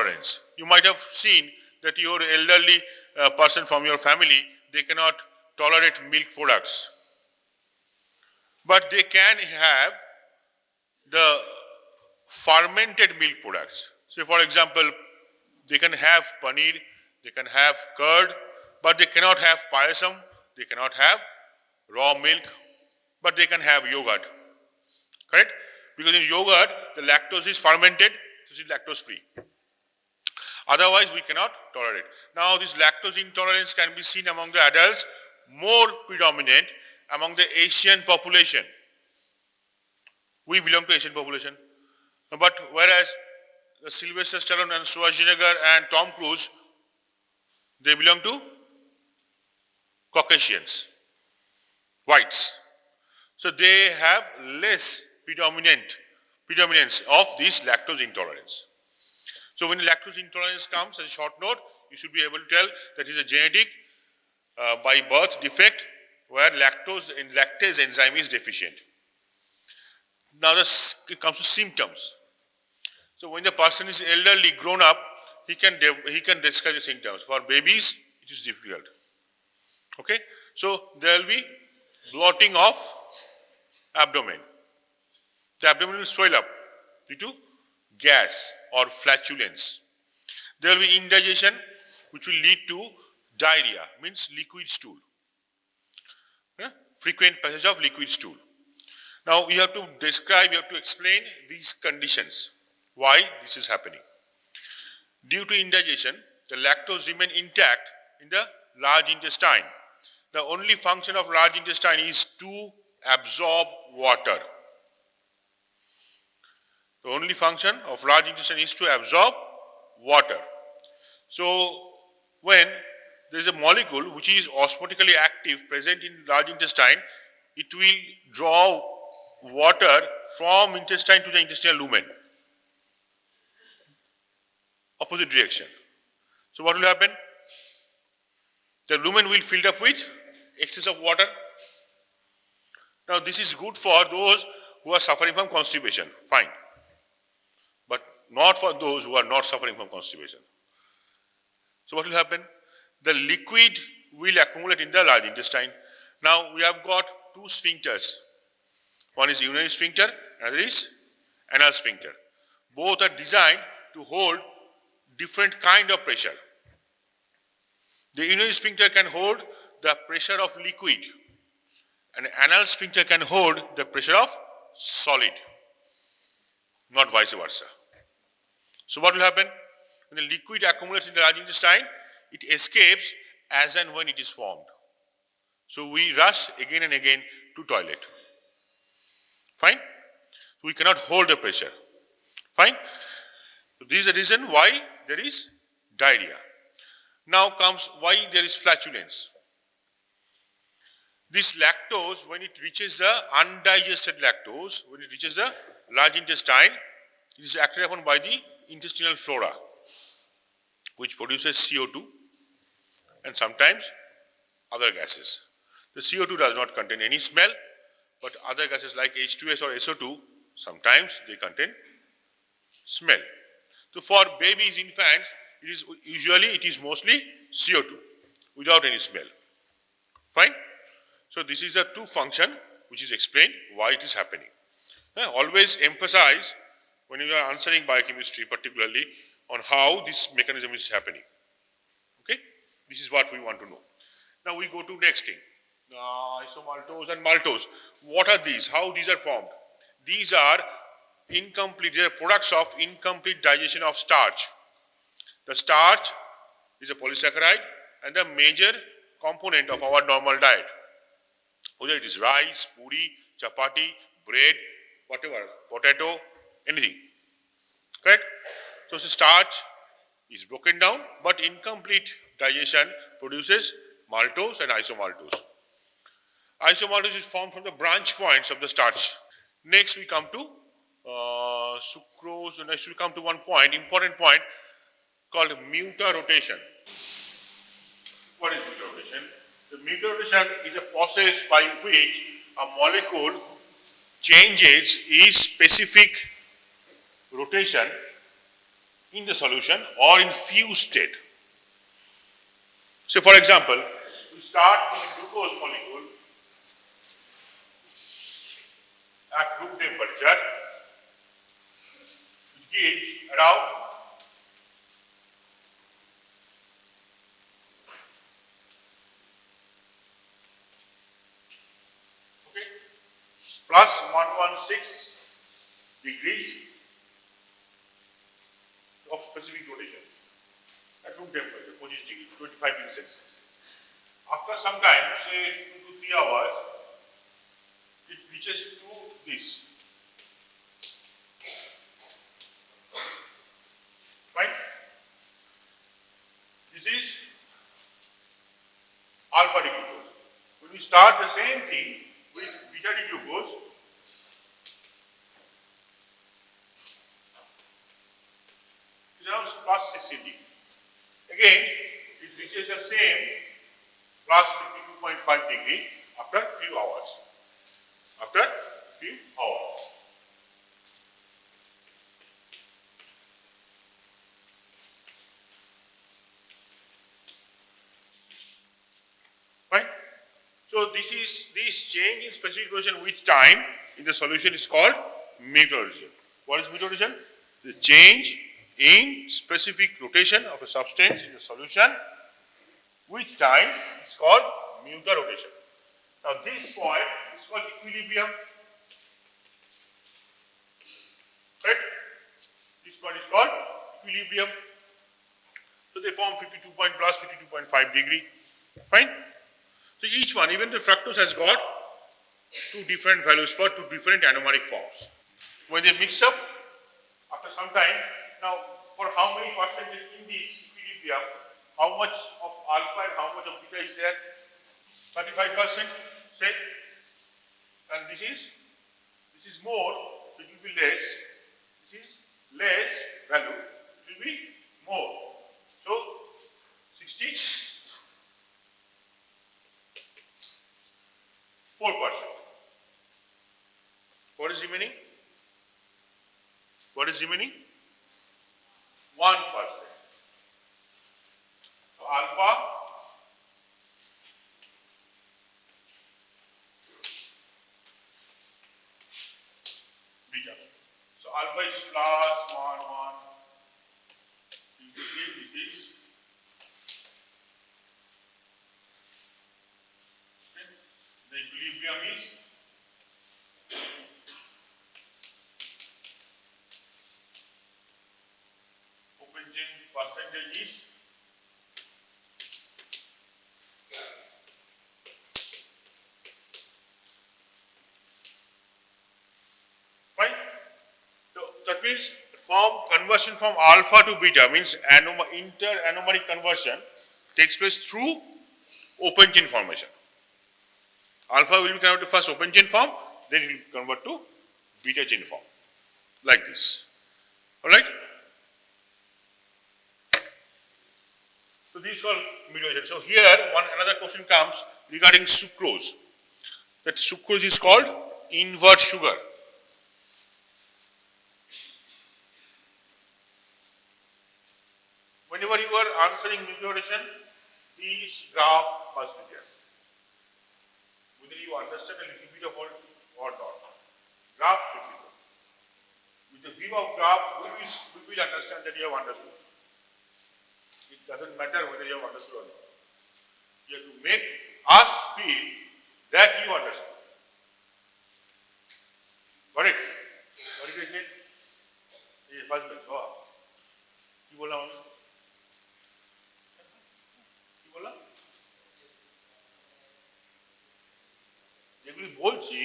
intolerance. You might have seen that your elderly person from your family, they cannot tolerate milk products. But they can have the fermented milk products. So for example, they can have paneer, they can have curd, but they cannot have payasam, they cannot have raw milk, but they can have yogurt. Correct? Because in yogurt, the lactose is fermented, so it is lactose free. Otherwise, we cannot tolerate. Now, this lactose intolerance can be seen among the adults, more predominant among the Asian population. We belong to Asian population. But whereas Sylvester Stallone and Schwarzenegger and Tom Cruise, they belong to Caucasians, whites. So they have less predominance of this lactose intolerance. So when lactose intolerance comes, as a short note, you should be able to tell that is a genetic by birth defect where lactase enzyme is deficient. Now it comes to symptoms. So when the person is elderly, grown up, he can describe the symptoms. For babies, it is difficult. Okay, so there will be bloating of abdomen. The abdomen will swell up due to gas or flatulence. There will be indigestion, which will lead to diarrhea, means liquid stool. Frequent passage of liquid stool. Now you have to describe, you have to explain these conditions, why this is happening. Due to indigestion, the lactose remain intact in the large intestine. The only function of large intestine is to absorb water. The only function of large intestine is to absorb water. So when there is a molecule which is osmotically active present in large intestine, it will draw water from intestine to the intestinal lumen. Opposite reaction. So what will happen? The lumen will fill up with excess of water. Now this is good for those who are suffering from constipation, fine. But not for those who are not suffering from constipation. So what will happen? The liquid will accumulate in the large intestine. Now we have got two sphincters. One is urinary sphincter, another is anal sphincter. Both are designed to hold different kind of pressure. The urinary sphincter can hold the pressure of liquid, and anal sphincter can hold the pressure of solid, not vice versa. So what will happen? When the liquid accumulates in the large intestine, it escapes as and when it is formed. So we rush again and again to toilet. Fine? We cannot hold the pressure. Fine? So this is the reason why there is diarrhea. Now comes why there is flatulence. This lactose, when it reaches the undigested lactose, when it reaches the large intestine, it is acted upon by the intestinal flora, which produces CO2 and sometimes other gases. The CO2 does not contain any smell, but other gases like H2S or SO2, sometimes they contain smell. So for babies, infants, it is mostly CO2 without any smell. Fine? So this is the two function which is explained why it is happening. Always emphasize when you are answering biochemistry particularly on how this mechanism is happening. Okay? This is what we want to know. Now we go to next thing. Isomaltose and maltose. What are these? How these are formed? These are incomplete, they are products of incomplete digestion of starch. The starch is a polysaccharide and the major component of our normal diet. Whether it is rice, puri, chapati, bread, whatever, potato, anything. Correct? So the starch is broken down, but incomplete digestion produces maltose and isomaltose. Isomaltose is formed from the branch points of the starch. Next we come to sucrose. Next we come to one point, important point called mutarotation. What is mutarotation? The mutarotation is a process by which a molecule changes its specific rotation in the solution or in fused state. So for example, we start with the glucose molecule at room temperature, which gives around plus 116 degrees of specific rotation at room temperature, 25 degrees, 25 degrees Celsius. After some time, say 2 to 3 hours, it reaches to this. Right? This is alpha glucose. When we start the same thing with beta glucose, it's around plus 16 degrees. Again, it reaches the same plus 52.5 degree after few hours. After few hours. Right? So this change in specific rotation with time in the solution is called meteorism. What is meteorism? The change in specific rotation of a substance in the solution with time is called mutual rotation. Now this point is called equilibrium. Right? This point is called equilibrium. So they form 52 point plus 52.5 degree. Fine? So each one, even the fructose has got two different values for two different anomeric forms. When they mix up, after some time, now for how many percentage in this equilibrium, how much of alpha and how much of beta is there? 35%, say, and this is more, so it will be less. This is less value, it will be more. So 64%. What is remaining? What is remaining? 1%. So alpha beta. So alpha is plus 1, 1. This is the equilibrium is open chain percentage is fine. So that means conversion from alpha to beta means inter-anomeric conversion takes place through open chain formation. Alpha will be converted to first open chain form, then it will convert to beta chain form, like this. Alright? So this is called meteorism. So here another question comes regarding sucrose. That sucrose is called invert sugar. Whenever you are answering meteorism, this graph must be there. Whether you understand a little bit of it or not, graph should be there. With the view of graph, we will understand that you have understood. It doesn't matter whether you have understood or not. You have to make us feel that you understood. Got it? What did I say? Hey, first bench, go on. কি বললাম? কি বললাম? যেগুলি বলছি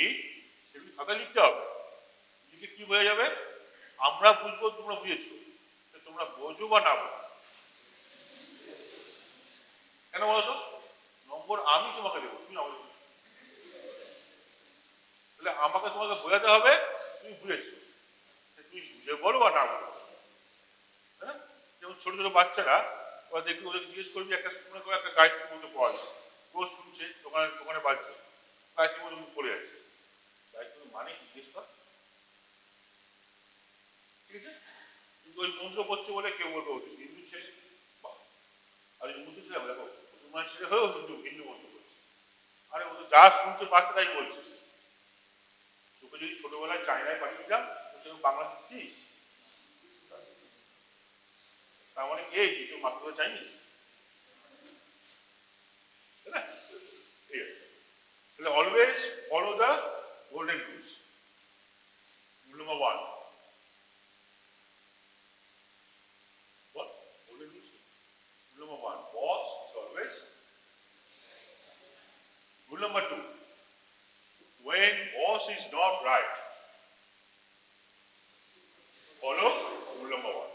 সেগুলি খাতায় লিখতে হবে। লিখে কি বোঝা যাবে? আমরা বুঝবো, তোমরা বুঝেছো। তোমরা বোঝো বা না বোঝো। কেন বলতো? নম্বর আমি তোমাকে দেবো, তুমি না বলছো। তাহলে আমাকে তোমাকে বোঝাতে হবে তুমি বুঝেছো। তুমি বুঝে বলো বা না বলো। হ্যাঁ? যেমন ছোট ছোট বাচ্চারা ওরা দেখবি ওদেরকে জিজ্ঞেস করবি একটা মনে করে একটা গায়ত্রী মন্ত্র পড়া যায়। ও শুনছে দোকানে বাজছে। গায়ত্রী মন্ত্র পড়ে যাচ্ছে। গায়ত্রী মানে জিজ্ঞেস কর। ঠিক আছে? ওই মন্ত্র করছে বলে কেউ বলবে ও হিন্দু ছেলে, আর মুসলিম ছেলে দেখো মুসলমান ছেলে হয়েও হিন্দু হিন্দু মন্ত্র করছে। আরে ও তো যা শুনতে পাচ্ছে তাই বলছে। তোকে যদি ছোটবেলায় চায়নায় পাঠিয়ে দিতাম তুই বাংলা শিখছিস, তার মানে এই যে তুই মাতৃভাষা চাইনিস, তাই না? ঠিক আছে, তাহলে always follow the golden rules. Rule number 1, what golden rules? Rule number 1, boss is always. Rule number 2, when boss is not right, follow rule number 1.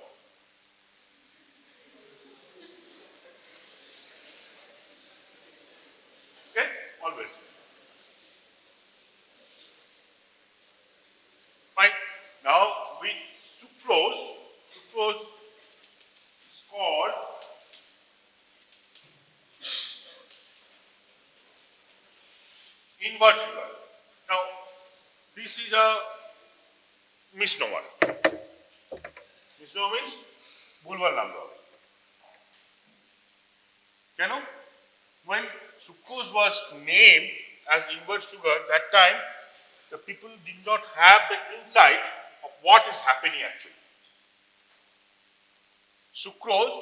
Okay, always. Fine. Now with sucrose is called invert sugar. Now this is a misnomer. Misnomer means ভুলভাল নাম দেওয়া। কেন? When sucrose was named as invert sugar, that time the people did not have the insight of what is happening actually. Sucrose,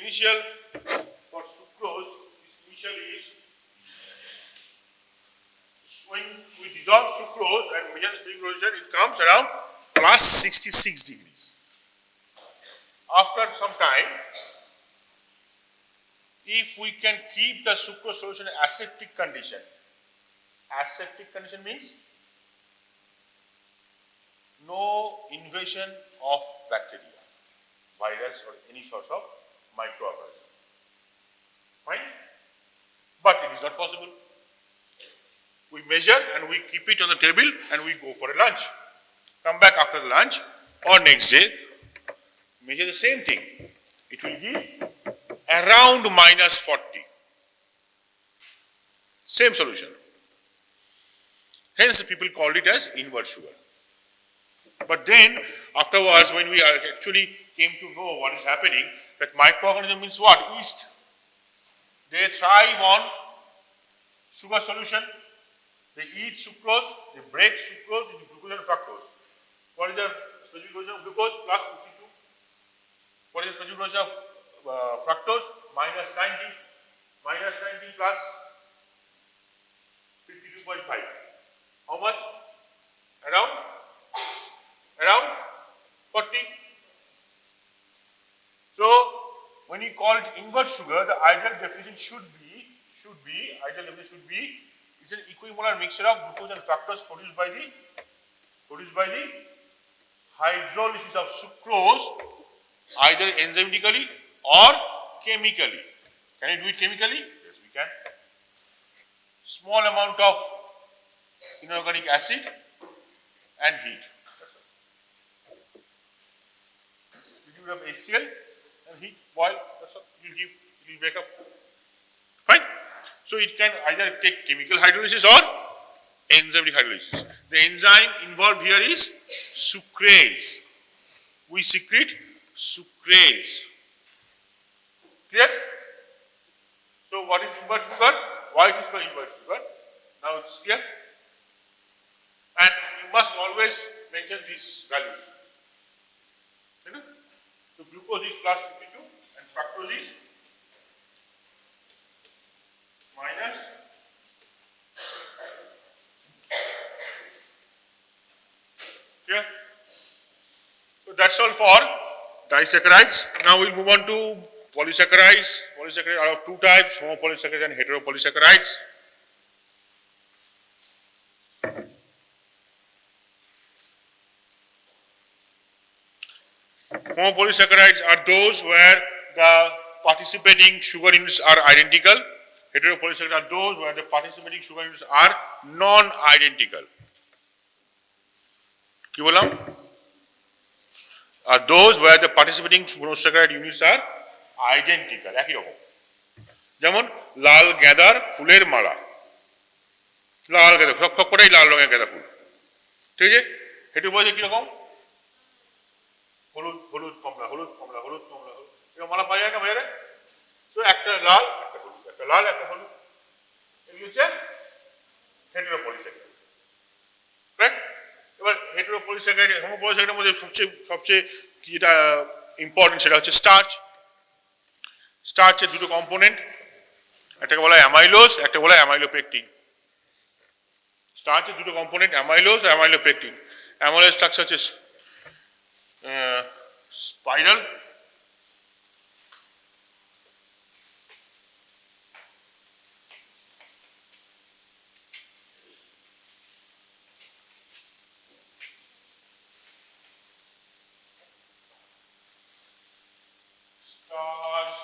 initial for sucrose, initially is when we dissolve sucrose and measure spring resolution, it comes around plus 66 degrees. After some time, if we can keep the sucrose solution in aseptic condition means no invasion of bacteria, virus or any sort of microorganism. Fine? But it is not possible. We measure and we keep it on the table and we go for a lunch. Come back after the lunch or next day, measure the same thing. It will give around minus 40. Same solution. Hence the people called it as invert sugar. But then afterwards, when we actually came to know what is happening, that microorganism means what? Yeast. They thrive on sugar solution. They eat sucrose, they break sucrose into glucose and fructose. What is the specific resolution of glucose? Plus 52. What is the specific resolution of fructose? Minus 90. Minus 90 plus 52.5. How much? Around 40. So when you call it invert sugar, the ideal definition should be it's an equimolar mixture of glucose and fructose produced by the hydrolysis of sucrose, either enzymatically or chemically. Can you do it chemically? Yes, we can. Small amount of inorganic acid and heat. You have HCl and heat, boil, that's all. It will break up. Fine. So it can either take chemical hydrolysis or enzymatic hydrolysis. The enzyme involved here is sucrase. We secrete sucrase. Clear? So what is invert sugar? Why it is called invert sugar? Now it is clear. And you must always mention these values. Okay? So glucose is plus 52 and fructose is minus 'Clear? So that's all for disaccharides. Now we'll move on to polysaccharides. Polysaccharides are of two types, homopolysaccharides and heteropolysaccharides. Homopolysaccharides are those where the participating sugar units are identical. Heteropolysaccharides are those where the participating sugar units are non-identical. কি বললাম? Are those where the participating monosaccharide units are identical, একই রকম। যেমন লাল গাঁদার ফুলের মালা, লাল গাঁদা সব কটাই লাল রঙের গাঁদা ফুল, ঠিক আছে? হেটেরোপলিসে কি রকম? হলুদ হলুদ কমলা হলুদ কমলা হলুদ কমলা হলুদ এরকম মালা পাওয়া যায় না বাজারে। তো একটা লাল একটা হলুদ, একটা লাল একটা হলুদ, এগুলো হচ্ছে হেটেরোপলিস্যাকারাইড। রাইট? এবার হেটেরোপলিস্যাকারাইড হোমোপলিস্যাকারাইডের মধ্যে সবচেয়ে যেটা ইম্পর্টেন্ট সেটা হচ্ছে স্টার্চ। স্টার্চের দুটো কম্পোনেন্ট, একটাকে বলা হয় অ্যামাইলোজ, একটা বলা হয় অ্যামাইলোপেকটিন। স্টার্চের দুটো কম্পোনেন্ট অ্যামাইলোজ আর অ্যামাইলোপেকটিন। অ্যামাইলোজ স্ট্রাকচার হচ্ছে স্পাইরাল, স্টার্চ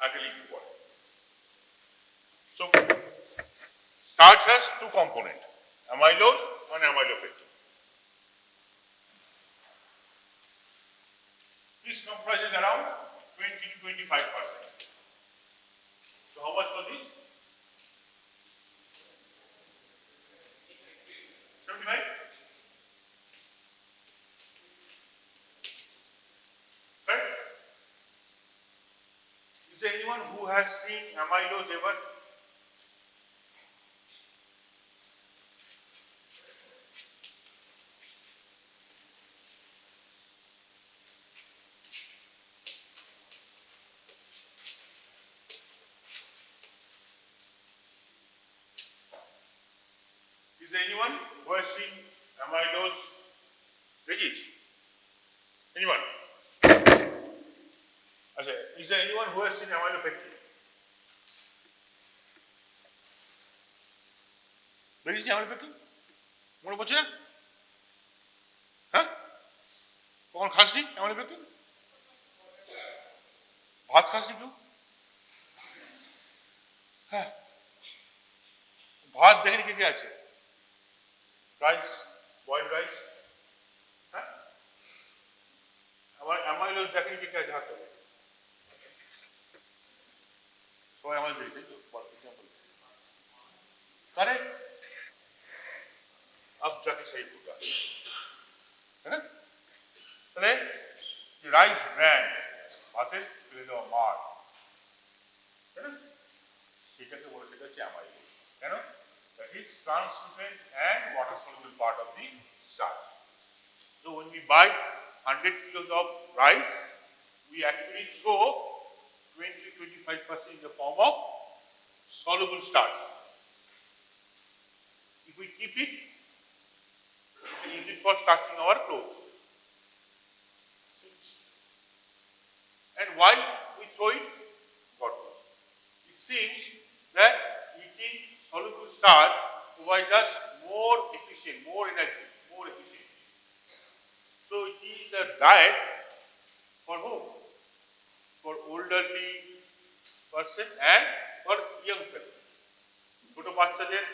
আগে লিখতে পারে। So starch has two components, amylose and amylopectin. This comprises around 20 to 25%. So how much for this? 75? Right? Is there anyone who has seen amylose ever? Is there anyone who has seen amylose veggies? Anyone? Okay. Is there anyone who has seen amylopectin? Veggies amylopectin? মনে পড়ছে না? হ্যাঁ? কখন খাসনি amylopectin? ভাত খাসনি কেউ? হ্যাঁ। ভাত দেখেনি কে কে আছে? রাইস, বয়েলড রাইস, হ্যাঁ? আমার অ্যামাইলোজ দেখেনি কে কে আছে হাত তোলো। সবাই আমার দেখেছে তো एग्जांपल। करेक्ट? अब जाके सही होगा, है ना? তাহলে রাইস ব্র্যান্ড ভাতের ফেলে দেওয়া মার, তাই না? সেটাকে বলে সেটা হচ্ছে অ্যামাইলোজ। কেন? That is translucent and water soluble part of the starch. So when we buy 100 kilos of rice, we actually throw 20-25% in the form of soluble starch. If we keep it, we can use it for starching our clothes. And why we throw it? God knows. It seems that eating soluble starch provides us more efficient, more energy, more efficient. So it is a diet for whom? For elderly person and for young fellows. ছোট বাচ্চাদের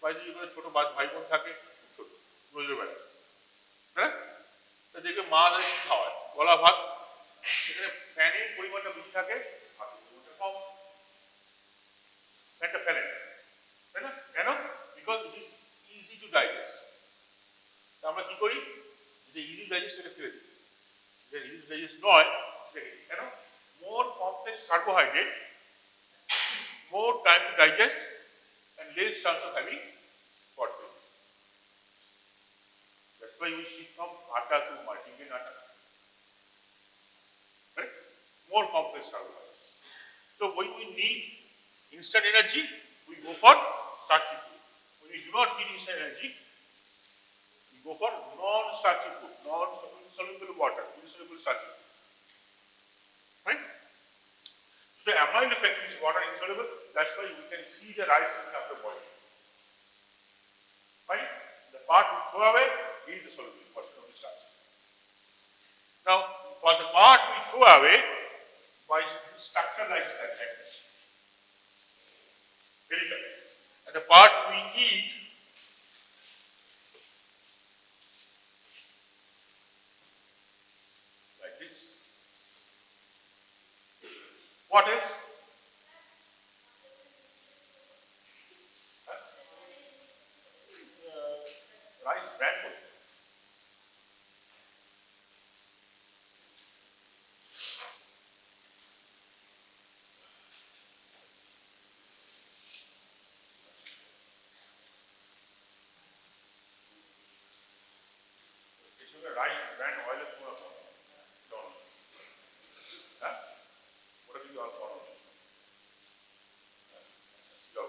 বা যদি কোনো ছোট ভাই বোন থাকে ছোট রোজের বেলা, হ্যাঁ, তা দেখবে মা তাদের কি খাওয়ায়, গলা ভাত, এখানে ফ্যানের পরিমাণটা বেশি থাকে, ভাতের পরিমাণটা কম, ফ্যানটা ফেলে, তাই না? কেন? Because it is easy to digest. আমরা কি করি, যে ইজি ডাইজেস্ট সেটা ফেলে দিই, যে ইজি ডাইজেস্ট নয় সেটা কেন? মোর complex carbohydrate, more time to digest and less chance of having pot belly. That's why we shift from atta to multigrain atta. Right? More complex carbohydrates. So when we need instant energy, we go for starchy food. When we do not need instant energy, we go for non-starchy food, non-soluble water, insoluble starchy food. Right? So amylopectin is water insoluble. That's why we can see the rice in the body. Right? The part we throw away is the soluble portion of the starch. Now, for the part we throw away, by structure like this, very good. And the part we eat What else? Rice bran. Rice bran oil is more down. Huh? What are you all for? Go.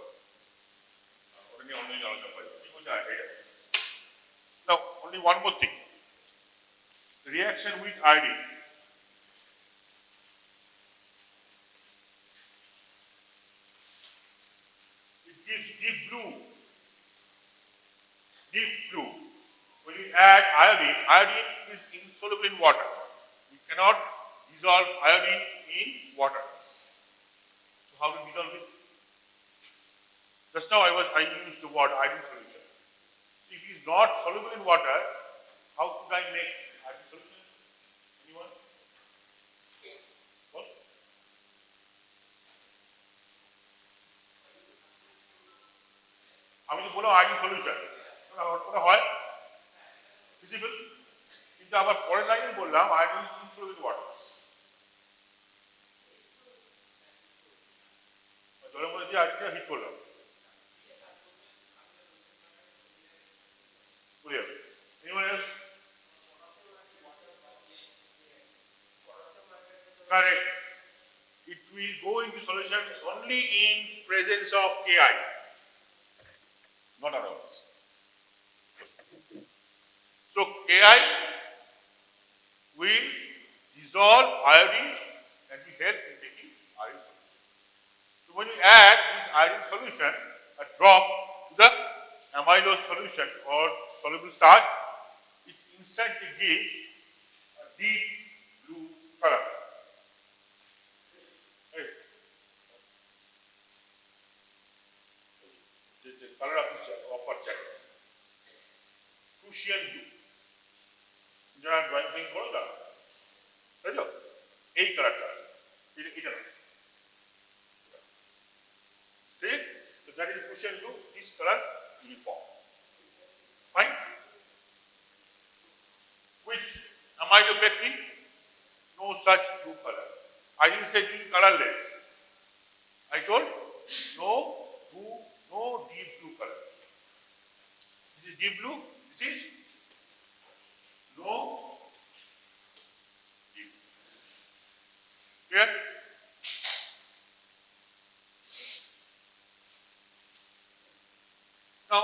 Only now, only one more thing. Reaction with iodine. It gives deep blue. Deep blue. When you add iodine, iodine is insoluble in water. You cannot dissolve iodine in water. So how to dissolve it? Just now I used the word iodine solution. If it is not soluble in water, how could I make iodine solution? Anyone? What? আমি তো বললাম আইডিন solution ওটা হয় feasible কিন্তু আবার পরের লাইনে বললাম আইডিন ইনসলুবল ওয়াটার জলের মধ্যে দিয়ে আইডিনটা হিট করলাম বুঝে যাবে anyone else? Correct. It will go into solution only in presence of Ki, not otherwise. So Ki will dissolve iodine and will help in making iodine solution. So when you add this iodine solution, a drop to the amylose solution or soluble starch, it instantly gives a deep blue color. The color of this offer check. Prussian blue. যারা drawing ফ্রয়িং করো না তাই তো এই কালারটা এটা না ঠিক so that is Prussian blue. This color will form. Fine. With amylopectin, no such blue color. I didn't say being colorless. I told no deep blue color. This is deep blue. This is no deep. Clear? Now,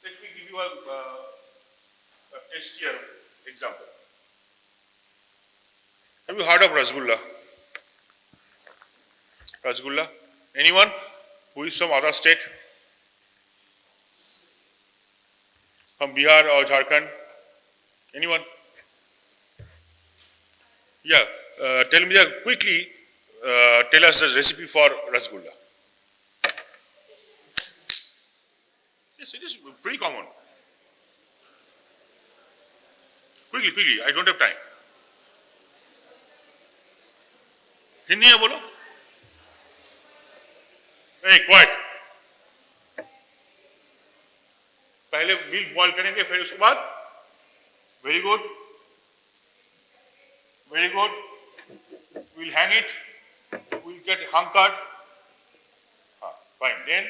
let me give you a testier example. Have you heard of Rasgulla? Rasgulla? Anyone who is from other state? From Bihar or Jharkhand? Anyone? Yeah, tell me quickly, tell us the recipe for Rasgulla. Yes, it is pretty common. Quickly, I don't have time. Hindi में बोलो. Hey, quiet. पहले milk boil करेंगे फिर उसके बाद very good we'll hang it, we'll get hunkered. Fine. Then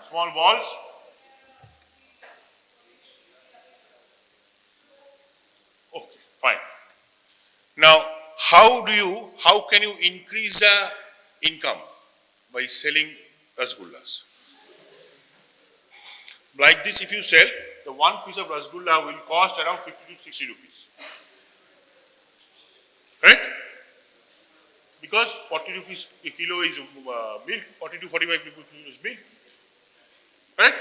small balls. Okay, fine. Now how can you increase the income by selling rasgullas? Like this, if you sell, the one piece of rasgulla will cost around 50 to 60 rupees. Correct? Because 40 rupees a kilo is milk, 40 to 45 rupees a kilo is milk. Correct?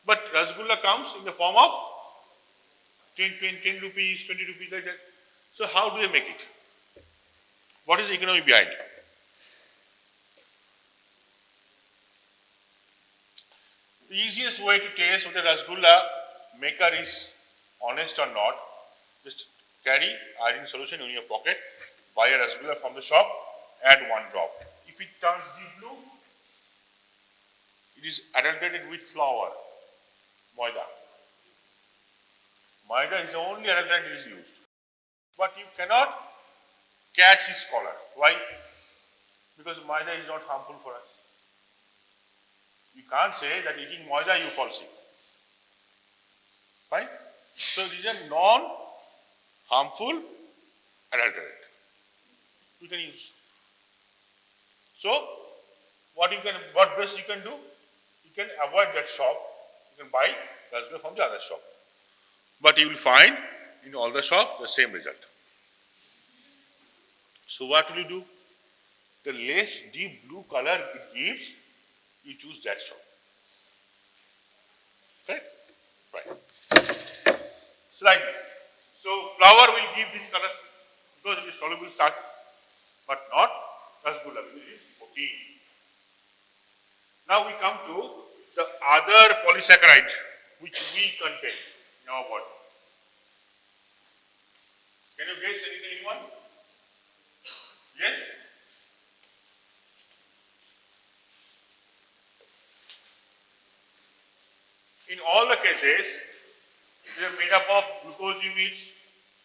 But rasgulla comes in the form of 10 rupees, 20 rupees like that. So how do they make it? What is the economy behind it? The easiest way to test whether rasgulla maker is honest or not, just carry iodine solution in your pocket, buy a rasgulla from the shop, add 1 drop. If it turns deep blue, it is adulterated with flour, maida. Maida is the only adulterant that is used. But you cannot catch his collar. Why? Because maida is not harmful for us. You can't say that eating maida you fall sick. Fine? So it is a non-harmful adulterant. You can use. So what best you can do? You can avoid that shop. You can buy rasgulla from the other shop. But you will find in all the shops the same result. So what will you do? The less deep blue color it gives, you choose that shop. Correct? Right. So like this. So flour will give this color because it is soluble starch, but not rasgulla because it is protein. Now we come to the other polysaccharide which we contain in our body. Can you guess anyone? Yes? In all the cases, they are made up of glucose units.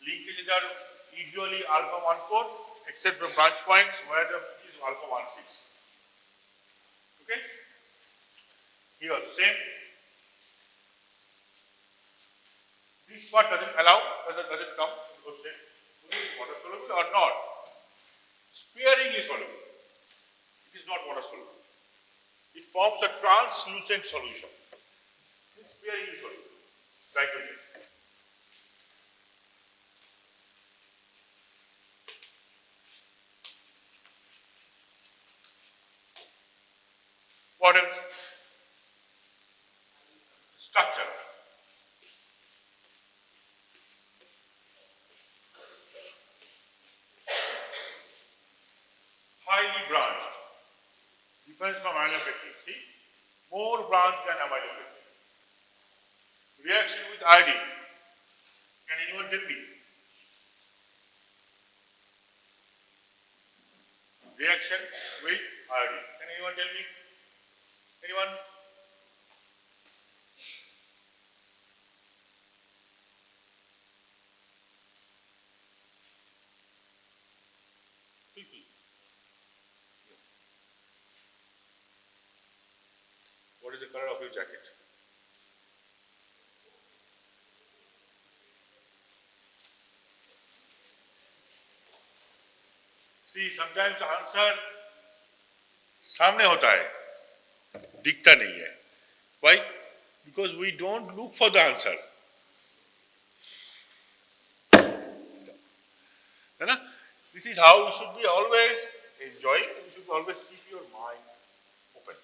Linkages are usually alpha 1,4 except the branch points where the is alpha 1,6. Okay? Here also same. This one doesn't allow, doesn't come to question water soluble or not. Sparingly soluble. It is not water soluble. It forms a translucent solution. It is sparingly soluble. Glycogen. What else? Structure. Highly branched. Difference from amylopectin. See? More branched than amylopectin. Reaction with iodine. Can anyone tell me? Reaction with iodine. Can anyone tell me? Anyone? What is the color of your jacket? See, sometimes answer सामने होता है, दिखता नहीं है. Why? Because we don't look for the answer. है ना? This is how you should be always enjoying. You should always keep your mind open,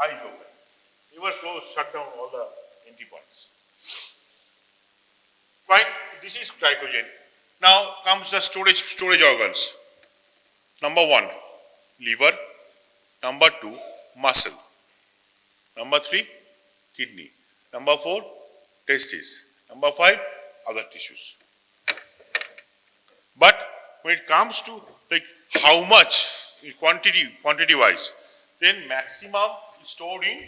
eyes open. Never close, shut down all the entry points. Fine. This is glycogen. Now comes the storage organs. Number 1, liver. Number 2, muscle. Number 3, kidney. Number 4, testes. Number 5, other tissues. But when it comes to like how much in quantity wise, then maximum is stored in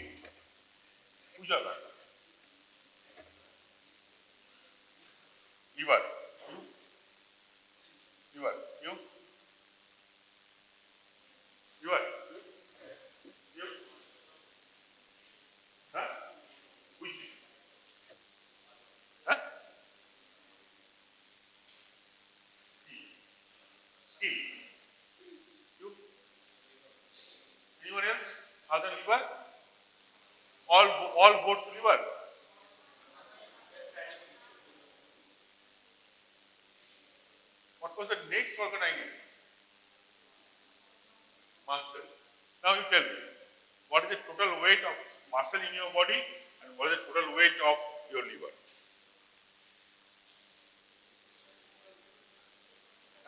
which organ? Liver. Liver. You? Liver. You? Huh? Which tissue? Huh? Skin. You? Anyone else? Other liver? All votes to liver. What was the next organ I need? Muscle. Now you tell me, what is the total weight of muscle in your body and what is the total weight of your liver?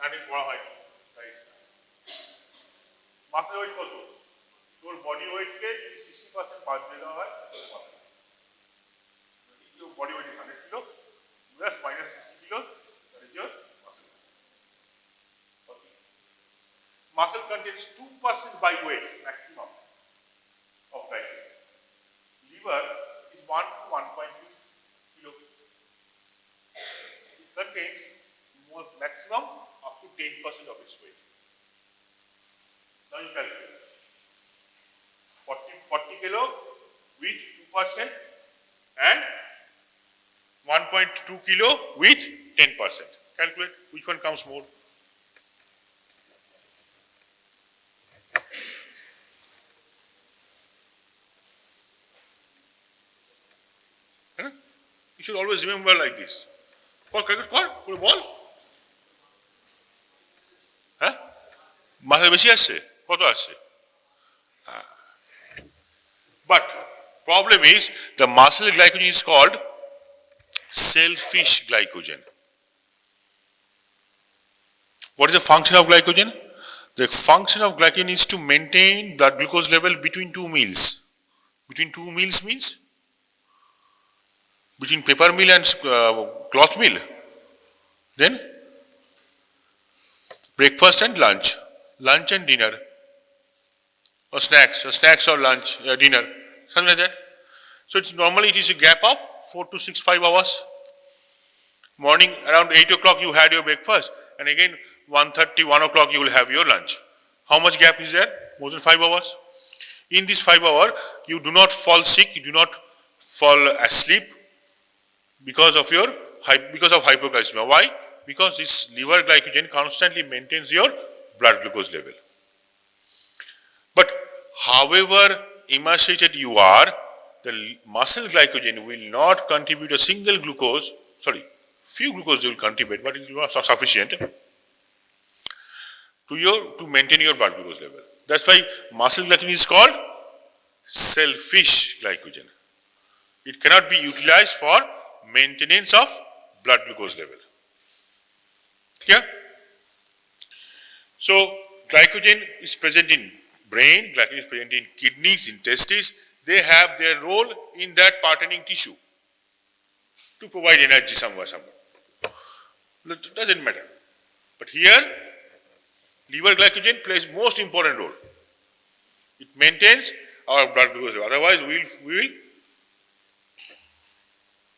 And in what height? Right. Muscle weight কত? Your body weight ke 60% বাদ দিয়ে দেওয়া হয় muscle. If your body weight is 100 kilo, plus minus 60 kilos, that is your Muscle contains 2% by weight maximum of glycogen. Liver is 1 to 1.2 kilo. It contains more maximum up to 10% of its weight. Now you calculate 40 kilo with 2% and 1.2 kilo with 10%. Calculate which one comes more. You should always remember like this. Put a ball. Huh? মাসের বেশি আসছে কত আসছে but problem is the muscle glycogen is called selfish glycogen. What is the function of glycogen? The function of glycogen is to maintain blood glucose level between two meals. Between two meals means between paper meal and cloth meal. Then breakfast and lunch and dinner, or snacks or lunch, dinner, something like that. So it's normally it is a gap of 4 to 6, 5 hours. Morning around 8 o'clock you had your breakfast, and again 1:30, 1 o'clock you will have your lunch. How much gap is there? More than 5 hours. In this 5 hour, you do not fall sick, you do not fall asleep because of hypoglycemia. Why? Because this liver glycogen constantly maintains your blood glucose level. But however emaciated you are, the muscle glycogen will not contribute a single glucose, few glucose they will contribute, but it is not sufficient to maintain your blood glucose level. That's why muscle glycogen is called selfish glycogen. It cannot be utilized for maintenance of blood glucose level. Clear? So glycogen is present in brain, glycogen is present in kidneys, in testes. They have their role in that partnering tissue to provide energy somewhere. It doesn't matter. But here, liver glycogen plays most important role. It maintains our blood glucose level. Otherwise,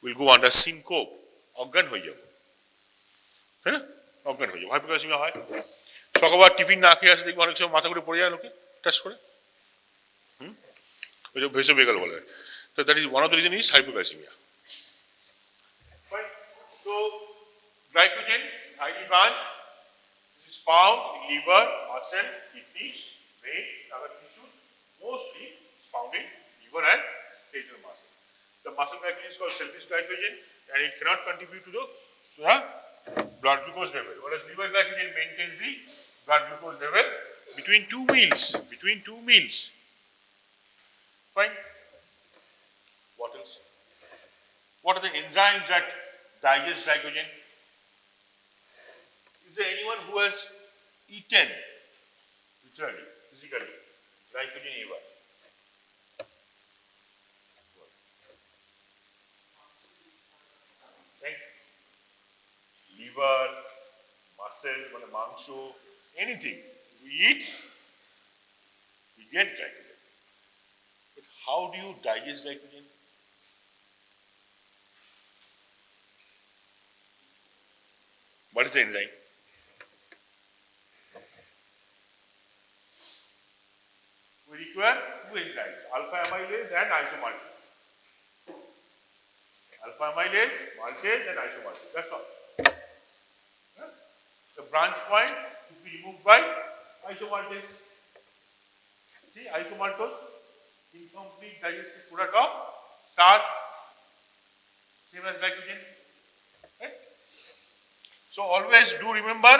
we'll go under syncope. অজ্ঞান হয়ে যাব, তাই না? অজ্ঞান হয়ে যাব, hypoglycaemia হয়। সকালবার tiffin না খেয়ে আসে দেখবি অনেক সময় মাথা ঘুরে পড়ে যায় লোকে টেস্ট করে, ওই যে ভেসোভেগাল বলে। So that is one of the reason is hypoglycemia. Right. So glycogen, tiny branch, this is found in liver, muscle, kidneys, brain, other tissues. Mostly it's found in liver and skeletal muscle. The muscle glycogen is called selfish glycogen, and it cannot contribute to the blood glucose level. Whereas liver glycogen maintains the blood glucose level between two meals. Fine. What else? What are the enzymes that digest glycogen? Is there anyone who has eaten, literally, physically, glycogen ever? Thank you. Liver, muscle, mangsho, anything we eat, we get glycogen. But how do you digest glycogen? What is the enzyme? We require two enzymes, alpha amylase and isomaltase. Alpha amylase, maltase and isomaltase. That's all. The branch point should be removed by isomaltase. See, isomaltose, incomplete digestive product of starch, same as glycogen. Right? So always do remember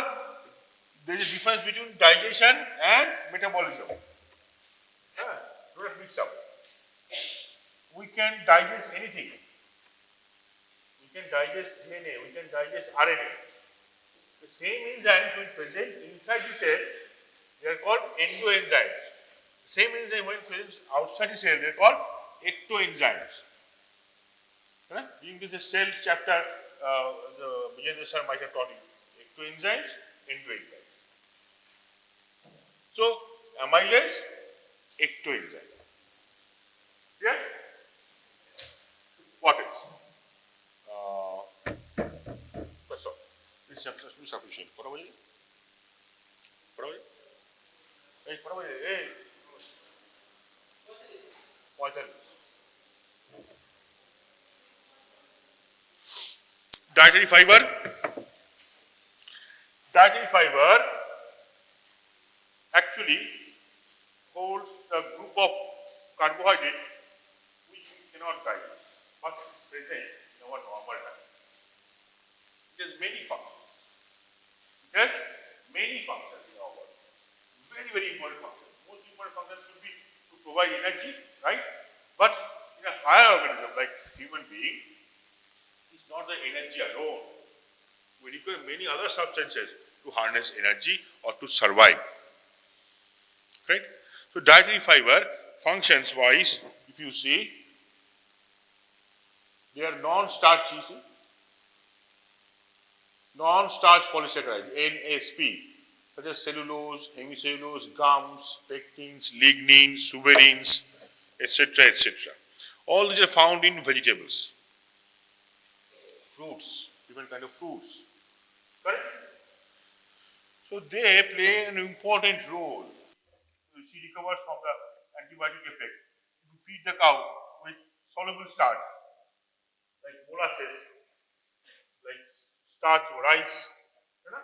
there is a difference between digestion and metabolism. Do not mix up. We can digest anything. We can digest DNA, we can digest RNA. The same enzymes when present inside the cell, they are called endoenzymes. The same enzyme when present outside the cell, they are called ectoenzymes. During the cell chapter, the Vijay sir might have taught you ectoenzymes, endoenzymes. So amylase, ectoenzyme. Yeah? What else? That's all. This is sufficient. What about it? What about it? Hey, what about it? Hey, what else? Dietary fiber. Dietary fiber actually holds a group of carbohydrate which we cannot digest, but is present in our normal diet. It has many functions. It has many functions in our body. Very, very important function. Most important function should be to provide energy, right? But in a higher organism like human being, it's not the energy alone. We require many other substances to harness energy or to survive. Right? So dietary fiber functions wise, if you see, they are non-starchy, non-starch polysaccharides, NSP, such as cellulose, hemicellulose, gums, pectins, lignin, suberins, etc., etc. All these are found in vegetables, fruits, different kind of fruits. Correct? So they play an important role. She recovers from the antibiotic effect. You feed the cow with soluble starch, like molasses, like starch or rice, you know,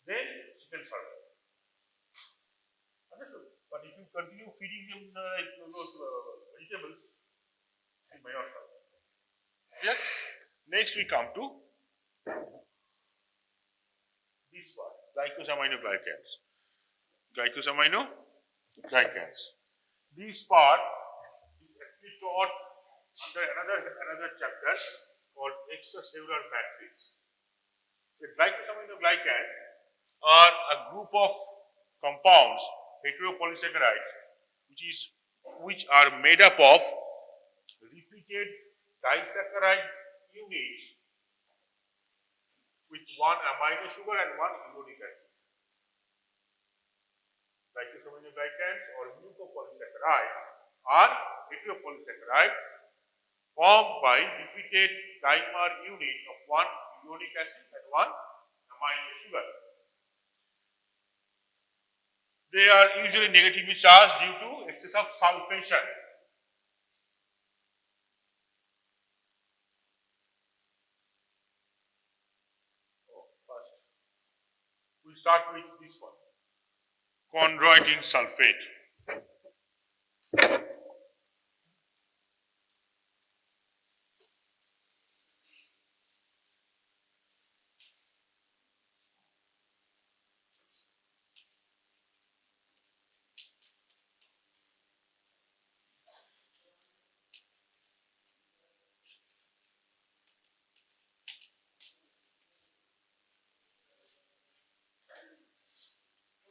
then she can survive. Understood? But if you continue feeding them like those vegetables, she may not survive. Yeah? Next we come to this one, glycosaminoglycans. Glycosaminoglycans. This part is actually taught under another chapter called extracellular matrix. The glycosaminoglycan are a group of compounds, heteropolysaccharides, which are made up of repeated disaccharide units with one amino sugar and one uric acid. Glycosaminoglycans or mucopolysaccharides are heteropolysaccharides formed by repeated dimer unit of one uric acid and one amino sugar. They are usually negatively charged due to excess of sulfation. First, we start with this one, chondroitin sulfate.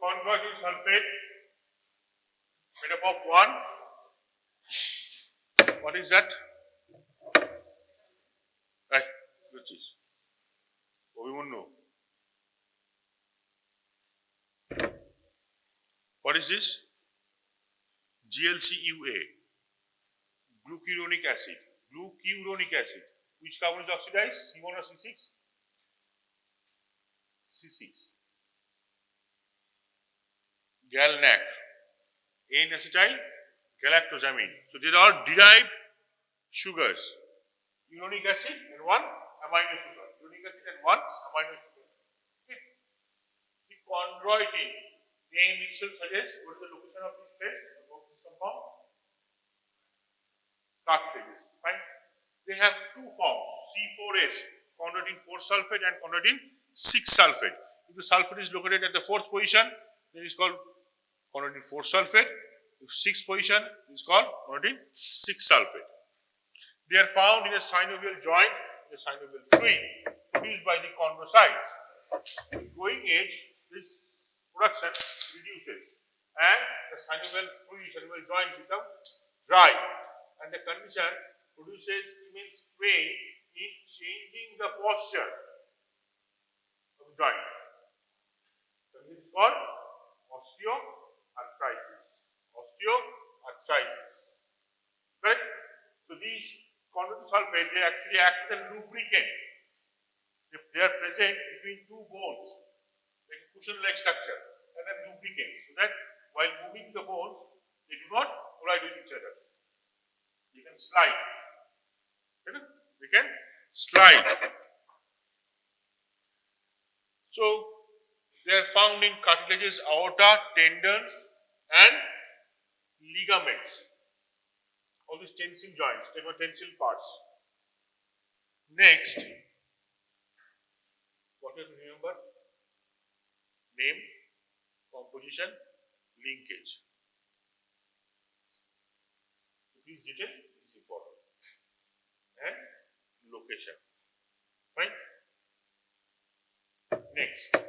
Chondroitin sulfate made up of one. What is that? Right, which is Ovimunno. What is this? GLCUA, glucuronic acid. Glucuronic acid. Which carbon is oxidized? C1 or C6? C6. Galnac, N-acetyl galactosamine. So these are derived sugars. Uronic acid and one amino sugar. Uronic acid and one amino sugar. Okay. The chondroitin name itself suggests what is the location of this phase of this compound? Cartilages. Fine. They have two forms, C4S, chondroitin 4 sulfate and chondroitin 6 sulfate. If the sulfate is located at the fourth position, then it is called chondroitin 4 sulfate. If sixth position, it is called chondroitin 6 sulfate. They are found in a synovial joint, the synovial fluid produced by the chondrocytes. With growing age, this production reduces and the synovial fluid, synovial joint becomes dry, and the condition produces immense pain in changing the posture of the joint. So this is called osteoarthritis. arthritis. Osteoarthritis. Correct? So these chondroitin sulfate, they actually act as a lubricant. If they are present between two bones, like a cushion-like structure, and then lubricant, so that while moving the bones, they do not collide with each other. They can slide. They can slide. So they are found in cartilages, aorta, tendons, and ligaments. All these tensile joints, tensile parts. Next, what you have to remember? Name, composition, linkage. Please detail is important. And location. Right? Next. Can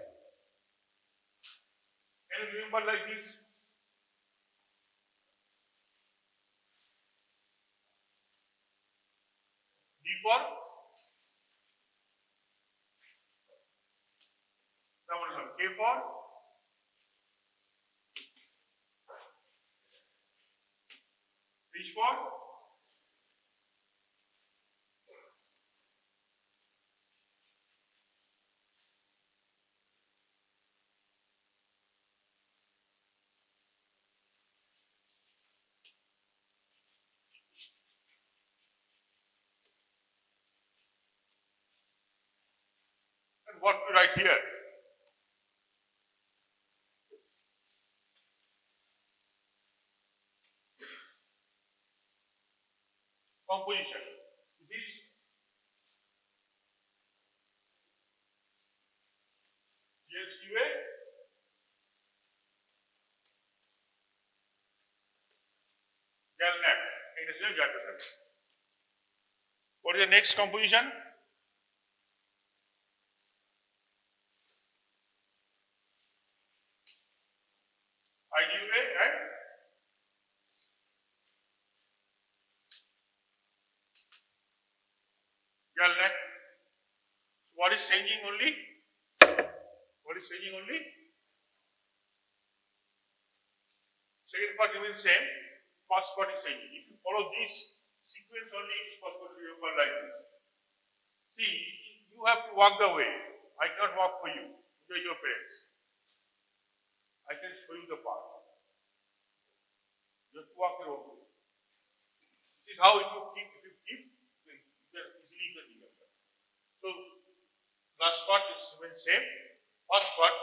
you remember like this? D for K for H for and what we write here? Composition. This is GHUA GalNAc. Industrial gyrotraction. What is the next composition? IDUA and GalNAc. What is changing only? What is changing only? Second part remains same. First part is changing. If you follow this sequence only, it is possible to remember like this. See, you have to walk the way. I cannot walk for you. You are your parents. I can show you the path. You have to walk your own way. This is how if you keep, then you can easily remember. So, last part is remains same. First part,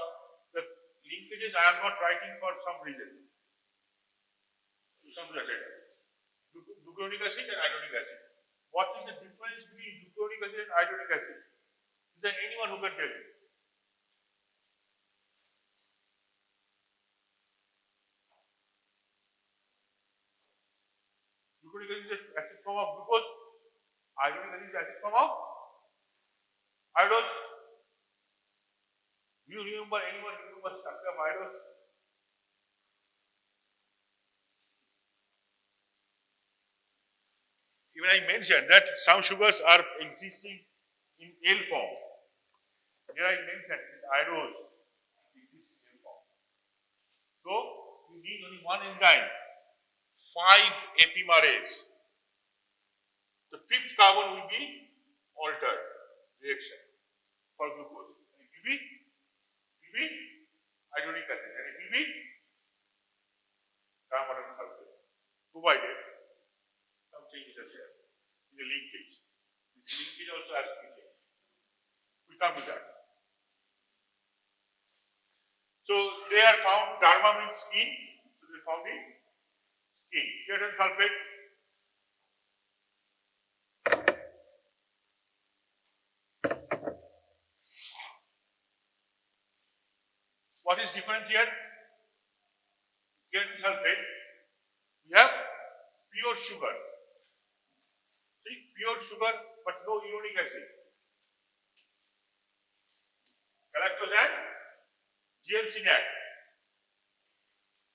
the linkages I am not writing for some reason. Some related. Glucuronic acid and iodonic acid. What is the difference between glucuronic acid and iodonic acid? Is there anyone who can tell me? Glucuronic acid is acid form of glucose. Iodonic acid is acid form of iodose. Do you remember anyone remember the structure of iodose? Even I mentioned that some sugars are existing in L form. Here I mentioned iodose exists in L form. So you need only one enzyme, 5 epimerase. The fifth carbon will be altered reaction for glucose. And it will be iodonic acid, and it will be carbon sulfate, provided some changes are there in the linkage. This linkage also has to be changed. We come to that. So they are found, derma means skin, so they are found in skin. Keratan sulfate. What is different here? Keratan sulfate, we have pure sugar. See, pure sugar, but no uric acid. Galactose and GLC-NAC.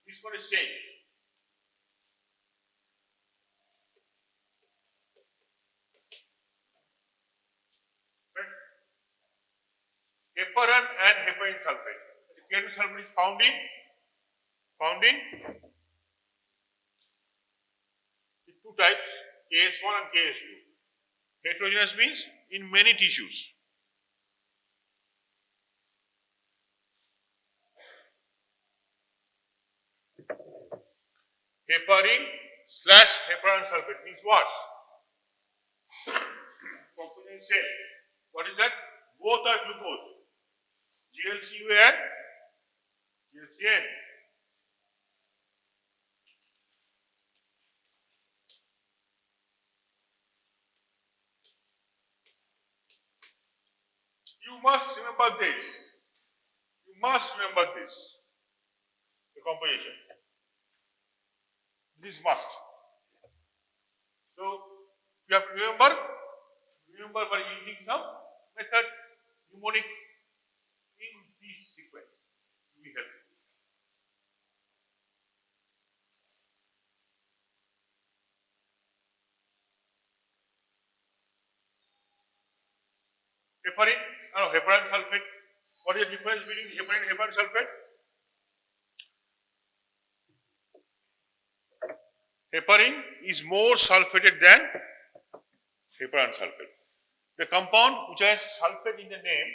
This one is same. Heparin and heparin sulfate. The keratan sulfate is found in found in two types, KS1 and KS2. Heterogeneous means in many tissues. Heparin slash heparan sulfate means what? Composition same. What is that? Both are glucose. GLCU and GLCN. You must remember this. You must remember this. The composition. This must. So you have to remember by using some method, mnemonic in this sequence. Will be helpful. Heparan sulfate. What is the difference between heparin and heparan sulfate? Heparin is more sulfated than heparan sulfate. The compound which has sulfate in the name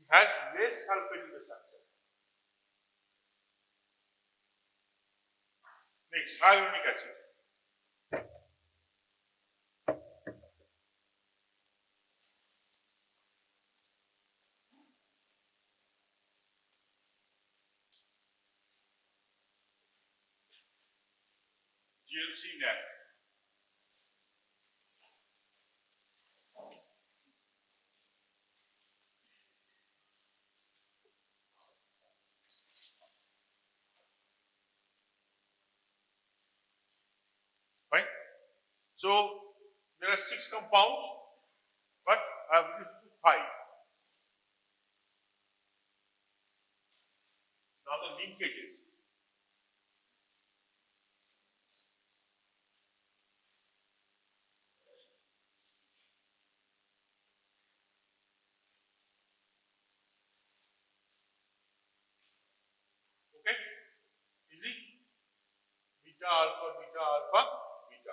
has less sulfate in the structure. Next, hyaluronic acid. GLC-NAC. Fine. So there are 6 compounds, but I have reduced to 5. Now the linkages. Okay? Easy? Beta alpha, beta alpha, beta.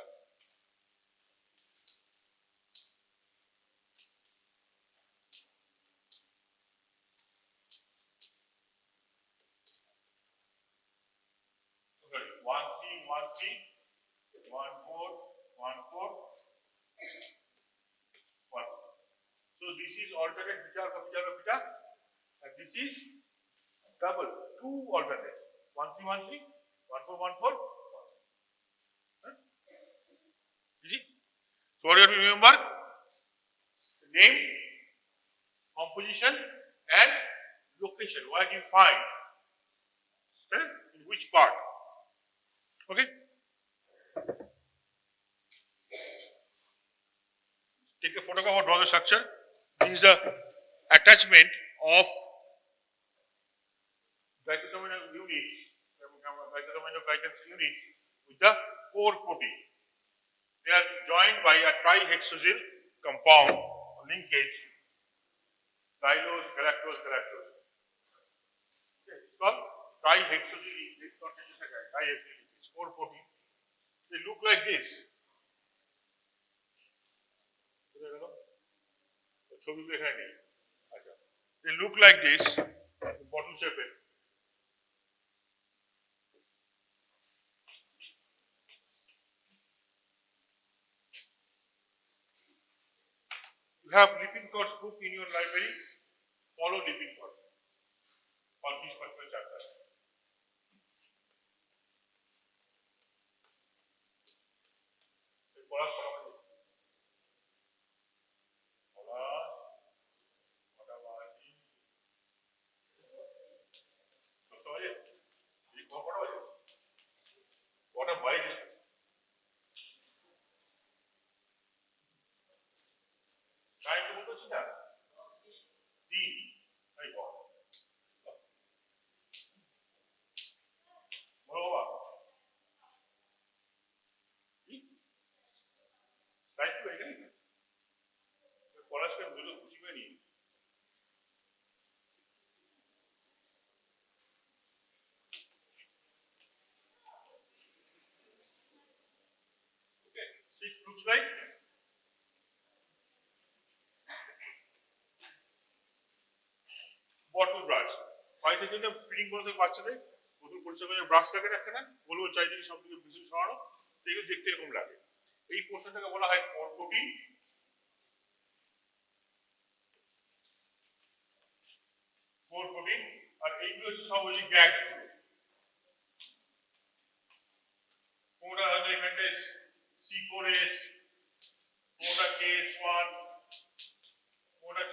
Okay. 1 3 1 3 1 4 1 4 1. So this is alternate beta alpha, beta alpha, beta, and this is double 2 alternate 1 3 1 3 1 4 1 4 1. Huh? Easy? So what you have to remember? The name, composition, and location. Where do you find? In which part? Okay? Take a photograph or draw the structure. This is the attachment of glycosaminal units, with the core protein. They are joined by a trihexosyl compound linkage, xylose, galactose, galactose. Okay, it's called trihexosyl linkage, not just a trihexosyl linkage, core protein. They look like this. They look like this, bottle shape. You have Lippincott's book in your library. Follow Lippincott for this particular chapter. What a wide trying to put that. D. I got. Moreover, trying to agree. The Polasca will push many. looks like bottle brush. হয়তো যেটা fitting করে থাকে বাচ্চাদের বোতল পরিষ্কার করে brush থাকে না একটা, বলবো চারিদিকে সব দিকে বেশি সরানো, এগুলো দেখতে এরকম লাগে। এই পোর্শনটাকে বলা হয় কোর কোটিং। কোর কোটিং আর এইগুলো হচ্ছে সব ওই গ্যাগ গুলো। কোনটা হয়তো এখানটা C4S, কোনটা KS1, কোনটা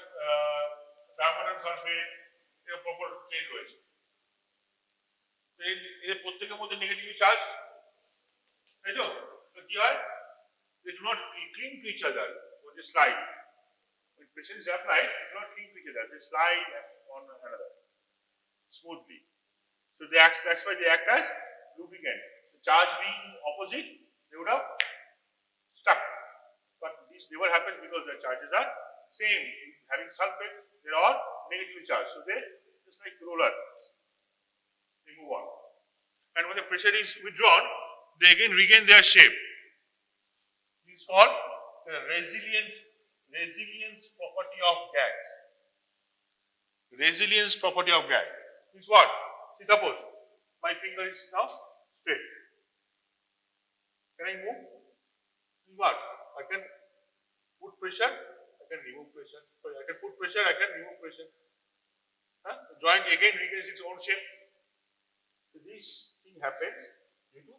ডায়মন্ড সালফেট, এর প্রপার চেঞ্জ রয়েছে। এর প্রত্যেকের মধ্যে নেগেটিভ চার্জ, তাই তো? কি হয়? They do not cling to each other when they slide. When pressure is applied, they do not cling to each other. They slide on another smoothly. So that's why they act as lubricant. The charge being opposite, they would have stuck. But this never happens because the charges are same. Having sulfate, they are all negatively charged. So they just like roller. They move on. And when the pressure is withdrawn, they again regain their shape. This is called the resilience property of gas. Resilience property of gas is what? See, suppose my finger is now straight. Can I move? What? I can put pressure, I can remove pressure. Sorry, I can put pressure, I can remove pressure. The joint again regains its own shape. So this thing happens due to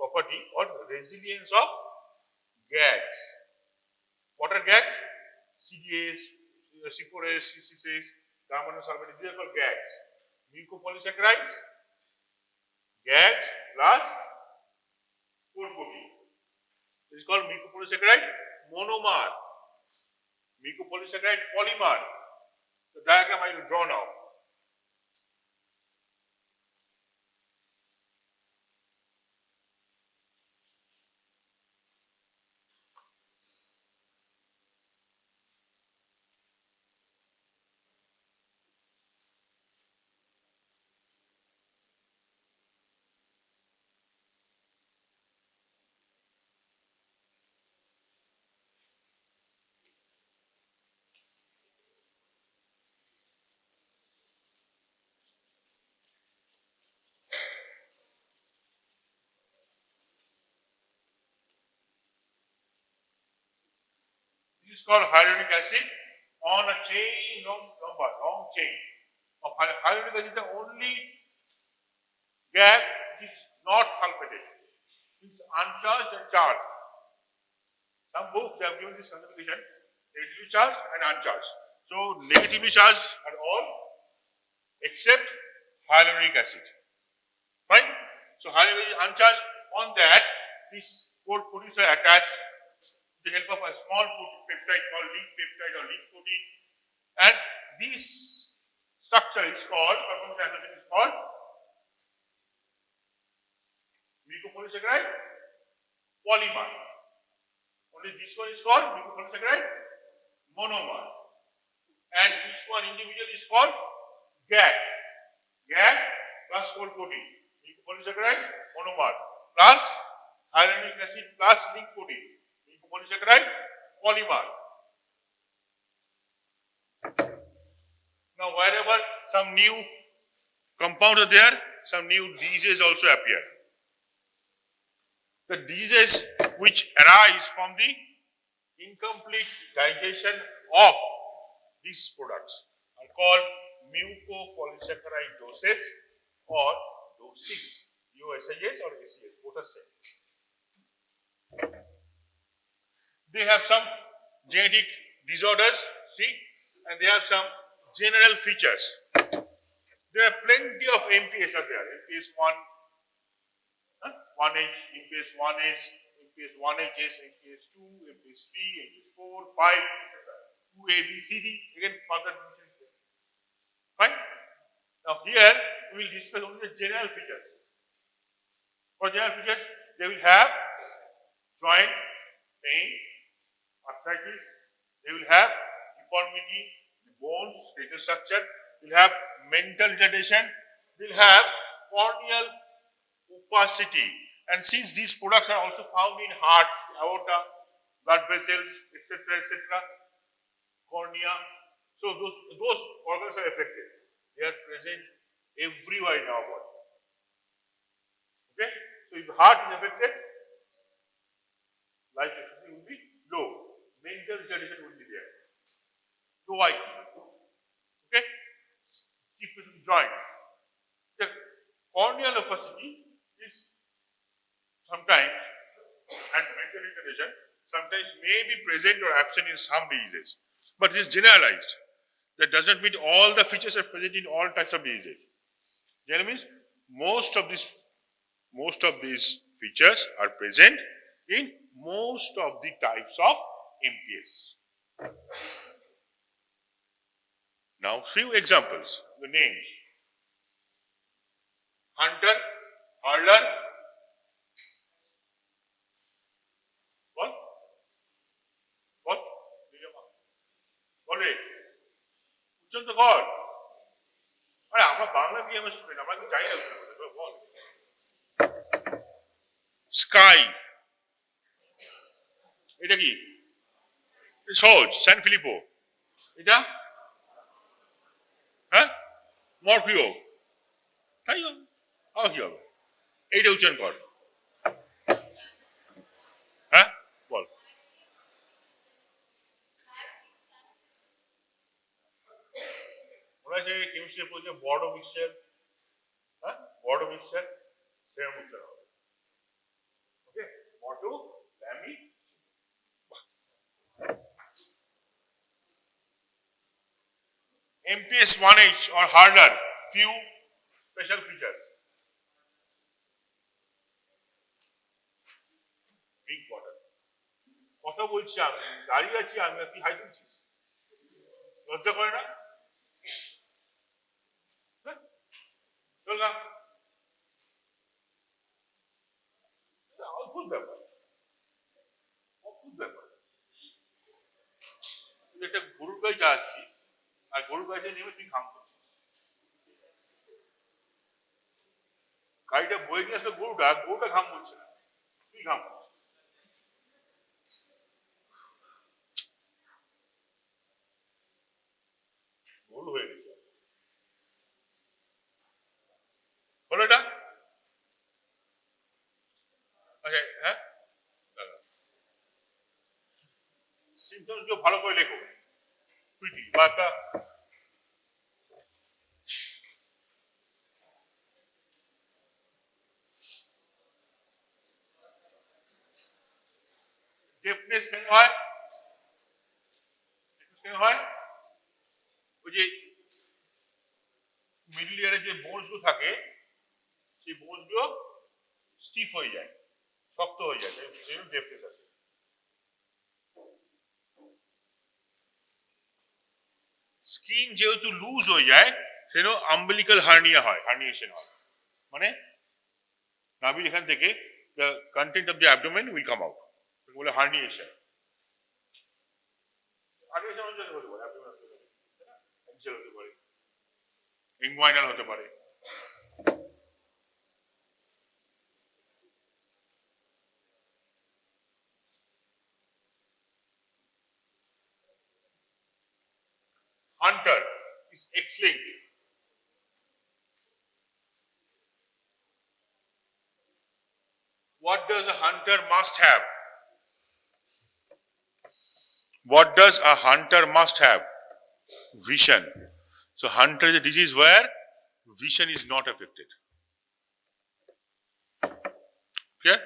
property or resilience of gas. What are gas? CDAs, C4S, C6, carbon sulfate, these are called gas. Mucopolysaccharides, gas plus core protein. This is called mucopolysaccharide monomer. Mucopolysaccharide polymer. The diagram I will draw now. This is called hyaluronic acid on a chain, long chain of hyaluronic acid. The only gas is not sulfated. It is uncharged and charged. Some books have given this classification: negatively charged and uncharged. So negatively charged are all except hyaluronic acid. Fine. So hyaluronic is uncharged. On that, these core proteins are attached with the help of a small peptide called link peptide or link protein, and this structure is called, mucopolysaccharide polymer. Only this one is called mucopolysaccharide monomer, and each one individually is called GAG. GAG plus core protein, mucopolysaccharide monomer plus hyaluronic acid plus link protein, mucopolysaccharide polymer. Now, wherever some new compounds are there, some new diseases also appear. The diseases which arise from the incomplete digestion of these products are called mucopolysaccharidoses or doses. USIS or ACS, both are same. They have some genetic disorders, see, and they have some general features. There are plenty of MPS are there. MPS 1H, MPS 1S, MPS 1HS, MPS 2, MPS 3, MPS 4, 5, 2A, B, C, D. Again, further division. Fine. Now here we will discuss only the general features. For general features, they will have joint pain, arthritis. They will have deformity, bones, skeletal structure. They will have mental retardation. They will have corneal opacity. And since these products are also found in heart, aorta, blood vessels, etc., etc., cornea. So those organs are affected. They are present everywhere in our body. Okay? So if the heart is affected, life expectancy will be low. Mental retardation will be there. Low IQ. Okay? Stiffness of joint. The corneal opacity is sometimes, and mental retardation sometimes may be present or absent in some diseases, but it is generalized. That doesn't mean all the features are present in all types of diseases. Generally means most of these features are present in most of the types of MPS. Now, few examples, the names. Hunter, hurler, what? What? What? উচ্চন্ত কর আরে আমরা বাংলা মিডিয়ামের student আমরা কি চাই না বল sky এটা কি সহজ স্যান ফিলিপো এটা হ্যাঁ মরফিও তাই কি হবে এইটা উচ্চারণ কর হ্যাঁ বল ওরা যে কেমিস্ট্রি বলছে বড় মিক্সচার হ্যাঁ বড় মিক্সচার সেরকম উচ্চারণ হবে ওকে বড় Lammy MPS 1H or harder, few special features. Drink water. কথা বলছি আমি দাঁড়িয়ে আছি আমি কি হাই তুলছিস লজ্জা করে না অদ্ভুত ব্যাপার একটা গরুর গায়ে যাচ্ছি আর গরুর গাড়িতে নেমে তুই ঘাম করছিস গাড়িটা বয়ে নিয়ে আসলে গরুটা ঘাম করছে না তুই ঘাম করছিস গরু হয়ে গেছে হলো এটা আচ্ছা হ্যাঁ সিমটমস গুলো ভালো করে লেখো কুইকলি বা একটা ডেফনেস কেন হয় ওই যে মিডল ইয়ারে যে বোনস গুলো থাকে সেই বোনস গুলো স্টিফ হয়ে যায় শক্ত হয়ে যায় সেই ডেফনেস আছে স্কিন যেহেতু লুজ হয়ে যায় সেজন্য আম্বিলিক্যাল হার্নিয়েশন হয় মানে নাভির এখান থেকে the content of the abdomen will come out বলে হার্নিয়েশন হার্নিয়েশন হতে পারে অ্যাবডোমেন হতে পারে এক্সেল হতে পারে ইনগুইনাল হতে পারে Hunter is X-linked. What does a hunter must have? What does a hunter must have? Vision. So hunter is a disease where vision is not affected. Clear?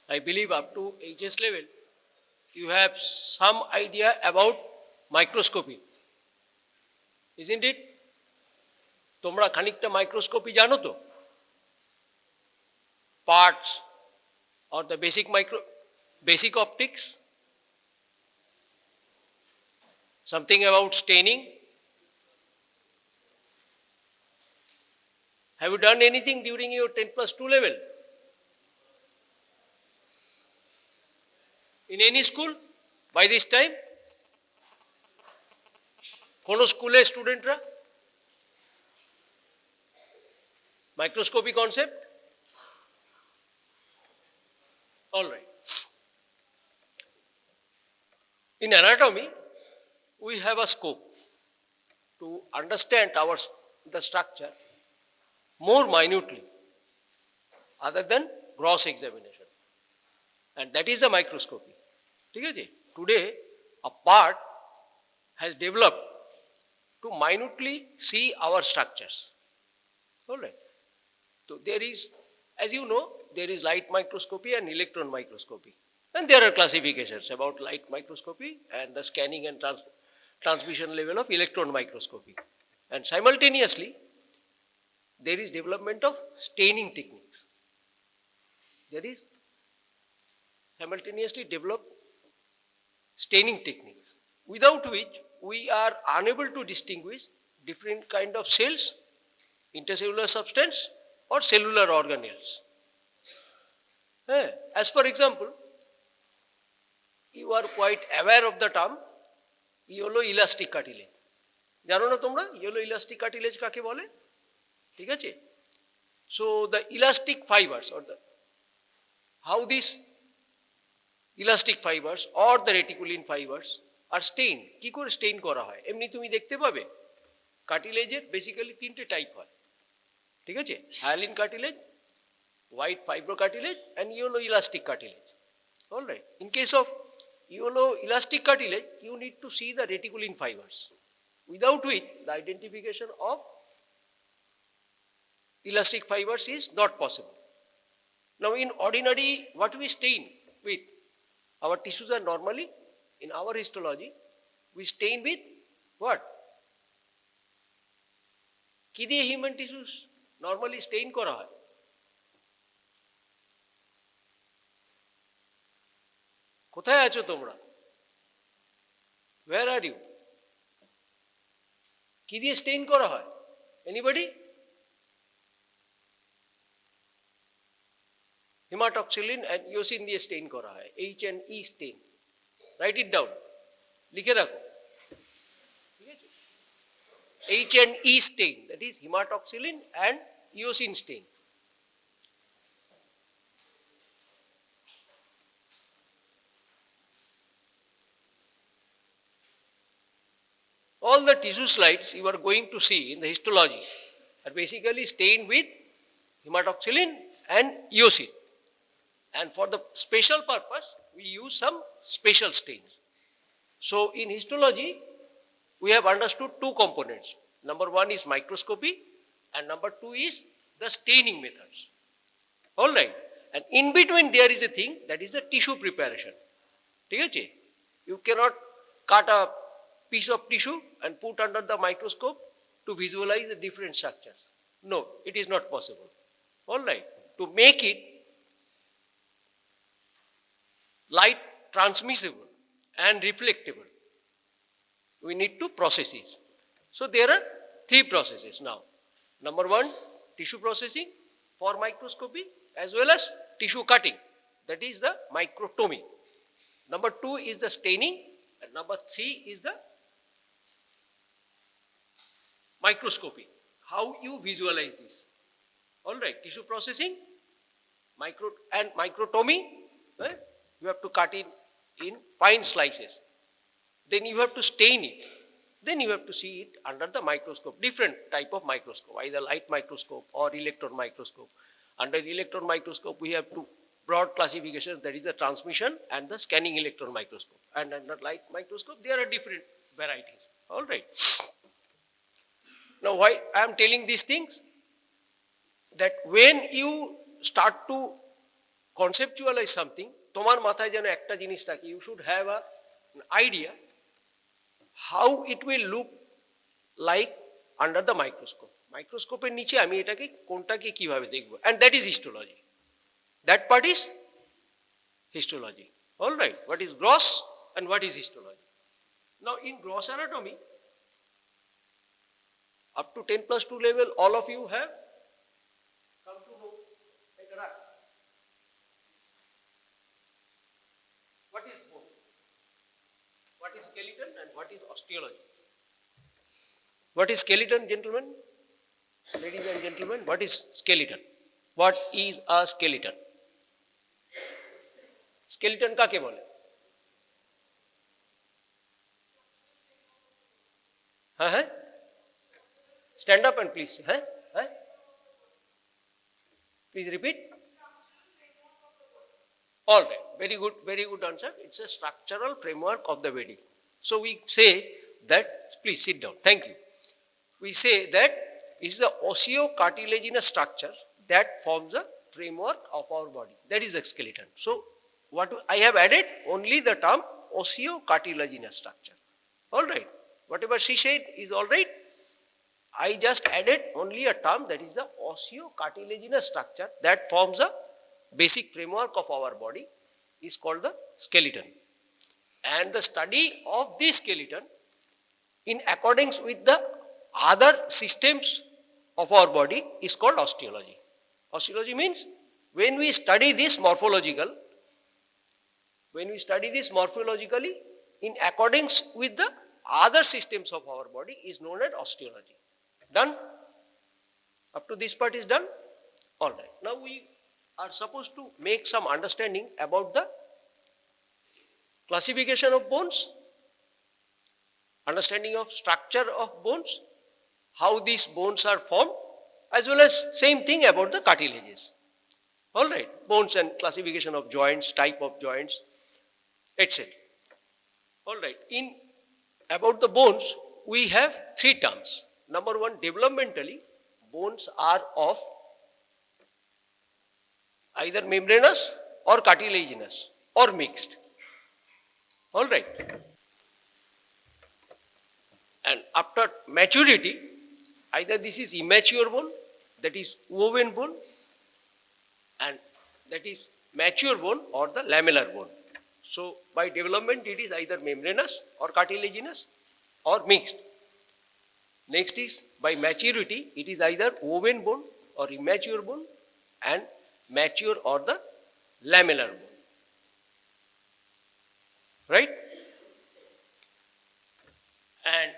I believe up to HS level, you have some idea about microscopy. Isn't it? তোমরা খানিকটা microscopy জানো তো parts or the basic optics, something about staining. Have you done anything during your 10+2 level in any school by this time? কোন স্কুলে স্টুডেন্টরা microscopy concept? All right. In anatomy, we have a scope to understand the structure more minutely other than gross examination, and that is the microscopy. ठीक है जी? Today a part has developed to minutely see our structures. All right. So there is, as you know, there is light microscopy and electron microscopy, and there are classifications about light microscopy and the scanning and transmission level of electron microscopy, and simultaneously there is development of staining techniques. There is simultaneously developed staining techniques, without which we are unable to distinguish different kind of cells, intercellular substance or cellular organelles. As for example, you are quite aware of the term yellow elastic cartilage. জানো না তোমরা yellow elastic cartilage কাকে বলে? ঠিক আছে? So the elastic fibers or how these elastic fibers or the reticulin fibers are stained, কি করে Steyn করা হয়? এমনি তুমি দেখতে পাবে কার্টিলেজের বেসিক্যালি তিনটে টাইপ হয়, ঠিক আছে? Hyaline cartilage, white fibrocartilage and yellow elastic cartilage. All right. In case of yellow elastic cartilage, you need to see the reticulin fibers, without which the identification of elastic fibers is not possible. Now in ordinary, what we stain with, our tissues are normally, in our histology, we stain with what? কি দিয়ে human tissues normally stain করা হয়? কোথায় আছো তোমরা? Where are you? কি দিয়ে Steyn করা হয়? Anybody? Hematoxylin and eosin দিয়ে স্টেইন করা হয়, H&E stain. Write it down. লিখে রাখো। ঠিক আছে? H&E stain, that is hematoxylin and eosin stain. All the tissue slides you are going to see in the histology are basically stained with hematoxylin and eosin. And for the special purpose, we use some special stains. So in histology, we have understood two components. Number one is microscopy, and number two is the staining methods. All right. And in between there is a thing, that is the tissue preparation. ঠিক আছে? You cannot cut a piece of tissue and put under the microscope to visualize the different structures. No, it is not possible. All right. To make it light transmissible and reflectable, we need to process it. So there are three processes now. Number one, tissue processing for microscopy as well as tissue cutting, that is the microtomy. Number two is the staining, and number three is the microscopy. How you visualize this? All right, tissue processing, microtomy. You have to cut it in fine slices. Then you have to stain it. Then you have to see it under the microscope, different type of microscope, either light microscope or electron microscope. Under electron microscope, we have two broad classifications, that is the transmission and the scanning electron microscope. And under light microscope, there are different varieties. All right. Now, why I am telling these things? That when you start to conceptualize something, তোমার মাথায় যেন একটা জিনিস থাকে, you should have an idea how it will look like under the microscope. মাইক্রোস্কোপের নিচে আমি এটাকে কোনটাকে কিভাবে দেখব, and that is histology. That part is histology. All right. What is gross and what is histology? Now in gross anatomy, up to 10+2 level, all of you have come to know what is bone, what is skeleton, and what is osteology. What is skeleton, gentlemen? Ladies and gentlemen, what is skeleton? What is a skeleton? Skeleton কাকে বলে? Huh? Stand up and please. Huh? Huh? Please repeat. All right. Very good answer. It's a structural framework of the body. So we say that, please sit down. Thank you. We say that is the osteocartilaginous structure that forms the framework of our body. That is the skeleton. So what I have added only the term osteocartilaginous structure. All right. Whatever she said is all right. I just added only a term, that is the osteocartilaginous structure that forms the basic framework of our body, is called the skeleton. And the study of this skeleton in accordance with the other systems of our body is called osteology. Osteology means when we study this morphologically in accordance with the other systems of our body is known as osteology. Done? Up to this part is done? All right. Now we are supposed to make some understanding about the classification of bones, understanding of structure of bones, how these bones are formed, as well as same thing about the cartilages. All right. Bones and classification of joints, type of joints, etc. All right. In about the bones, we have three terms. Number one, developmentally, bones are of either membranous or cartilaginous or mixed. All right. And after maturity, either this is immature bone, that is woven bone, and that is mature bone or the lamellar bone. So by development, it is either membranous or cartilaginous or mixed. Next is by maturity, it is either woven bone or immature bone and mature or the lamellar bone. Right? And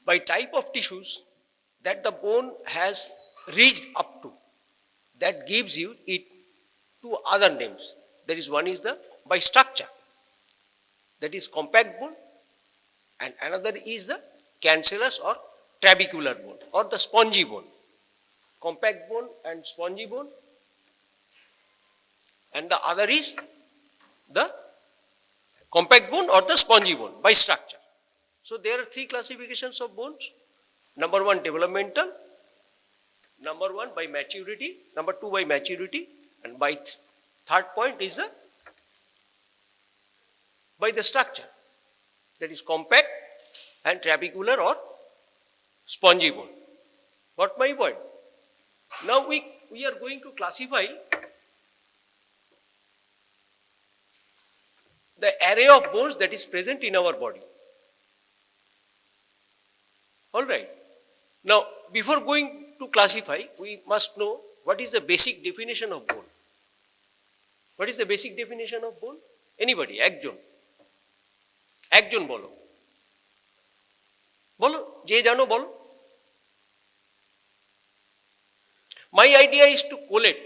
by type of tissues that the bone has reached up to, that gives you it two other names. There is one is the by structure, that is compact bone, and another is the cancellous or trabecular bone or the spongy bone. Compact bone and spongy bone, and the other is the compact bone or the spongy bone by structure. So there are three classifications of bones. Number one, developmental. Number one, by maturity. Number two, by maturity. And by third point is the by the structure, that is compact and trabecular or spongy bone. Got my point? Now we are going to classify the array of bones that is present in our body. All right. Now, before going to classify, we must know what is the basic definition of bone. What is the basic definition of bone? Anybody? একজন বলো যে জানো বলো। My idea is to collate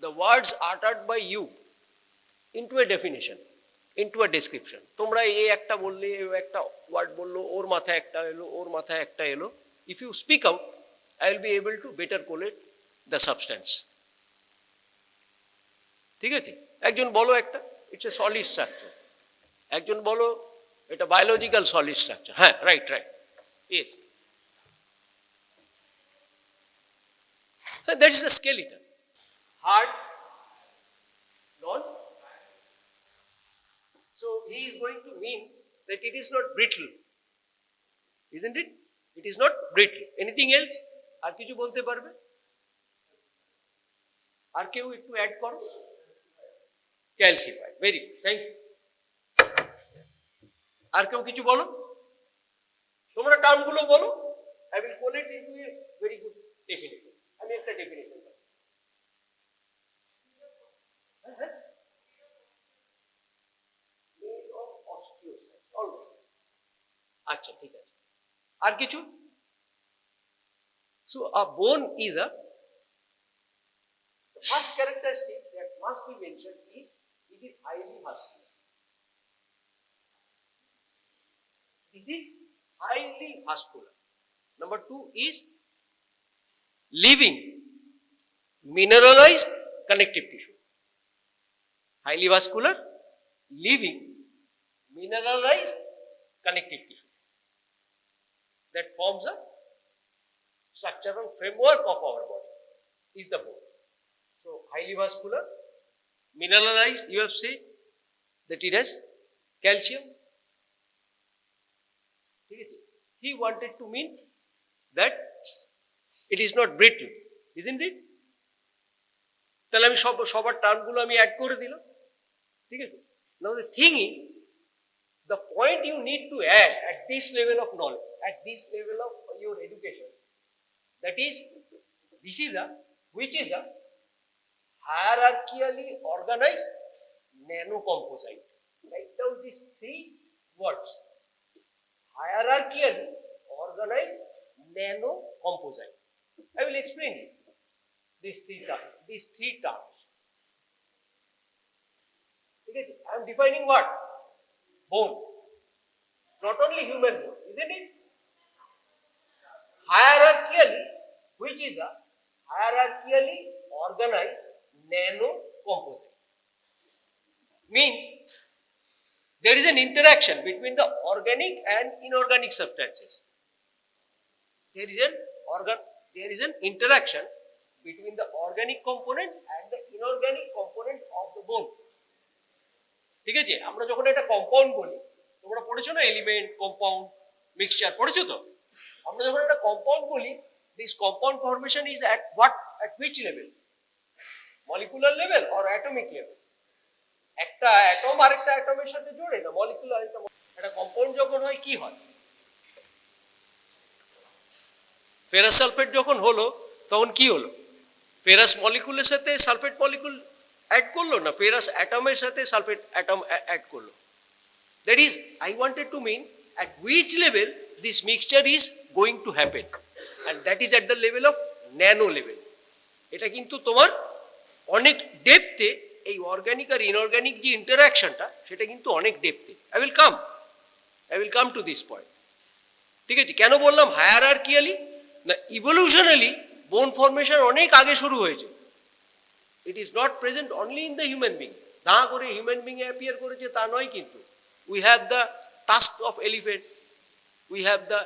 the words uttered by you into a definition, into a description. তোমরা এই একটা বললে, একটা ওয়ার্ড বললো, ওর মাথায় একটা এলো, ওর মাথায় একটা এলো. If you speak out, I will be able to better collate the substance. ঠিক আছে? একজন বলো একটা, it's a solid structure. একজন বলো এটা biological solid structure. হ্যাঁ, right. Yes. That is the skeleton. Hard, non. So he is going to mean that it is not brittle. Isn't it? It is not brittle. Anything else? আর কিছু বলতে পারবে? আর কেউ একটু add করো? Calcified. Very good. Thank you. আর কেউ কিছু বলো? তোমরা টার্মগুলো বলো. I will collate into a very good definition. আমি একটা ডেফিনেশন দেব। Made of osteocytes. All right. আচ্ছা, ঠিক আছে। আর কিছু? So a bone is the first characteristic that must be mentioned is it is highly muscular. This is highly vascular. Number 2 is living mineralized connective tissue. Highly vascular, living mineralized connective tissue that forms a structural framework of our body is the bone. So highly vascular, mineralized, you have said that it has calcium. He wanted to mean that it is not brittle, isn't it? তাহলে আমি সবার টার্মগুলো আমি add করে দিলাম, ঠিক আছে? Now the thing is, the point you need to add at this level of knowledge, at this level of your education, that is, which is a hierarchically organized nanocomposite. Write down these 3 words. Hierarchically organized nanocomposite. I will explain it. These three terms. Okay? I am defining what? Bone. Not only human bone, isn't it? Hierarchically, which is a hierarchically organized nanocomposite. Means there is an interaction between the organic and inorganic substances. There is an interaction between the organic component and the inorganic component of the bone. ঠিক আছে? আমরা যখন একটা compound বলি, তোমরা পড়েছো না element, compound, mixture পড়েছো তো? আমরা যখন একটা কম্পাউন্ড বলি, this compound formation is at which level? Molecular level or atomic level? একটা অ্যাটম আরেকটা অ্যাটমের সাথে জোড়ে না, মলিকুলার একটা কম্পাউন্ড যখন হয় কি হয়? ফেরাস সালফেট যখন হলো তখন কি হলো? ফেরাস মলিকুলের সাথে সালফেট মলিকুল অ্যাড করলো না, ফেরাস অ্যাটমের সাথে সালফেট অ্যাটম অ্যাড করলো। That is, I wanted to mean at which level this mixture is going to happen, and that is at the level of nano level. এটা কিন্তু তোমার অনেক ডেপথে এই অর্গানিক আর ইনঅর্গানিক যে ইন্টারঅ্যাকশনটা সেটা কিন্তু অনেক ডেপথে। I will come to this point. ঠিক আছে? কেন বললাম হায়ারার্কিয়ালি? না, ইভলিউশনালি বোন ফর্মেশন অনেক আগে শুরু হয়েছে। It is not present only in the human being. দা করে হিউম্যান বিং এ অ্যাপিয়ার করেছে তা নয় কিন্তু। We have the tusk of elephant, we have the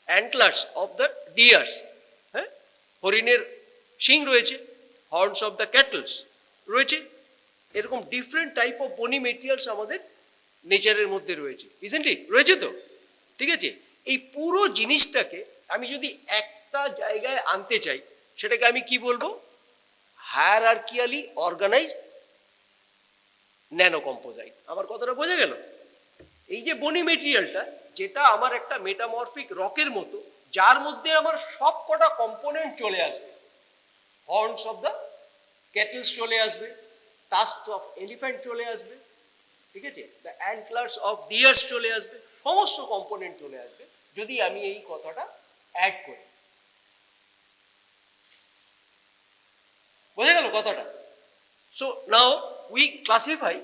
antlers of the deers, হ্যাঁ, হরিণের শিং রয়েছে, হর্নস অফ দ্য ক্যাটলস রয়েছে, এরকম ডিফারেন্ট টাইপ অফ বনি মেটেরিয়ালস আমাদের নেচারের মধ্যে রয়েছে, ইজন্ট ইট? রয়েছে তো? ঠিক আছে? এই পুরো জিনিসটাকে আমি যদি একটা জায়গায় আনতে চাই, সেটাকে আমি কি বলবো? Hierarchically organised ন্যানোকম্পোজাইট। আমার কথাটা বোঝা গেল? এই যে বনি মেটেরিয়ালটা, যেটা আমার একটা মেটামরফিক রকের মতো, যার মধ্যে আমার সব কটা কম্পোনেন্ট চলে আসবে, হর্নস অফ দ্য ক্যাটলস চলে আসবে, টাস্ক অফ এলিফ্যান্ট চলে আসবে, ঠিক আছে, দ্য অ্যান্টলার্স অফ ডিয়ার্স চলে আসবে, সমস্ত কম্পোনেন্ট চলে আসবে যদি আমি এই কথাটা অ্যাড করি। বোঝা গেল কথাটা? So now we classify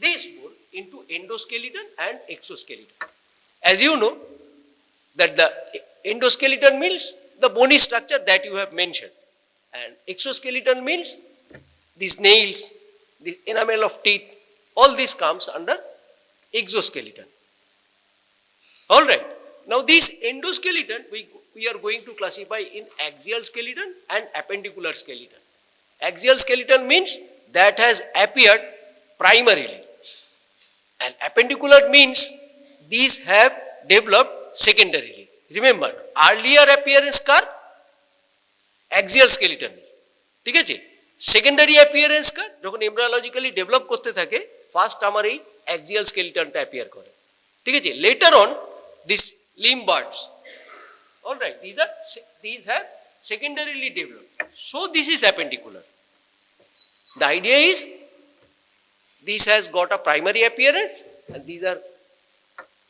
this bone into endoskeleton and exoskeleton. As you know that the endoskeleton means the bony structure that you have mentioned, and exoskeleton means these nails, this enamel of teeth, all this comes under exoskeleton. All right. Now this endoskeleton we are going to classify in axial skeleton and appendicular skeleton. Axial skeleton means that has appeared primarily, and appendicular means these have developed secondarily. Remember, earlier appearance car? axial skeleton, ঠিক আছে? Secondary appearance কার? যখন এমব্রায়োলজিক্যালি develop করতে থাকে, first আমার এই axial স্কেলিটনটা appear করে, ঠিক আছে? Letter on this limb birds, alright, these have secondarily developed, so this is appendicular. The idea is this has got a primary appearance and these are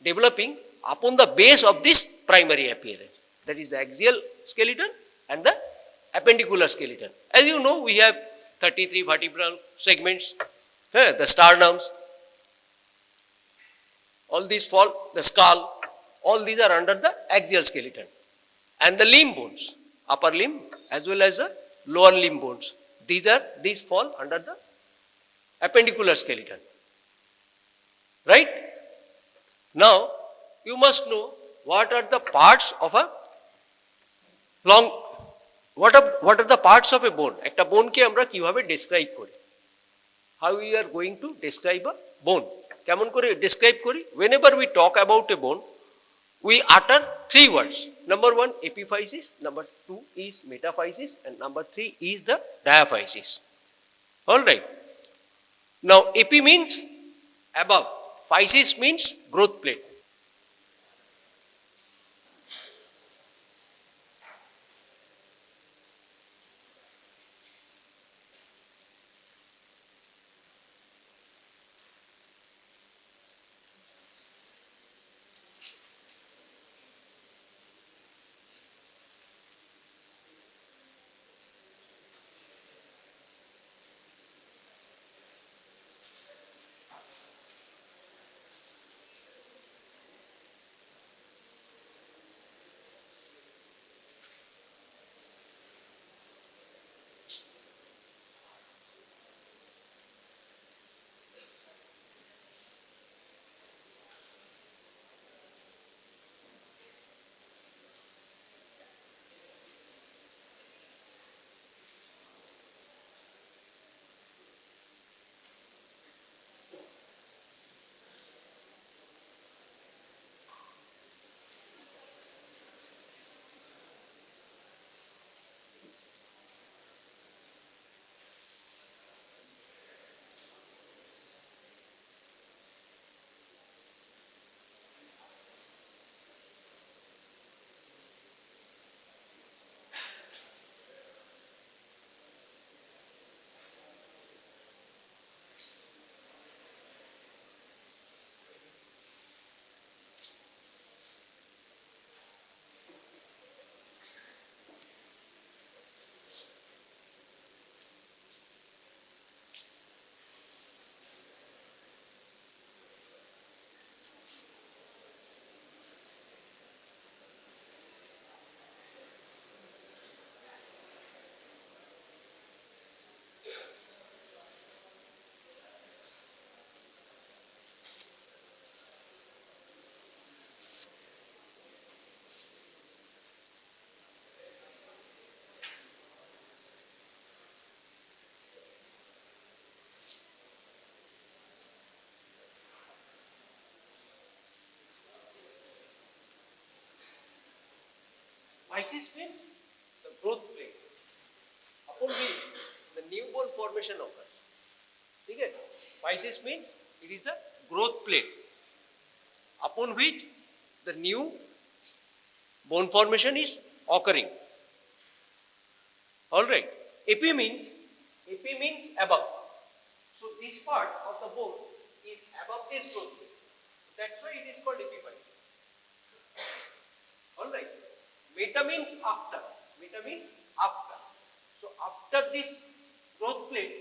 developing upon the base of this primary appearance, that is the axial skeleton and the appendicular skeleton. As you know, we have 33 vertebral segments, the sternums, all these fall, the skull, all these are under the axial skeleton. And the limb bones, upper limb as well as the lower limb bones, these fall under the appendicular skeleton. Right? Now, you must know what are the parts of a long, what are the parts of a bone? একটা বোনকে আমরা কিভাবে describe করি? How we are going to describe a bone? কেমন করে describe করি? Whenever we talk about a bone, we utter three words. Number one, epiphysis. Number two is metaphysis. And number three is the diaphysis. All right. Now, epi means above. Physis means growth plate. Physis means the growth plate upon which the new bone formation occurs. ठीक है? Physis means it is the growth plate upon which the new bone formation is occurring. All right. Epi means above. So this part of the bone is above this growth plate. That's why it is called epiphysis. All right. Meta means after. Meta means after. So after this growth plate,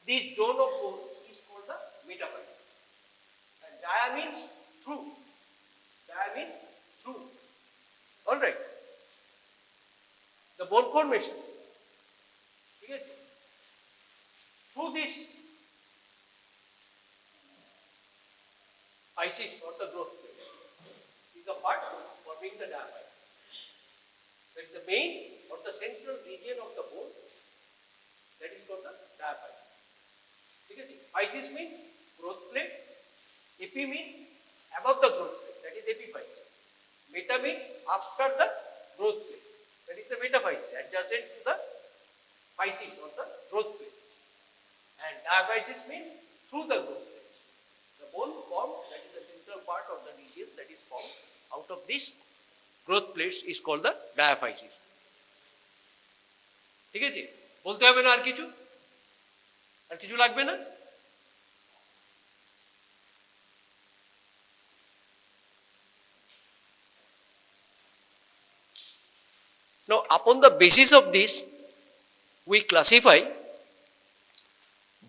this zone of bone is called the metaphysis. And dia means through. Dia means through. All right. The bone formation. Yes. Through this physis or the growth plate is the part forming the diaphysis. That is the main or the central region of the bone, that is called the diaphysis. Physis means growth plate, epi means above the growth plate, that is epiphysis. Meta means after the growth plate, that is the metaphysis, adjacent to the physis or the growth plate. And diaphysis means through the growth plate. The bone formed, that is the central part of the region that is formed out of this growth plates is called the diaphysis. ঠিক আছে? বলতে হবে না আর কিছু? আর কিছু লাগবে না? Now, upon the basis of this, we classify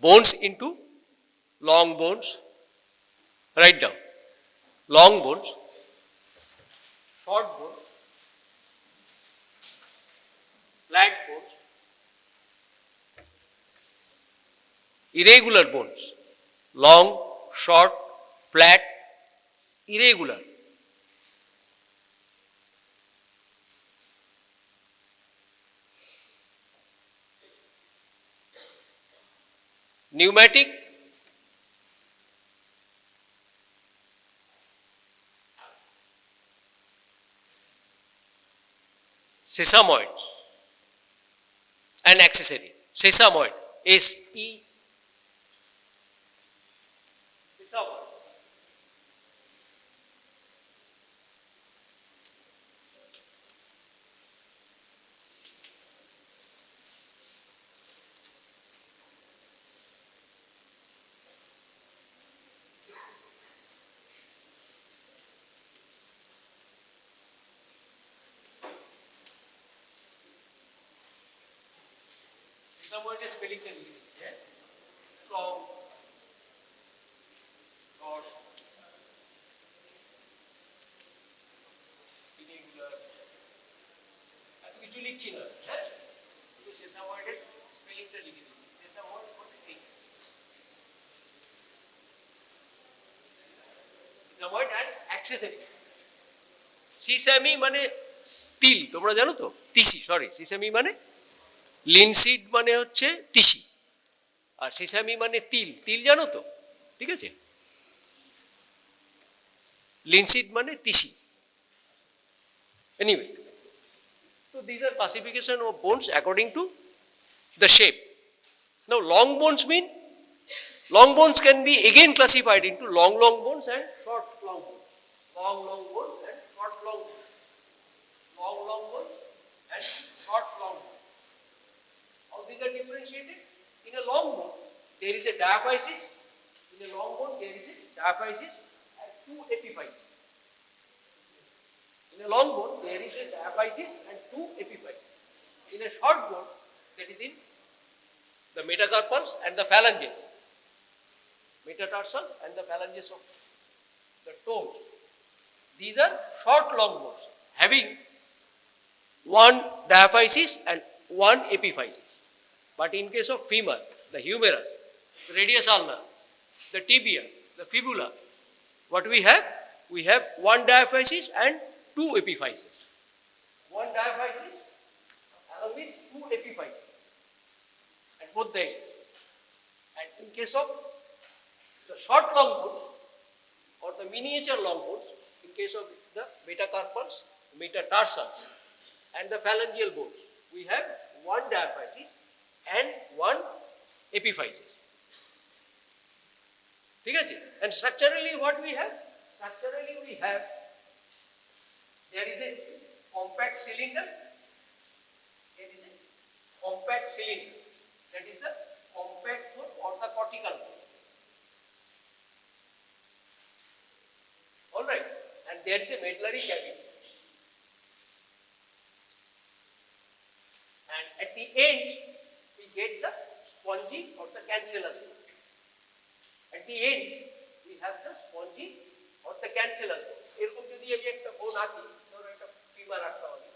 bones into long bones. Write down. Long bones, short bones, flat bones, irregular bones, long, short, flat, irregular. Pneumatic, sesamoids, and accessory. Sesamoid, S-E, sesamoid. Sesamoid is spelling can be strong, short, irregular. এত কিছু লিখছি না, হ্যাঁ? কিন্তু সেসাময়েডের স্পেলিংটা লিখে দিচ্ছি। সেসাময়েড মানে এই। সেসাময়েড অ্যান্ড অ্যাক্সেসরি। সিসামি মানে তিল, তোমরা জানো তো? তিসি, সরি, সিসামি মানে লিনসিড মানে হচ্ছে তিসি, আর সিসামি মানে তিল, তিল জানো তো? ঠিক আছে, লিনসিড মানে তিসি। Anyway, so these are classification of bones according to the shape. Now long bones mean, long bones can be again classified into long bones and short long bones. Long bones and short long bones. Long bones and short long bones. How these are differentiated? In a long bone, there is a diaphysis. In a long bone, there is a diaphysis and two epiphyses. In a long bone, there is a diaphysis and two epiphyses. In a short bone, that is in the metacarpals and the phalanges, metatarsals and the phalanges of the toes. These are short long bones having one diaphysis and one epiphysis. But in case of femur, the humerus, the radius ulna, the tibia, the fibula, what we have? We have one diaphysis and two epiphyses. One diaphysis along with two epiphyses at both the ends. And in case of the short long bones or the miniature long bones, in case of the metacarpals, metatarsals and the phalangeal bones, we have one diaphysis and one epiphysis. ঠিক আছে? And structurally what we have? Structurally we have, there is a compact cylinder. There is a compact cylinder. That is the compact bone or the cortical bone. All right. And there is a medullary cavity. And at the end, we get the spongy or the cancellous bone. At the end, we have the spongy or the cancellous bone. এরকম যদি আমি একটা বোন আঁকি, ধরো একটা femur আঁকতে হবে,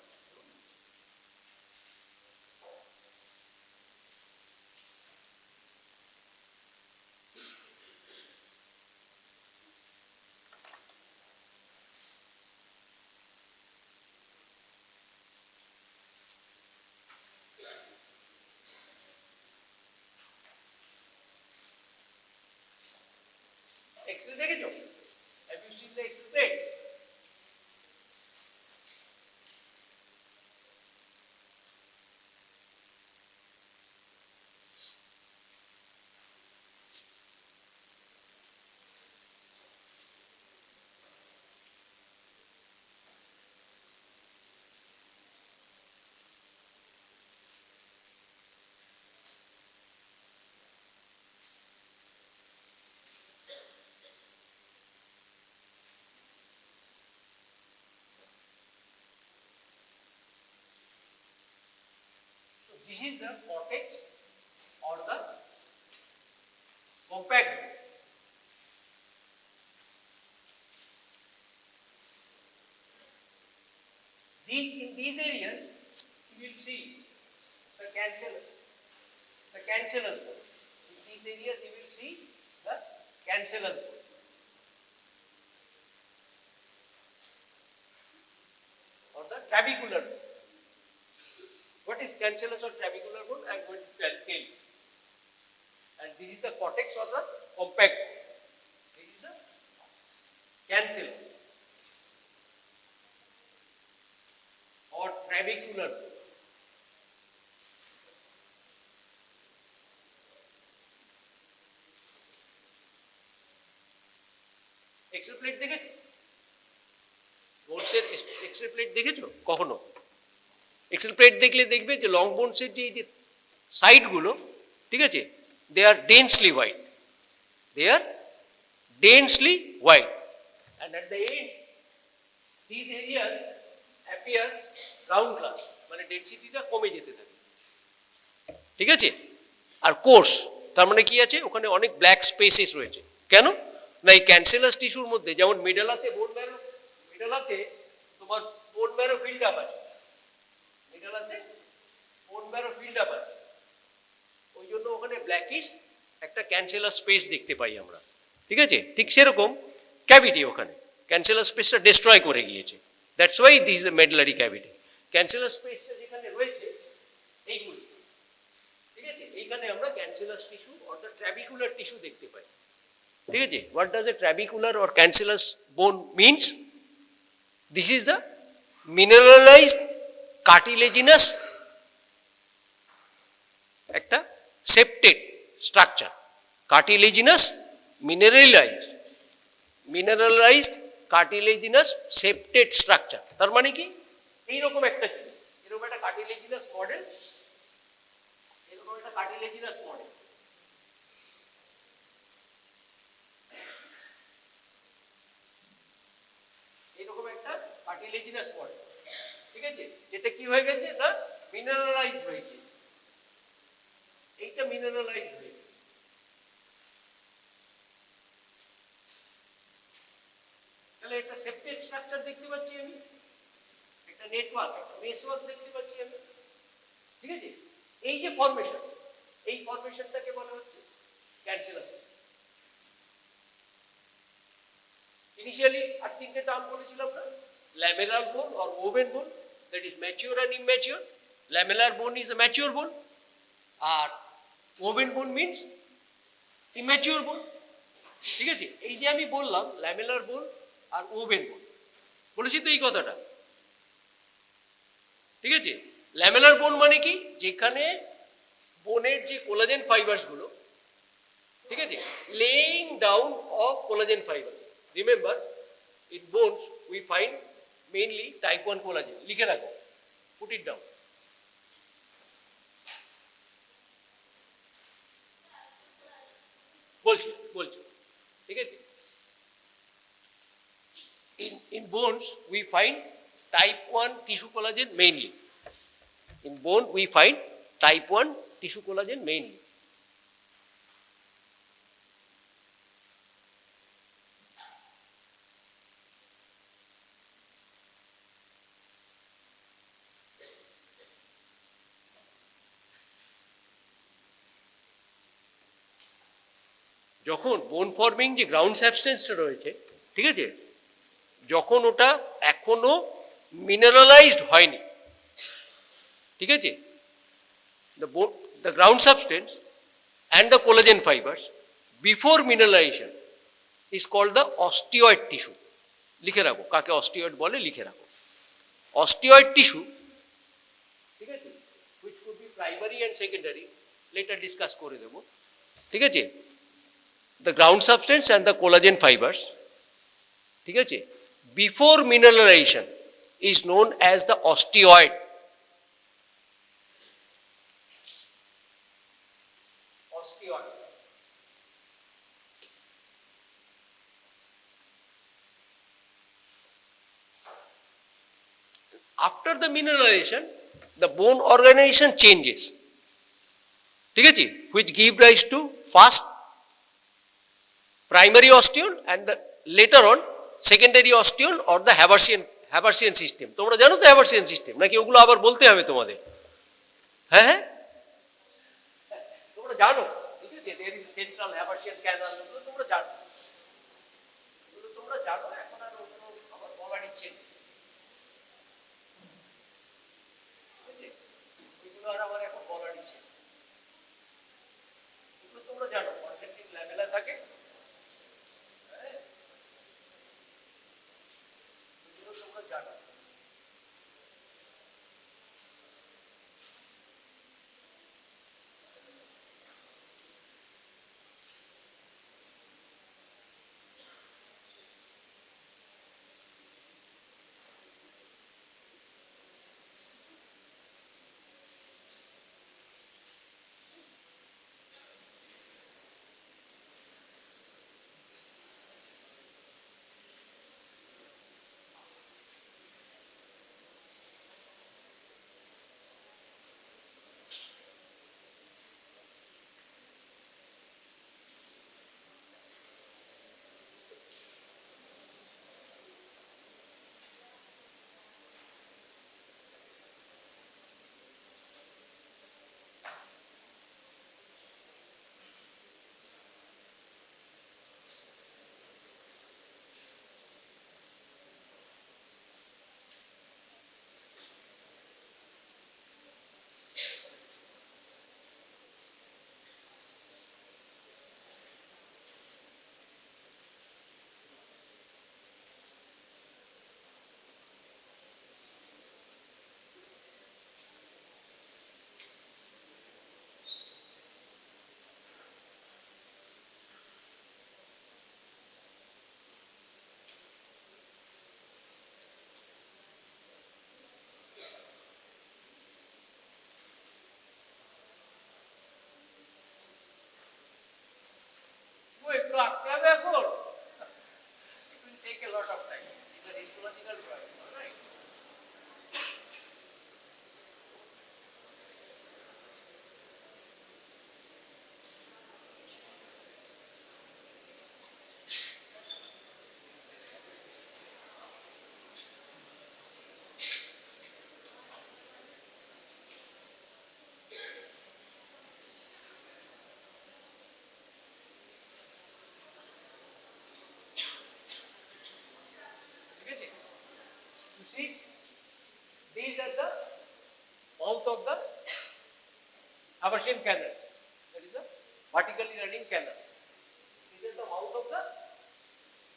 এক্সরে দেখেছো? Have you seen the X-ray plates? This is the cortex or the compact bone. In these areas, you will see the cancellous. The cancellous bone. In these areas, you will see the cancellous bone. Or the trabecular bone. What is cancellous or trabecular bone? I am going to tell you. And this is the cortex or the compact bone. This is the cancellous or trabecular bone. X-ray plate দেখেছো? বোনসের x-ray plate দেখেছো কখনো? X-ray plate দেখলে দেখবে যে long বোনসের যে সাইডগুলো, ঠিক আছে, they are densely white, they are densely white, and at the end this areas appear round glass, মানে ডেন্সিটিটা কমে যেতে থাকে, ঠিক আছে। আর কোর্স, তার মানে কি আছে, ওখানে অনেক ব্ল্যাক স্পেসেস রয়েছে। কেন না, এই ক্যান্সেলাস টিস্যুর মধ্যে যেমন মিডলাতে বোন ম্যারো, মিডলাতে তোমার বোন ম্যারো ফিল্ড আপ আছে, মিডলাতে বোন ম্যারো ফিল্ড আপ আছে, ওই জন্য ওখানে ব্ল্যাকিশ একটা ক্যান্সেলাস স্পেস দেখতে পাই আমরা, ঠিক আছে। ঠিক সেরকম ক্যাভিটি, ওখানে ক্যান্সেলাস স্পেসটা ডিস্ট্রয় করে গিয়েছে, that's why this is the medullary cavity. Cancellous স্পেসটা যেখানে রয়েছে এইগুলো, ঠিক আছে, এইখানে আমরা ক্যান্সেলাস টিস্যু অর্থাৎ ট্র্যাবিকুলার টিস্যু দেখতে পাই, ঠিক আছে। What does a trabecular or cancellous bone means? This is the mineralised cartilaginous একটা septate structure, cartilaginous mineralised cartilaginous septate structure. তার মানে কি, এইরকম একটা জিনিস, এরকম একটা কার্টিলেজিনাস মডেল, এরকম একটা কার্টিলেজিনাস মডেল, এরকম একটা কার্টিলেজিনাস মডেল, ঠিক আছে, যেটা কি হয়ে গেছে না, মিনারেলাইজড হয়েছে, এইটা মিনারেলাইজড হয়েছে। তাহলে একটা সেপ্টেড স্ট্রাকচার দেখতে পাচ্ছি আমি, একটা নেটওয়ার্ক, একটা মেশওয়ার্ক দেখতে পাচ্ছি আমি, ঠিক আছে। এই যে ফরমেশন, এই ফরমেশনটাকে বলা হচ্ছে ক্যান্সেলাস। ইনিশিয়ালি আর তিনটে টার্ম বলেছিলাম না, ল্যামেলার বোন অর ওভেন বোন, that is mature and immature. Lamellar বোন ইজ এ ম্যাচিওর বোন, আর ওভেন বোন মিনস ইম্যাচিওর বোন, ঠিক আছে। এই যে আমি বললাম ল্যামেলার বোন আর ওভেন বোন, বলেছি তো এই কথাটা, ঠিক আছে। ল্যামেলার বোন মানে কি, যেখানে বোনের যে কোলাজেন ফাইবারস গুলো, ঠিক আছে, laying down of collagen fibre. Remember, in bones we find mainly type 1 collagen, লিখে রাখো, পুট ইট ডাউন। বলছি, ঠিক আছে। In bones we find type 1 tissue collagen mainly. In bone we find type 1 tissue collagen mainly. যখন বোন forming যে ground সাবস্টেন্সটা রয়েছে, ঠিক আছে, যখন ওটা এখনো মিনারেলাইজড হয়নি, ঠিক আছে, the ground substance and the collagen fibers before mineralization is called the osteoid tissue. লিখে রাখো, কাকে অস্টিওয়েড বলে লিখে রাখো। অস্টিওয়েড টিস্যু, ঠিক আছে, which could be primary and secondary, later discuss করে দেব, ঠিক আছে। The ground substance and the collagen fibers, ঠিক আছে, before mineralization is known as the osteoid. Osteoid. After the mineralization, the bone organization changes, ঠিক আছে, which give rise to first primary osteole and the later on secondary osteole or the হ্যাভার্সিয়ান system, তোমরা জানো তো হ্যাভার্সিয়ান system, নাকি ওগুলো আবার বলতে হবে তোমাদের? হ্যাঁ হ্যাঁ, তোমরা জানো, ঠিক আছে, there is central Haversian canal, এগুলো তোমরা জানো, এগুলো তোমরা জানো, এখন আর ওগুলো আবার বলার ইচ্ছে নেই, ঠিক আছে, এগুলো আর আমার এখন বলার ইচ্ছে নেই। এগুলো তোমরা জানো, কনসেন্ট্রিক ল্যামেলা থাকে, হ্যাঁ, এগুলো তোমরা জানো। একটু আঁকতে হবে এখন, it will take a lot of time, it's a histological drawing, all right? You see, these are the mouth of the Haversian canal, that is the vertically running canal. These are the mouth of the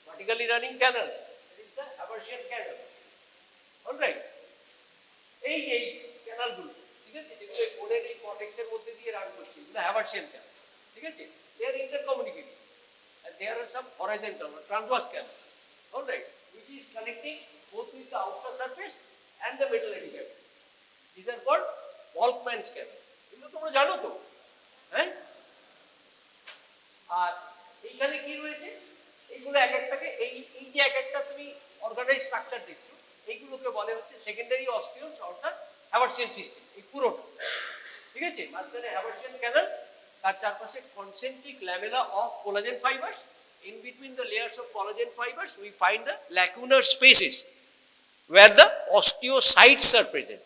vertically running canal, that is the Haversian canal. All right, এই ক্যানালগুলো, ঠিক আছে, যেগুলো কোনের এই কর্টেক্সের মধ্যে দিয়ে run করছে, এগুলো হ্যাভার্সিয়ান canal, ঠিক আছে, they are intercommunicating and there are some horizontal or transverse canal, all right, which is connecting both with the outer surface and the medullary cavity. These are called Volkmann's canal. এগুলো তোমরা জানো তো, হ্যাঁ? আর এইখানে কি রয়েছে, এইগুলো এক একটাকে এই যে এক একটা তুমি অর্গানাইজ স্ট্রাকচার দেখছো, এইগুলোকে বলে হচ্ছে সেকেন্ডারি অস্টিওলস অর্থাৎ হ্যাভার্সিয়ান সিস্টেম, এই পুরোটা, ঠিক আছে, মাঝখানে হ্যাভার্সিয়ান ক্যানাল, তার চারপাশে concentric lamella of collagen fibres, in between the layers of collagen fibers we find the lacunar spaces where the osteocytes are present.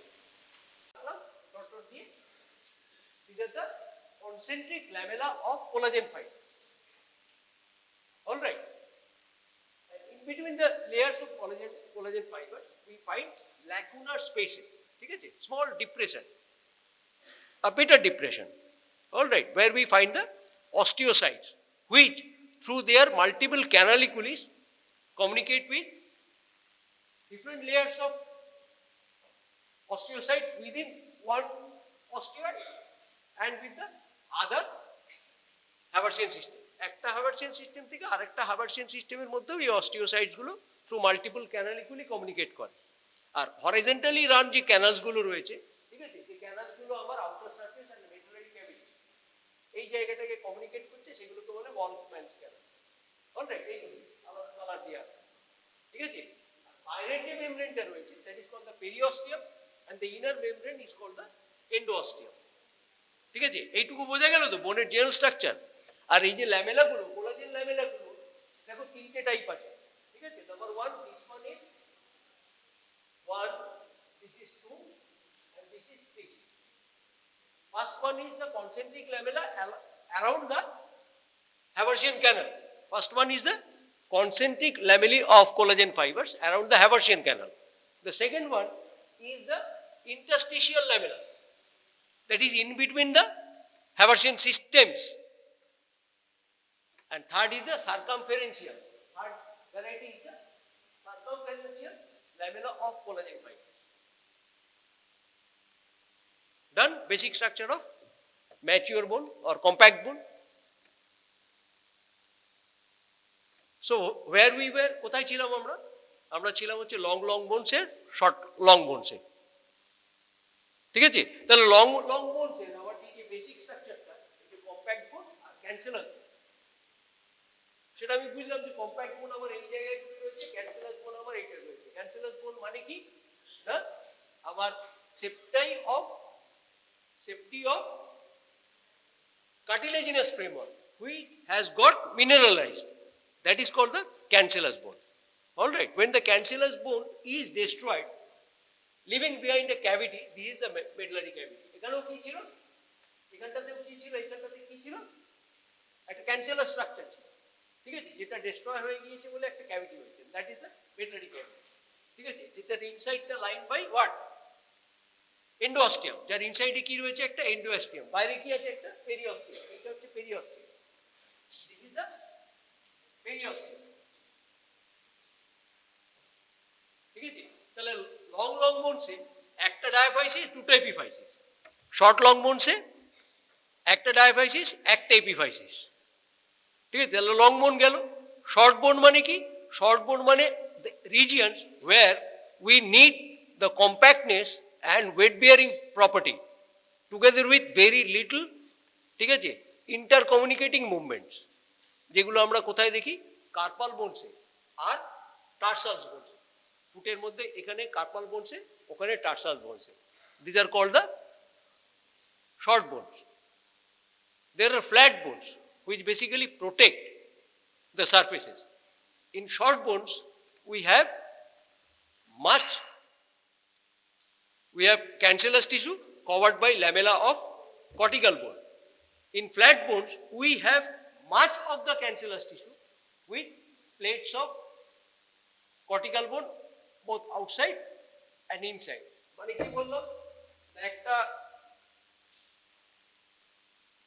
These are the concentric lamella of collagen fibers, all right, and in between the layers of collagen fibers we find lacunar spaces, ঠিক আছে, small depression, a beta depression, all right, where we find the osteocytes which through their multiple canalicules communicate with different layers of osteocytes within one osteoid and with the other Haversian system. একটা Haversian system থেকে আরেকটা Haversian সিস্টেমের মধ্যেও এই অস্টিওসাইটস গুলো through multiple canaliculi communicate করে। আর horizontally run যে ক্যানালস গুলো রয়েছে, ঠিক আছে, যে ক্যানালস গুলো আমার outer surface and medullary cavity এই জায়গাটাকে কমিউনিকেট করছে, সেগুলোকে বলে Volkmann's canal, অলরাইট, এইগুলো আলাদা কালার দেওয়া, ঠিক আছে। বাইরের যে মেমব্রেনটা রয়েছে that is called the periosteum and the inner membrane is called the endosteum, ঠিক আছে। এইটুকু বোঝা গেল তো বোনের জেনারেল স্ট্রাকচার। আর এই যে ল্যামেলাগুলো, কোলাজেন ল্যামেলাগুলো দেখো তিনটে টাইপ আছে, ঠিক আছে। Number one, this one is 1, this is 2, and this is 3. First one is the concentric lamella around the Haversian canal. First one is the concentric lamellae of collagen fibers around the Haversian canal. The second one is the interstitial lamella, that is in between the Haversian systems. And third is the circumferential. Third variety is the circumferential lamella of collagen fibers. Done? Basic structure of mature bone or compact bone. So where we were, কোথায় ছিলাম আমরা? আমরা ছিলাম হচ্ছে long bones এর short long bones এর। ঠিক আছে? তাহলে long bones এর আমার যে বেসিক স্ট্রাকচারটা, এটা কম্প্যাক্ট বোন আর ক্যান্সেলাস। সেটা আমি বুঝলাম যে কম্প্যাক্ট বোন আমার এই জায়গায় রয়েছে, ক্যান্সেলাস বোন আমার এইটা রয়েছে। ক্যান্সেলাস বোন মানে কি? না, আমার safety of cartilaginous framework which has got mineralized. That is called the cancellous bone. All right. When the cancellous bone is destroyed, leaving behind a cavity, this is the medullary cavity. এখানেও কি ছিল? এখানটাতেও কি ছিল? এখানটাতে কি ছিল? একটা cancellous structure ছিল। ঠিক আছে? যেটা destroy হয়ে গিয়েছে বলে একটা cavity হয়েছে। That is the medullary cavity. ঠিক আছে? যেটা ইনসাইডটা লাইন বাই what? এন্ডোস্টিয়াম। যার ইনসাইডে কি রয়েছে? একটা এন্ডোস্টিয়াম। বাইরে কি আছে? একটা পেরিওস্টিয়াম। এটা হচ্ছে periosteum. This is the periosteum. ঠিক আছে? তাহলে লং বোনসে একটা ডায়াফাইসিস, দুটো এপিফাইসিস। শর্ট লং বোনসে একটা ডায়াফাইসিস, একটা এপিফাইসিস। ঠিক আছে? তাহলে লং বোন গেল। শর্ট বোন মানে কি? শর্ট বোন মানে the regions where we need the compactness and weight bearing property together with very little, ঠিক আছে, intercommunicating movements, যেগুলো আমরা কোথায় দেখি? কার্পাল বোনসে আর টার্সালস বোনসে। ফুটের মধ্যে এখানে কার্পাল বোনসে, ওখানে টার্সাল বোনসে। These are called the short bones. There are flat bones which basically protect the surfaces. In short bones we have cancellous tissue covered by lamella of cortical bone. In flat bones we have much of the cancellous tissue with plates of cortical bone both outside and inside. মানে কি বললাম? একটা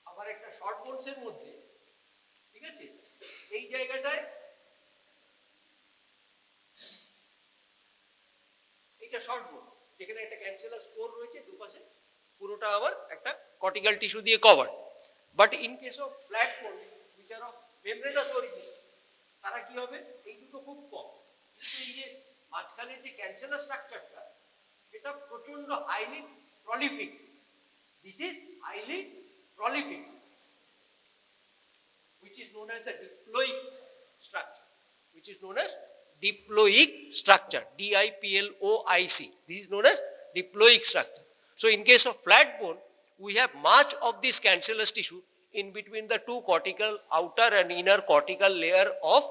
আবার একটা short bones এর মধ্যে, ঠিক আছে, এই জায়গাটায় এটা শর্ট বোন, যেখানে একটা ক্যান্সেলাস কোর রয়েছে দুপাশে, পুরোটা আবার একটা কর্টিক্যাল টিস্যু দিয়ে cover. But in case of flat বোন which are of membranous origin, তারা কি হবে? এই দুটো খুব কম। কিন্তু এই যে মাঝখানে যে ক্যান্সেলাস স্ট্রাকচারটা, এটা প্রচন্ড highly prolific. This is highly prolific which is known as the diploic structure, which is known as diploic structure, DIPLOIC. This is known as diploic structure. So in case of flat bone we have much of this cancellous tissue in between the two cortical, outer and inner cortical layer of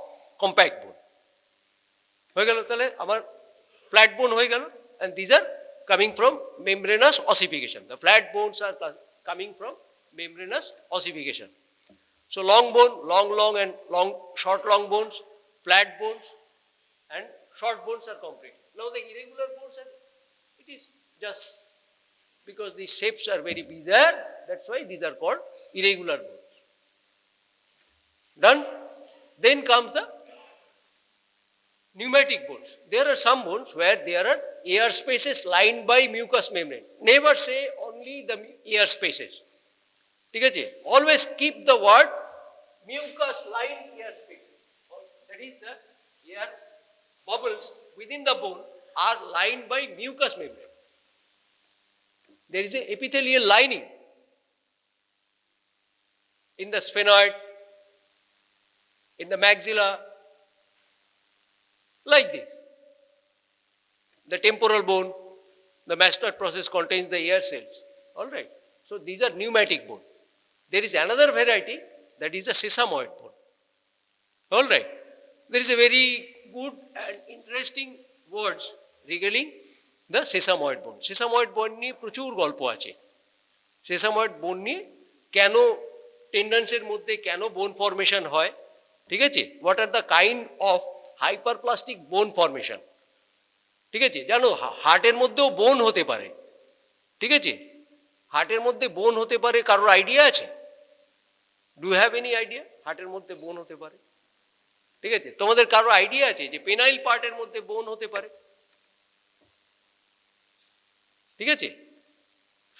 compact bone. হয়ে গেল? তাহলে আমার flat bone হয়ে গেল, and these are coming from membranous ossification. The flat bones are coming from membranous ossification. So long bone, long and short long bones, flat bones and short bones are complete. Now the irregular bones are, it is just because these shapes are very bizarre, that's why these are called irregular bones. Done? Then comes the pneumatic bones. There are some bones where there are air spaces lined by mucous membrane. Never say only the air spaces. ঠিক আছে? Always keep the word mucous lined air spaces. That is, the air bubbles within the bone are lined by mucous membrane. There is an epithelial lining in the sphenoid, in the maxilla, like this. The temporal bone, the mastoid process contains the air cells. All right. So these are pneumatic bone. There is another variety, that is the sesamoid bone. All right. There is a very good and interesting words regarding the sesamoid bone. Sesamoid বোন নিয়ে প্রচুর গল্প আছে। সেসাময়েড বোন নিয়ে কেন টেন্ডনসের মধ্যে কেন বোন ফর্মেশন হয়, ঠিক আছে, what are the kind of hyperplastic বোন ফর্মেশন, ঠিক আছে। জানো হার্টের মধ্যেও বোন হতে পারে, ঠিক আছে, হার্টের মধ্যে বোন হতে পারে, কারোর আইডিয়া আছে? ডু হ্যাভ এনি আইডিয়া হার্টের মধ্যে বোন হতে পারে? ঠিক আছে, তোমাদের কারোর আইডিয়া আছে যে পেনাইল পার্টের মধ্যে বোন হতে পারে? ঠিক আছে,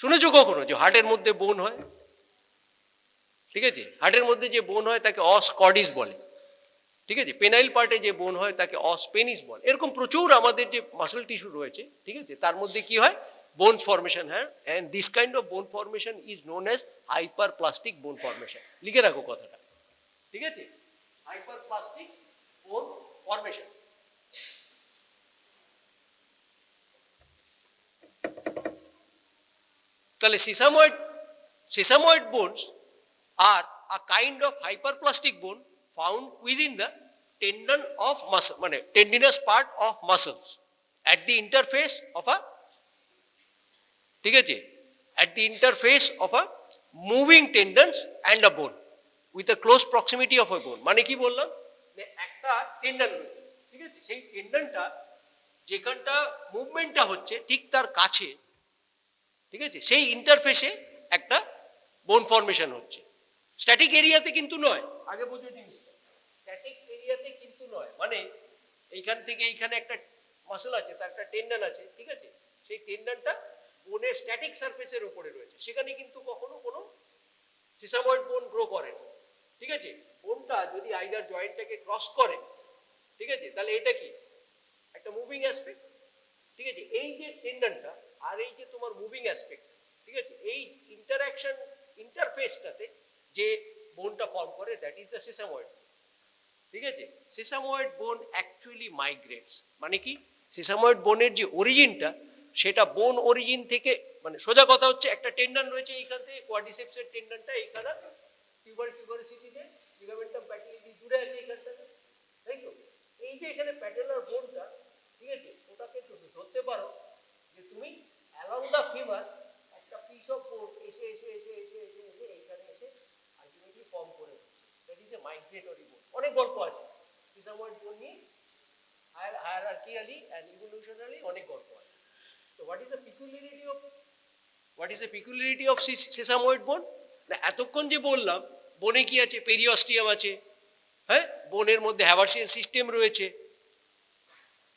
শুনেছো কখনো যে হার্টের মধ্যে বোন হয়? ঠিক আছে, হার্টের মধ্যে যে বোন হয় তাকে অস কর্ডিস বলে, ঠিক আছে, পেনাইল পার্টে যে বোন হয় তাকে অস পেনিস বলে। এরকম প্রচুর আমাদের যে মাসল টিস্যু রয়েছে, ঠিক আছে, তার মধ্যে কি হয়, বোনস ফর্মেশন হয়, অ্যান্ড দিস কাইন্ড অফ বোন formation is known as hyperplastic বোন ফর্মেশন। লিখে রাখো কথাটা, ঠিক আছে, হাইপারপ্লাস্টিক বোন ফর্মেশন। তাহলে sesamoid bones are a kind of hyperplastic bone found within the tendon of muscle, মানে tendinous part of muscles at the interface of a, ঠিক আছে, at the interface of a moving tendons and a bone with a close proximity of a bone। মানে কি বললাম, একটা tendon, ঠিক আছে, সেই টেন্ডনটা যেখানটা মুভমেন্টটা হচ্ছে ঠিক তার কাছে, ঠিক আছে, সেই ইন্টারফেসে একটা বোন ফর্মেশন হচ্ছে। স্ট্যাটিক এরিয়াতে কিন্তু নয়, আগে বুঝো জিনিসটা, স্ট্যাটিক এরিয়াতে কিন্তু নয়, মানে এইখান থেকে এইখানে একটা মাসল আছে, তার একটা টেন্ডন আছে, ঠিক আছে, সেই টেন্ডনটা বোনের স্ট্যাটিক সারফেসের উপরে রয়েছে, সেখানে কিন্তু কখনো কোনো সিসাময়েড বোন গ্রো করে না, ঠিক আছে। বোনটা যদি আইদার জয়েন্টটাকে ক্রস করে, ঠিক আছে, তাহলে এটা কি একটা মুভিং অ্যাসপেক্ট, ঠিক আছে, এই যে টেন্ডনটা আর এই যে তোমার মুভিং অ্যাসপেক্ট, ঠিক আছে, এই ইন্টারঅ্যাকশন ইন্টারফেসটাতে যে বোনটা ফর্ম করে, দ্যাট ইজ দ্য সেসাময়েড, ঠিক আছে। সেসাময়েড বোন অ্যাকচুয়ালি মাইগ্রেটস, মানে কি, সেসাময়েড বোনের যে অরিজিনটা সেটা বোন অরিজিন থেকে, মানে সোজা কথা হচ্ছে একটা টেন্ডন রয়েছে এইখান থেকে, কোয়াড্রিসেপসের টেন্ডনটা এইখানে টিউবারসিটিতে লিগামেন্টাম প্যাটেলি জুড়ে আছে এইখানটাতে, তাই তো। এই যে এখানে প্যাটেলার বোনটা, ঠিক আছে, ওটাকে ধরতে পারো যে তুমি অ্যালং দ্য ফিমার একটা পিস অফ বোন এসে এসে এসে এসে এসে এসে এইখানে এসে আলটিমেটলি ফর্ম করে, দ্যাট ইজ এ মাইগ্রেটরি বোন। অনেক গল্প আছে সেসাময়েড বোন নিয়ে, হায়ারার্কিয়ালি অ্যান্ড ইভলিউশনারি অনেক গল্প আছে। তো what is the পিকুলিয়ারিটি of sesamoid বোন? না, এতক্ষণ যে বললাম বোনে কি আছে, পেরিঅস্টিয়াম আছে, হ্যাঁ, বোনের মধ্যে হ্যাভার্সিয়ান সিস্টেম রয়েছে,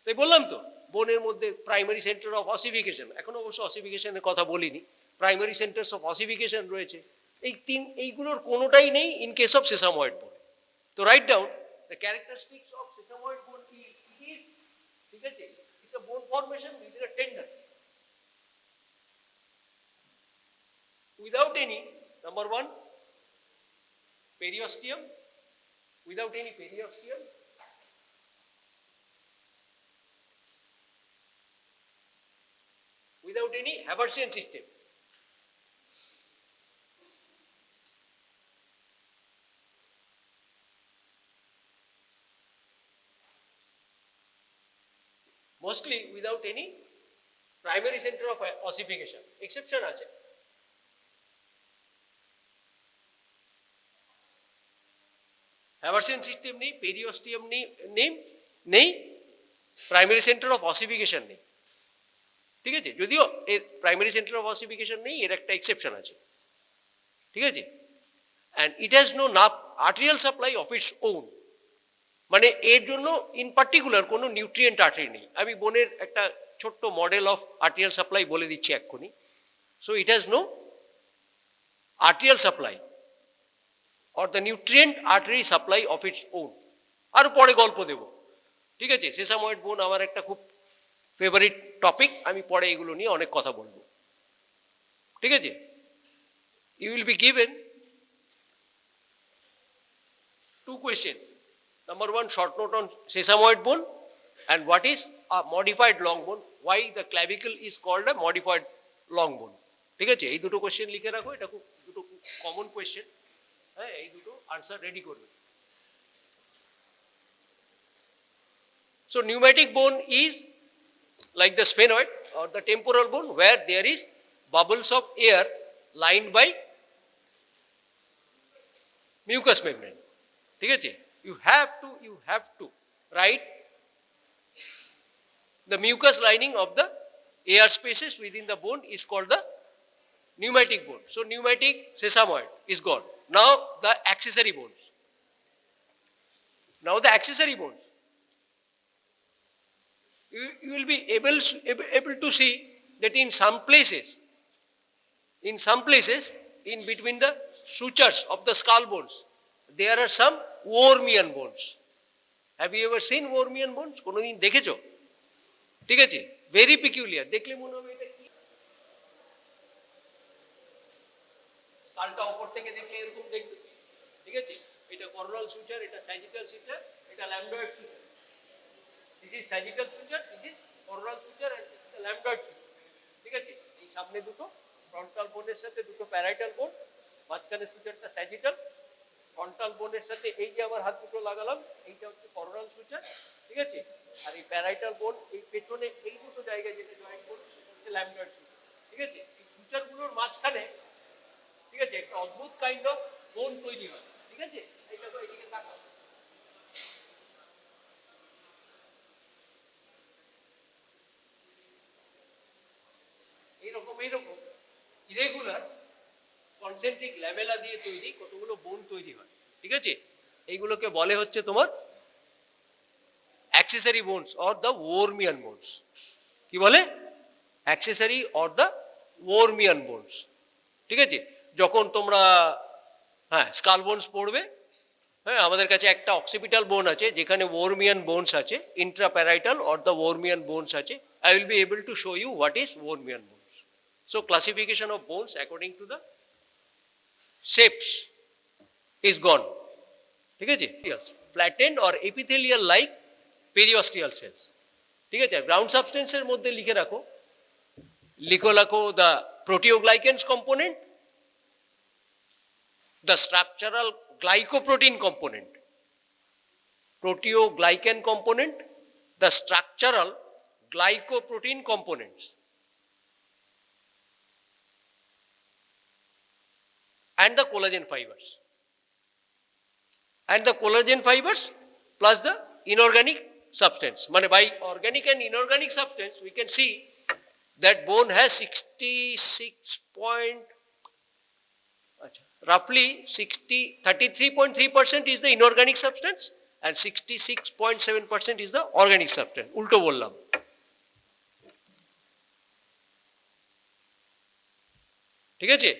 তাই বললাম তো, বোনের মধ্যে প্রাইমারি সেন্টার অফ অসিফিকেশন, এখন অবশ্য অসিফিকেশনের কথা বলিনি, প্রাইমারি সেন্টার্স অফ অসিফিকেশন রয়েছে, এইগুলোর কোনোটাই নেই in case of sesamoid bone. তো write down the characteristics of sesamoid bone is, ঠিক আছে, it's a bone formation within a tendon without any, number one, periosteum, without any periosteum, without any Haversian system, mostly without any primary center of ossification, exception আছে, হ্যাভার্সিয়ান system নেই, periosteum নেই, primary centre of ossification নেই, ঠিক আছে, যদিও এর primary centre of ossification নেই, এর একটা এক্সেপশন আছে, ঠিক আছে, and it has no arterial supply of its own, মানে এর জন্য ইন পার্টিকুলার কোনো নিউট্রিয়েন্ট আর্টারি নেই। আমি বোনের একটা ছোট্ট মডেল অফ আর্টেরিয়াল সাপ্লাই বলে দিচ্ছি এক্ষুনি। So it has no arterial supply or the nutrient artery supply of its own। আর পরে গল্প দেব, ঠিক আছে, সেসাময়েড বোন আমার একটা খুব ফেভারিট টপিক, আমি পরে এগুলো নিয়ে অনেক কথা বলবো, ঠিক আছে। You will be given 2 questions, number 1 short note on sesamoid bone and what is a modified long bone, why the clavicle is called a modified long bone, ঠিক আছে। এই দুটো কোশ্চেন লিখে রাখো, এটা খুব দুটো কমন কোশ্চেন, হ্যাঁ, এই দুটো আনসার রেডি করবে। So pneumatic bone is like the sphenoid, or the temporal bone where there is bubbles of air lined by mucous membrane. ठीक है? You have to write the mucous lining of the air spaces within the bone is called the pneumatic bone. So pneumatic sesamoid is gone. Now the accessory bones. Now the accessory bones. You will be able to see that in some places, in between the sutures of the skull bones, there are some Wormian bones. Have you ever seen Wormian bones? কোনোদিন দেখেছো? ঠিক আছে? Very peculiar. দেখলে মনে হবে এটা কি? স্কালটা উপর থেকে দেখলে এরকম দেখবে। ঠিক আছে? এটা coronal suture, এটা sagittal suture, এটা lambdoid suture. This is sagittal suture, this is coronal suture and this is the lambdoid suture. ঠিক আছে? এই সামনে দুটো ফ্রন্টাল বোনের সাথে দুটো প্যারাইটাল বোন, মাঝখানে সুচারটা sagittal, ফ্রন্টাল বোনের সাথে এই যে আমার হাত দুটো লাগালাম, এইটা হচ্ছে coronal suture, ঠিক আছে? আর এই প্যারাইটাল বোন এই পেছনে এই দুটো জায়গায় যেটা জয়েন্ট করছে সেটা হচ্ছে lambdoid suture. ঠিক আছে? এই সুচারগুলোর মাঝখানে, ঠিক আছে, একটা অদ্ভুত কাইন্ড অফ বোন তৈরি হয়। ঠিক আছে? এইটা তো এদিকে তাকাও। এইরকম ইরেগুলার কনসেন্ট্রিক ল্যামেলা দিয়ে তৈরি কতগুলো বোন তৈরি হয়। ঠিক আছে? এইগুলোকে বলে হচ্ছে তোমার accessory bones or the wormian bones. কি বলে? Accessory or the wormian bones. ঠিক আছে? যখন তোমরা স্কাল বোনস পড়বে, আমাদের কাছে একটা অক্সিপিটাল বোন আছে যেখানে ওরমিয়ান বোনস আছে, ইন্ট্রাপ্যারাইটাল অর দ্য ওরমিয়ান বোনস আছে। I will be able to show you what is Wormian bones. So classification of bones according to the shapes is gone. ঠিক আছে? Flattened or epithelial like periosteal cells. ঠিক আছে? Ground substance এর মধ্যে লিখে রাখো the proteoglycans component, the structural glycoprotein component, proteoglycan component, the structural glycoprotein components, and the collagen fibers, plus the inorganic substance. মানে by organic and inorganic substance we can see that bone has 33.3% is the inorganic substance and 66.7% is the organic substance. উল্টো বললাম। ঠিক আছে?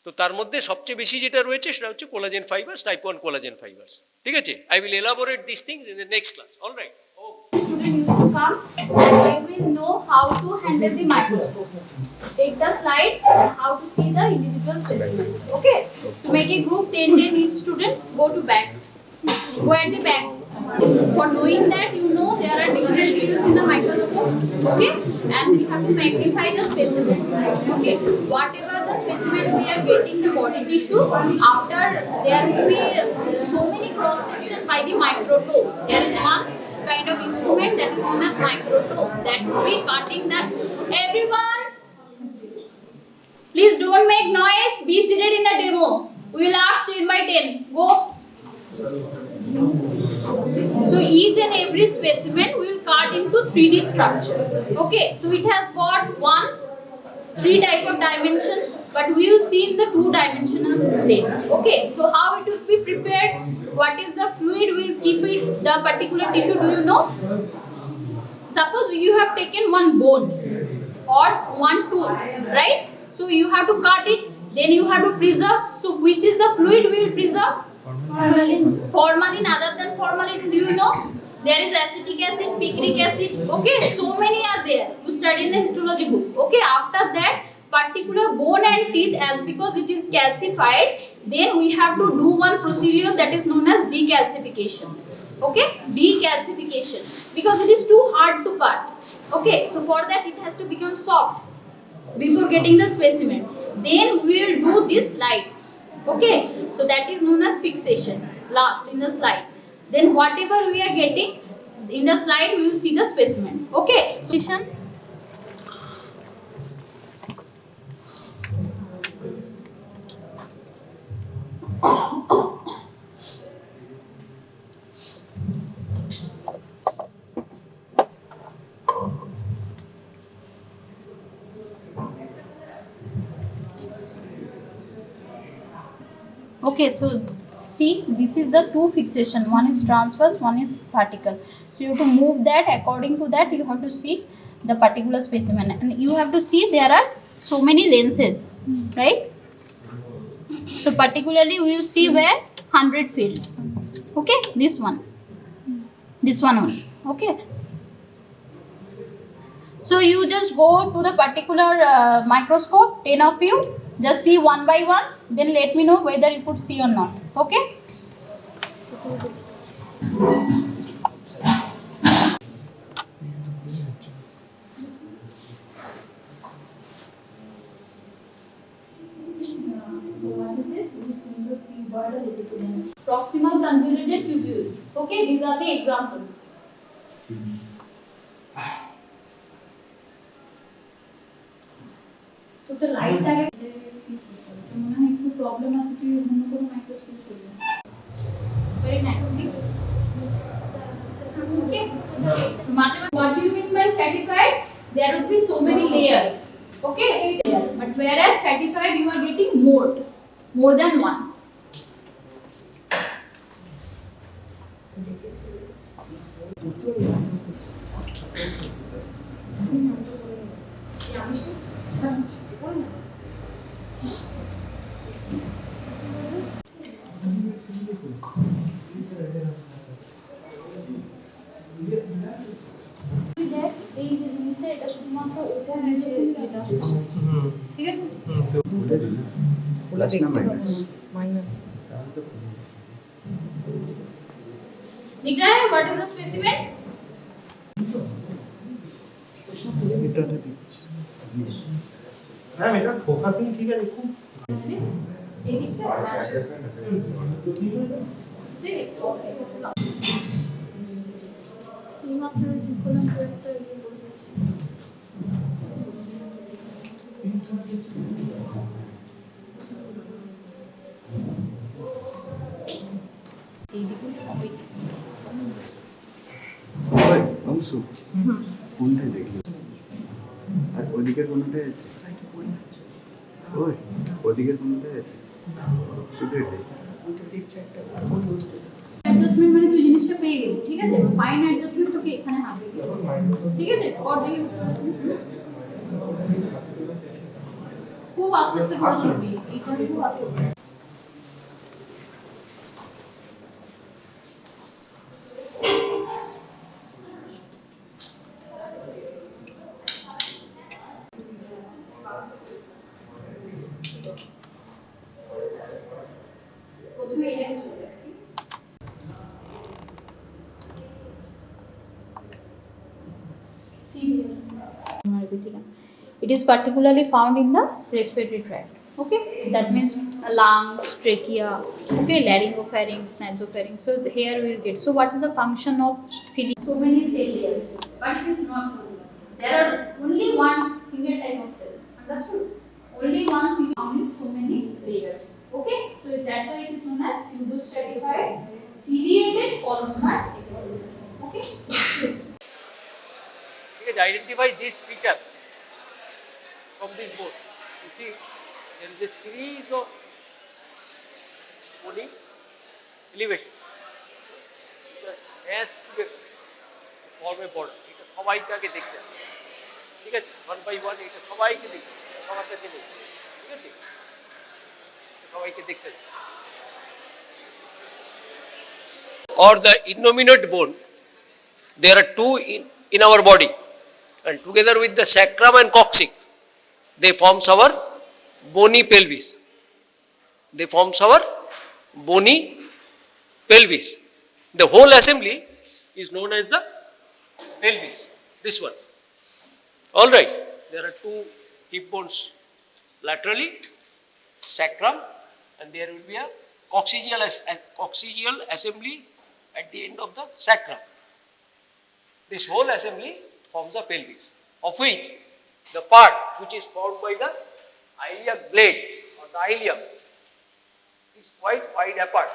তো তার মধ্যে সবচেয়ে বেশি যেটা রয়েছে সেটা হচ্ছে collagen fibres, type 1 collagen fibres. ঠিক আছে? I will elaborate these things in the next class. All right. Student used to come and they will know how to handle the microscope. Take the slide and how to see the individual specimen. Okay? So make a group 10 each student go to back. Go at the back. For knowing that, you know there are different fields in the microscope. Okay? And we have to magnify the specimen. Okay? Whatever the specimen we are getting the body tissue, after there will be so many cross section by the microtome. There is one kind of instrument that is known as microtome that will be cutting the. Everyone, please don't make noise. Be seated in the demo. We will ask 10 by 10. Go. So each and every specimen we will cut into 3D structure. Okay, so it has got 3 type of dimension, but we will see in the 2-dimensional today. Okay, so how it will be prepared? What is the fluid we will keep it, the particular tissue, do you know? Suppose you have taken one bone or one tooth, right? So you have to cut it, then you have to preserve. So which is the fluid we will preserve? Formalin. Other than formalin, do you know? There is acetic acid, picric acid. Okay, so many are there. You study in the histology book. Okay, after that particular bone and teeth, as because it is calcified, then we have to do one procedure that is known as decalcification. Okay, decalcification, because it is too hard to cut. Okay, so for that it has to become soft before getting the specimen. Then we will do this slide. Okay, so that is known as fixation. Last in the slide. Then whatever we are getting, In the slide, we will see the specimen. Okay. So, okay, so see, this is the two fixation. One is transverse, one is vertical. So you have to move that. According to that, you have to see the particular specimen, and you have to see there are so many lenses, right? So particularly, we will see where 100 field. Okay, this one only. Okay. So you just go to the particular microscope, 10 of you, just see one by one, then let me know whether you could see or not. Okay? Proximal convoluted tubule. Okay, these are the examples. So the light target মনে হয় একটু problem আছে তুই অন্য কোনো microscope চলবে very nice see okay what do you mean by stratified there would be so many layers okay but whereas stratified you are getting more than one এই যে জিনিসটা এটা শুধুমাত্র উপর নিচে এটা হচ্ছে ঠিক আছে প্লাস না minus Nigra, what is the specimen? এটাতে দিচ্ছি ম্যাম এটা ফোকাসিং ঠিক আছে খুব এই দিকটা ঠিক আছে এই মাত্র ঠিক করলাম তো একটা ইয়ে বলে যাচ্ছে এই দিকে ওই ওই অংশ কোনটা দেখি আর ওদিকের কোনটা আছে ওই ওদিকের কোনটা আছে শুধু এটাই অ্যাডজাস্টমেন্ট মানে তুই জিনিসটা পেয়ে গেলি ঠিক আছে ফাইন অ্যাডজাস্টমেন্ট তোকে এখানে হাতে দিই ঠিক আছে কর দেখি খুব আস্তে আস্তে ঘোরা করবি এইটা খুব আস্তে আস্তে প্রথমে এটাকে চলে It is particularly found in the respiratory tract. Okay, that means lungs, trachea, okay, laryngopharynx, nasopharynx. So here we will get. So what is the function of cili? So many cell layers, but it is not true. There are only one single type of cell. Understood? Only one single found in so many layers. Okay, so that's why it is known as pseudostratified ciliated columnar epithelium. Okay. Identify these features from this board. You see, there is a series of bony elevation. As to form a border. এটা সবাইকে আগে দেখতে হবে ঠিক আছে 1 by 1 এটা সবাইকে দেখতে হবে সবার কাছে নেই ঠিক আছে সবাইকে দেখতে হবে or the innominate bone there are two in our body and together with the sacrum and coccyx they forms our bony pelvis the whole assembly is known as the pelvis this one all right there are two hip bones laterally sacrum and there will be a coccygeal assembly at the end of the sacrum This whole assembly forms the pelvis, of which the part which is formed by the iliac blade or the ilium is quite wide apart.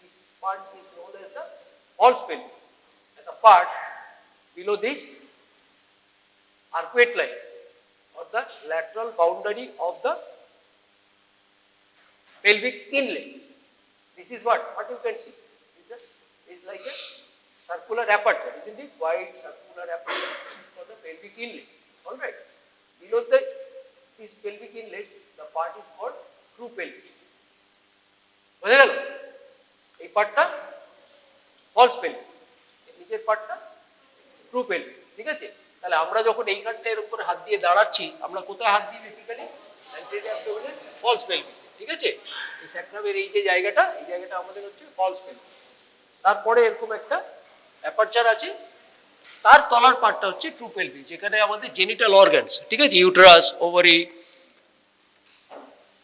This part is known as the false pelvis. And the part below this arcuate line or the lateral boundary of the pelvic inlet. This is what you can see. It's like a circular aperture, isn't it? Wide circular aperture for the pelvic inlet. All right. Below this pelvic inlet, the part is called true pelvis. বুঝে গেল? এই পার্টটা false pelvis, নিচের পার্টটা true pelvis, ঠিক আছে? তাহলে আমরা যখন এইখানটা এর উপর হাত দিয়ে দাঁড়াচ্ছি, আমরা কোথায় হাত দিই basically? anterior abdominal false pelvis, ঠিক আছে? এই স্যাক্রামের এই যে জায়গাটা, এই জায়গাটা আমাদের হচ্ছে false pelvis। তারপরে এরকম একটা অ্যাপারচার আছে, তার তলার পার্টটা হচ্ছে ট্রু পেলভিস, যেখানে আমাদের জেনিটাল অর্গানস, ঠিক আছে, ইউটেরাস, ওভারি,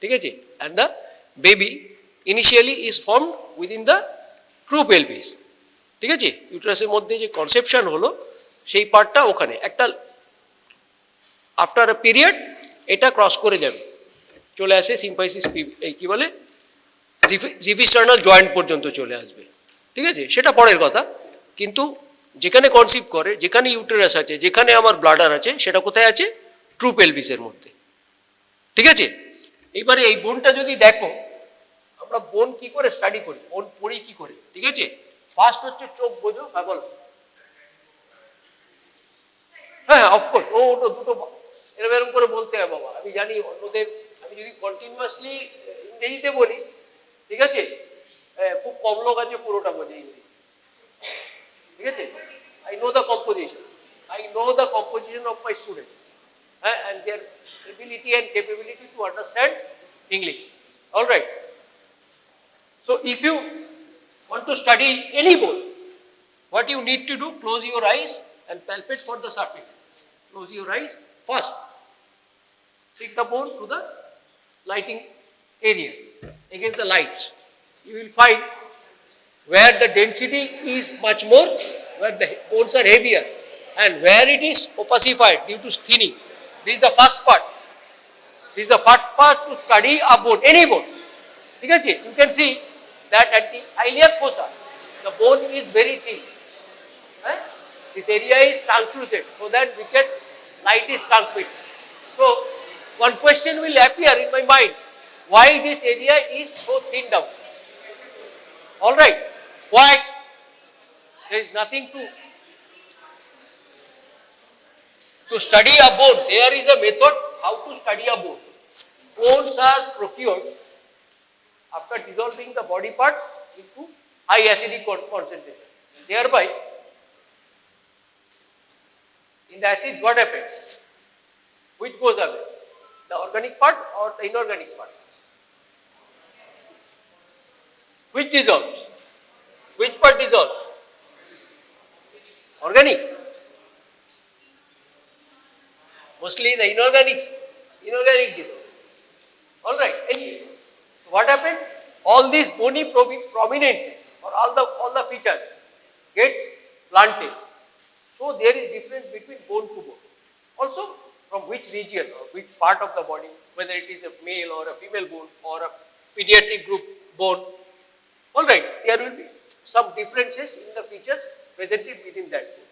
ঠিক আছে, and the baby initially is formed within the true pelvis, ঠিক আছে। ইউটেরাসের মধ্যে যে কনসেপশন হলো সেই পার্টটা ওখানে একটা আফটার আ পিরিয়ড এটা ক্রস করে যাবে, চলে আসে সিম্পাইসিস এই কি বলে জিফিস্টার্নাল জয়েন্ট পর্যন্ত চলে আসবে, ঠিক আছে, সেটা পরের কথা। কিন্তু যেখানে কনসিভ করে, যেখানে ইউটেরাস আছে, যেখানে আমার ব্লাডার আছে, সেটা কোথায় আছে? ট্রু পেলভিসের মধ্যে, ঠিক আছে। এইবারে এই বোনটা যদি দেখো, আমরা বোন কি করে স্টাডি করি, বোন পড়ি কি করে, ঠিক আছে। ফার্স্ট হচ্ছে চোখ বোঝো, বলো। হ্যাঁ, অফকোর্স, ওটা দুটো এরকম এরকম করে বলতে হয় বাবা। আমি জানি অন্যদের, আমি যদি কন্টিনিউয়াসলি ইংরেজিতে বলি, ঠিক আছে, খুব কম লোক আছে পুরোটা বোঝে ইংরেজি, ঠিক আছে। I know the composition. I know the composition of my students and their ability and capability to understand English. All right. So if you want to study any bone, what you need to do, close your eyes and palpate for the surfaces. Close your eyes first. Take the bone to the lighting area against the lights. You will find where the density is much more, where the bones are heavier, and where it is opacified due to thinning. This is the first part. This is the first part to study a bone, any bone. Okay? You can see that at the iliac fossa, the bone is very thin. This area is translucent, so that we get light is transmitted. So, one question will appear in my mind: why this area is so thinned out? All right. Why? There is nothing to study a bone. There is a method how to study a bone. Bones are procured after dissolving the body parts into high acidic concentration. Thereby, in the acids, what happens? Which goes away? The organic part or the inorganic part? Which dissolves? Which part dissolves? Organic. Mostly the inorganic dissolve. All right. Anyway, so what happened? All these bony prominences or all the features gets planted. So there is difference between bone to bone. Also, from which region or which part of the body, whether it is a male or a female bone or a pediatric group bone. All right, there will be some differences in the features presented within that bone.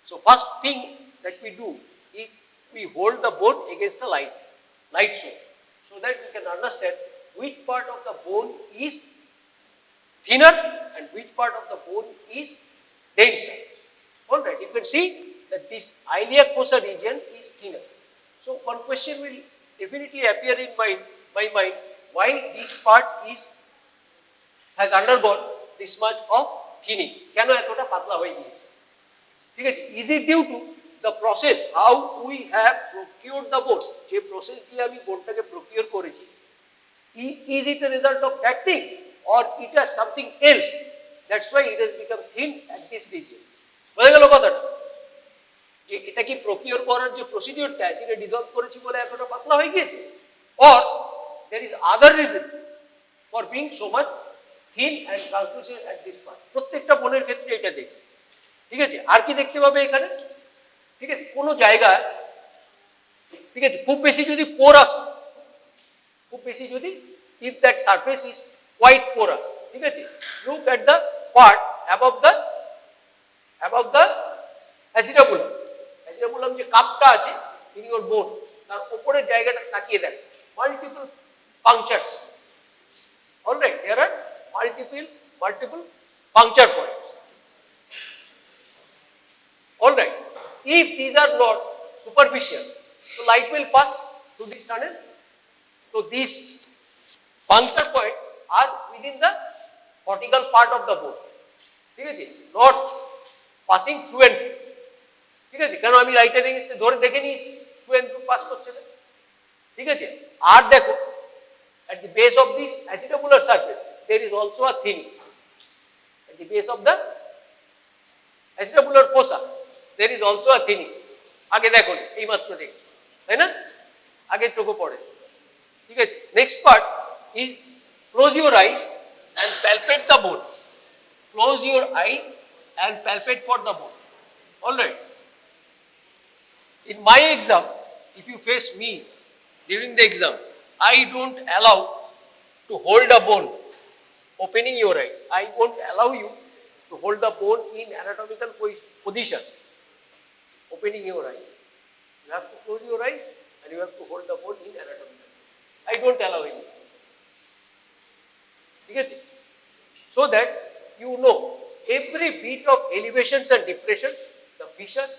So first thing that we do is we hold the bone against the light source, so that we can understand which part of the bone is thinner and which part of the bone is denser. All right, you can see that this iliac fossa region is thinner. So one question will definitely appear in my mind: why this part has undergone this much of thinning? কেন এতটা পাতলা হয়ে গিয়েছে? ঠিক আছে? Is it due to the process how we have procured the bone? যে process দিয়ে আমি বোনটাকে প্রকিউর করেছি, is it a result of that thing or it has something else? That's why it has become thin at this region. বুঝে গেল কথাটা? যে এটা কি প্রকিউর করার যে প্রসিডিউরটা অ্যাসিডে ডিসলভ করেছি বলে এতটা পাতলা হয়ে গিয়েছে, or there is other reason for being so much thin and translucent at this part? প্রত্যেকটা বোনের ক্ষেত্রে এটা দেখি। ঠিক আছে, আর কি দেখতে পাবে এখানে, ঠিক আছে, কোনো জায়গায়, ঠিক আছে, খুব বেশি যদি পোরাস, খুব বেশি যদি, if that surface is quite porous, ঠিক আছে, look at the part above the acetabulum, acetabulum যে কাপটা আছে in your bone, তার উপরের জায়গাটা তাকিয়ে দেখ, multiple punctures, all right, there are multiple puncture points, all right. If these are not superficial, so light will pass through this tunnel, so these puncture points are within the cortical part of the bone, ঠিক আছে, not passing through and through, ঠিক আছে, কেন আমি writer এগেইনস্টে ধরে দেখে নিয়েছি through and through pass করছে না, ঠিক আছে, আর দেখো at the base of this acetabular surface there is also a thinning, at the base of the acetabular fossa there is also a thinning, আগে দেখো এই মাত্র দেখো, তাই না, আগে চোখে পড়ে, ঠিক আছে। Next part is close your eyes and palpate the bone, close your eye and palpate for the bone, all right. In my exam, if you face me during the exam, I don't allow to hold a bone opening your eyes, I won't allow you to hold the bone in anatomical position opening your eyes, you have to close your eyes and you have to hold the bone in anatomical, I don't allow it, ঠিক আছে, so that you know every bit of elevations and depressions, the fissures,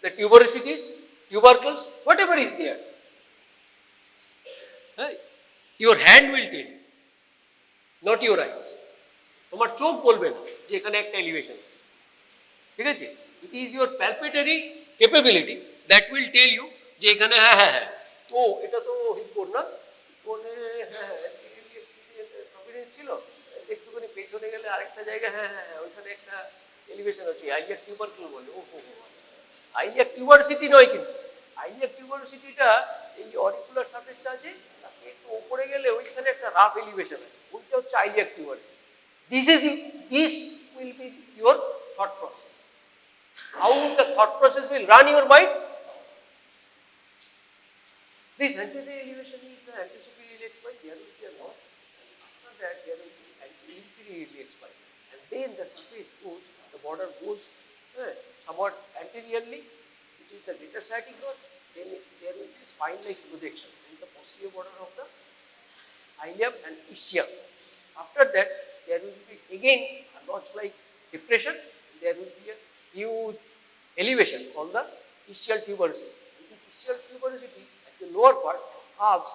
the tuberosities, tubercles, whatever is there, your hand will tell you, not your eyes, তোমার চোখ বলবে না যে এখানে একটা elevation, ঠিক আছে, it is your palpatory capability that will tell you যে এখানে হ্যাঁ হ্যাঁ হ্যাঁ, তো এটা তো হিপোর না, হিপোনে হ্যাঁ প্রভিডেন্স ছিল, একটুখানি পেছনে গেলে আরেকটা জায়গা, হ্যাঁ হ্যাঁ হ্যাঁ ওইখানে একটা এলিভেশন আছে, আইলিয়াক টিউবারকুল বলে, ও আইলিয়াক টিউবারসিটি নয়, কিন্তু আইলিয়াক টিউবারসিটিটা এই অরিকুলার সারফেসটা আছে, তাকে একটু উপরে গেলে ওইখানে একটা রাফ এলিভেশন আছে, ওইটা হচ্ছে iliac tuberosity. This will be your thought process. How the thought process will run your mind? This anterior elevation is the anterior iliac spine, there will be a knot, after that there will be inferior iliac spine, and then the surface goes, the border goes somewhat anteriorly, which is the greater sciatic knot, then there will be spine-like projection, and the posterior border of the ilium and ischium. After that, there will be again a notch-like depression, there will be a huge elevation called the ischial tuberosity. And this ischial tuberosity at the lower part halves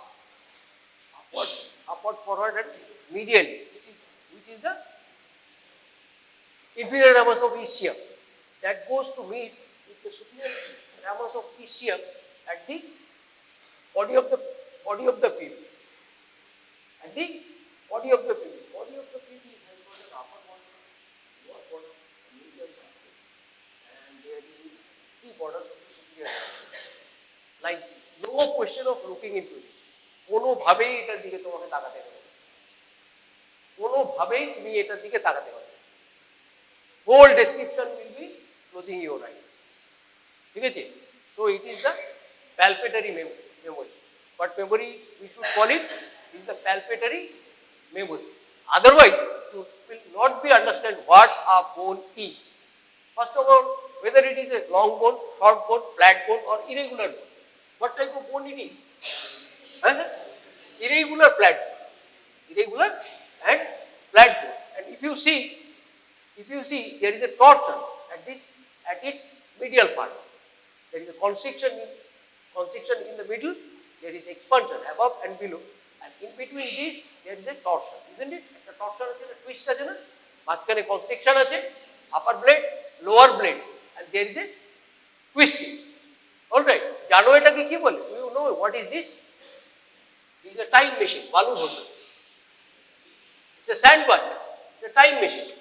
upward, forward and medially, which is the inferior ramus of ischium. That goes to meet with the superior ramus of ischium at the body of the pili. At the body of the pili. Body of the pili has got an upper border, lower border, medial surface, and there is three borders of the superior ramus. Like no question of looking into this. কোনোভাবেই এটার দিকে তোমাকে তাকাতে হবে, কোনোভাবেই তুমি এটার দিকে তাকাতে হবে। Whole description will be closing your eyes, ঠিক আছে? So it is the palpatory memory. What memory we should call it? Is the palpatory memory. Otherwise, you will not be understand what a bone is. First of all, whether it is a long bone, short bone, flat bone, or irregular bone. What type of bone it is? Irregular flat bone. Irregular and flat bone. And if you see there is a torsion at its medial part. There is a constriction in the middle, there is expansion above and below, and in between these there is a torsion, isn't it? A torsion is a twist, মাঝখানে constriction আছে, upper blade, lower blade, and there is a twisting. All right, জানো এটাকে কি বলে? Do you know what is this? This is a time machine, বালু ভর্তি. It's a sandbar. It's a time machine.